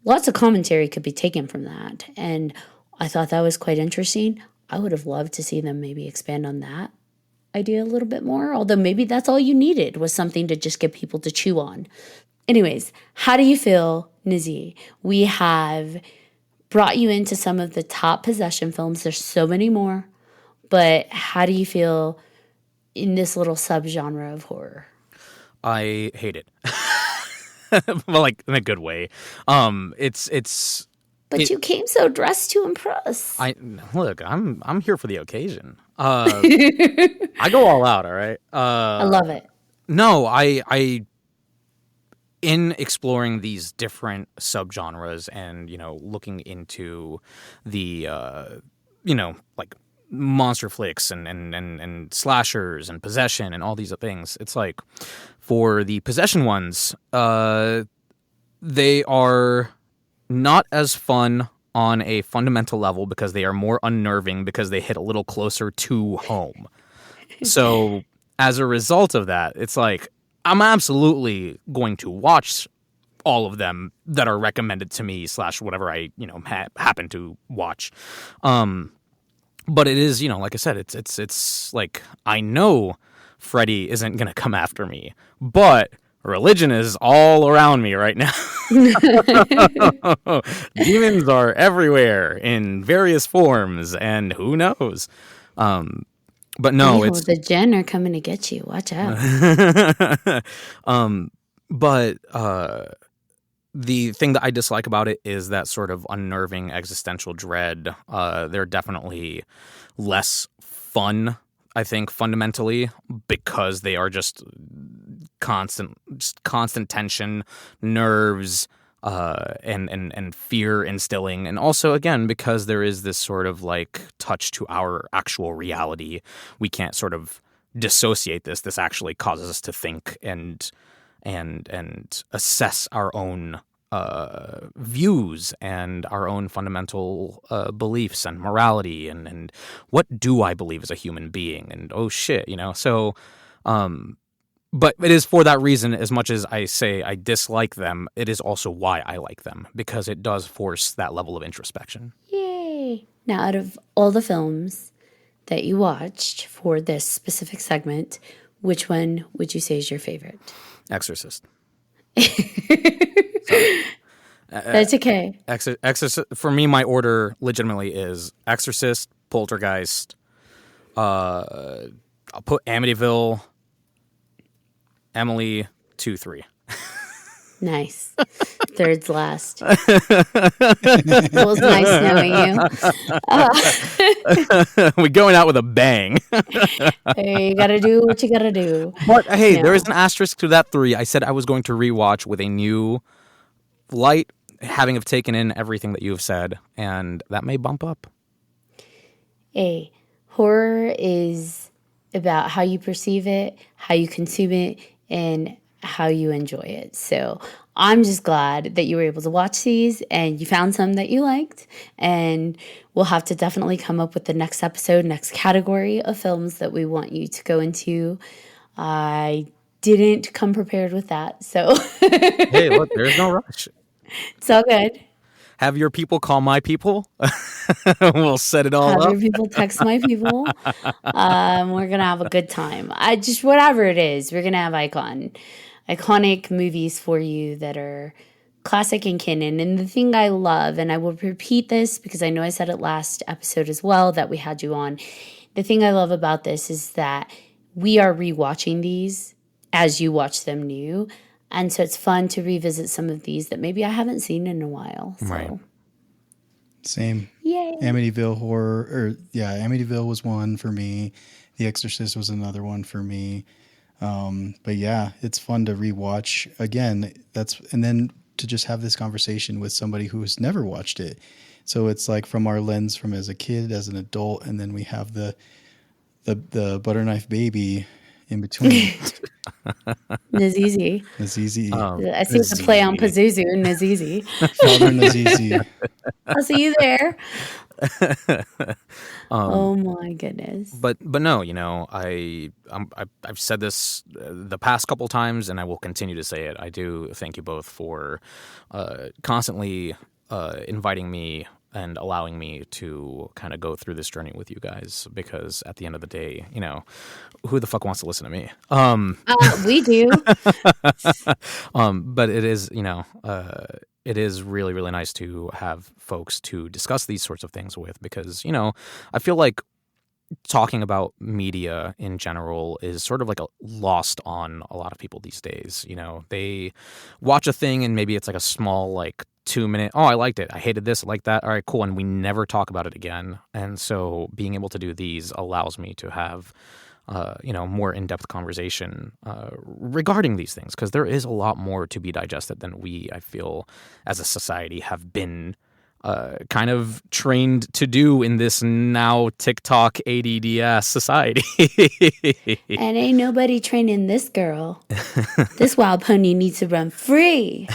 lots of commentary could be taken from that. And I thought that was quite interesting. I would have loved to see them maybe expand on that idea a little bit more, although maybe that's all you needed was something to just get people to chew on. Anyways, how do you feel, Nazeeh? We have brought you into some of the top possession films. There's so many more, but how do you feel in this little subgenre of horror? I hate it. Well, like in a good way. But you came so dressed to impress. I'm here for the occasion. I go all out. All right. I love it. No, I in exploring these different subgenres and, you know, looking into the like monster flicks and slashers and possession and all these things, it's like for the possession ones, they are not as fun on a fundamental level because they are more unnerving because they hit a little closer to home. So as a result of that, it's like I'm absolutely going to watch all of them that are recommended to me / whatever I, you know, happen to watch. But it is, you know, like I said, it's like I know Freddy isn't going to come after me, but religion is all around me right now. Demons are everywhere in various forms, and who knows? But no, Ew, it's the Jen are coming to get you. Watch out. but the thing that I dislike about it is that sort of unnerving existential dread. They're definitely less fun, I think, fundamentally, because they are just constant tension, nerves, and fear instilling, and also again because there is this sort of like touch to our actual reality. We can't sort of dissociate this. This actually causes us to think and assess our own views and our own fundamental beliefs and morality and what do I believe as a human being, and oh shit, so but it is for that reason, as much as I say I dislike them, it is also why I like them, because it does force that level of introspection. Yay. Now, out of all the films that you watched for this specific segment, which one would you say is your favorite? Exorcist. That's okay. Exorcist, for me, my order legitimately is Exorcist, Poltergeist, I'll put Amityville, Emily, 2, 3. Nice. Third's last. It was nice knowing you. We're going out with a bang. Hey, you gotta do what you gotta do. But hey, No. there is an asterisk to that 3. I said I was going to rewatch with a new light, having have taken in everything that you have said, and that may bump up. Hey, horror is about how you perceive it, how you consume it, and how you enjoy it. So I'm just glad that you were able to watch these and you found some that you liked. And we'll have to definitely come up with the next episode, next category of films that we want you to go into. I didn't come prepared with that. So Hey, look, there's no rush. it's all good. Have your people call my people. We'll set it all Have up. your people text my people. We're gonna have a good time. I just whatever it is, we're gonna have iconic movies for you that are classic and canon. And the thing I love, and I will repeat this because I know I said it last episode as well that we had you on. The thing I love about this is that we are rewatching these as you watch them new. And so it's fun to revisit some of these that maybe I haven't seen in a while. So. Right. Same. Yay. Amityville was one for me. The Exorcist was another one for me. But yeah, it's fun to rewatch again. And then to just have this conversation with somebody who has never watched it. So it's like from our lens, from as a kid, as an adult, and then we have the butter knife baby in between. Nazeeh. Nazeeh. I see the play on Pazuzu, Nazeeh. Father Nazeeh. I'll see you there. Oh my goodness. But no, I've said this the past couple times, and I will continue to say it. I do thank you both for constantly inviting me and allowing me to kind of go through this journey with you guys, because at the end of the day, who the fuck wants to listen to me? We do. But it is, it is really, really nice to have folks to discuss these sorts of things with, because, I feel like talking about media in general is sort of like lost on a lot of people these days. They watch a thing and maybe it's like a small, like 2-minute, oh, I liked it, I hated this, I like that, all right, cool, and we never talk about it again. And so being able to do these allows me to have more in-depth conversation regarding these things, because there is a lot more to be digested than we, I feel, as a society have been kind of trained to do in this now TikTok ADD society. And ain't nobody training this girl. This wild pony needs to run free.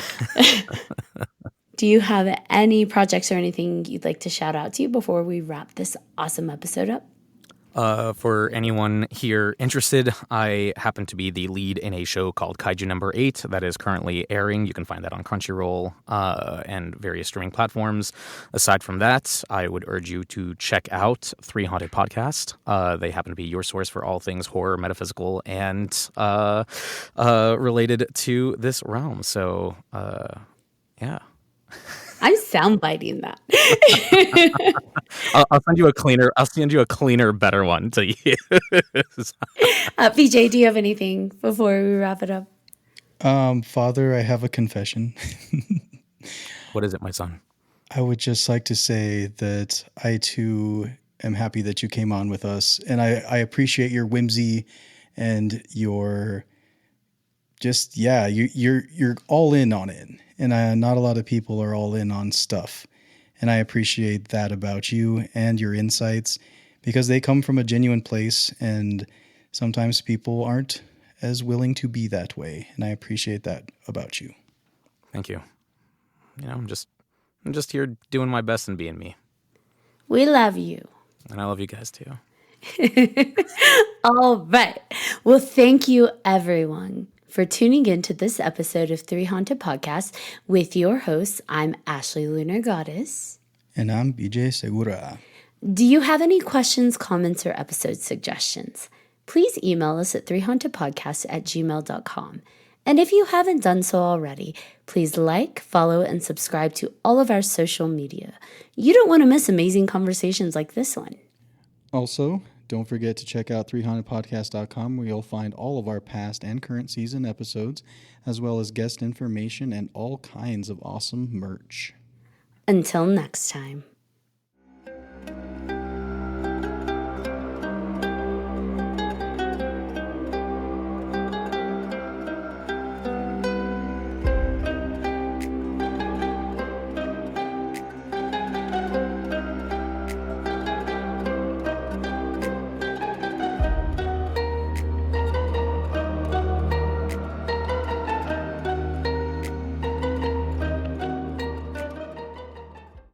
Do you have any projects or anything you'd like to shout out to before we wrap this awesome episode up? For anyone here interested, I happen to be the lead in a show called Kaiju Number 8 that is currently airing. You can find that on Crunchyroll and various streaming platforms. Aside from that, I would urge you to check out 3Haunted Podcast. They happen to be your source for all things horror, metaphysical, and related to this realm. So, yeah. I'm soundbiting that. I'll send you a cleaner. I'll send you a cleaner, better one to use. PJ, do you have anything before we wrap it up? Father, I have a confession. What is it, my son? I would just like to say that I too am happy that you came on with us, and I appreciate your whimsy and your just you're all in on it, and not a lot of people are all in on stuff, and I appreciate that about you and your insights because they come from a genuine place, and sometimes people aren't as willing to be that way, and I appreciate that about you. Thank you. You know, I'm just here doing my best and being me. We love you. And I love you guys too. All right. Well, thank you everyone for tuning in to this episode of 3Haunted Podcast with your hosts. I'm Ashley Lunar Goddess. And I'm BJ Segura. Do you have any questions, comments, or episode suggestions? Please email us at 3hauntedpodcast@gmail.com. And if you haven't done so already, please like, follow, and subscribe to all of our social media. You don't want to miss amazing conversations like this one. Also, don't forget to check out 3hauntedpodcast.com where you'll find all of our past and current season episodes, as well as guest information and all kinds of awesome merch. Until next time.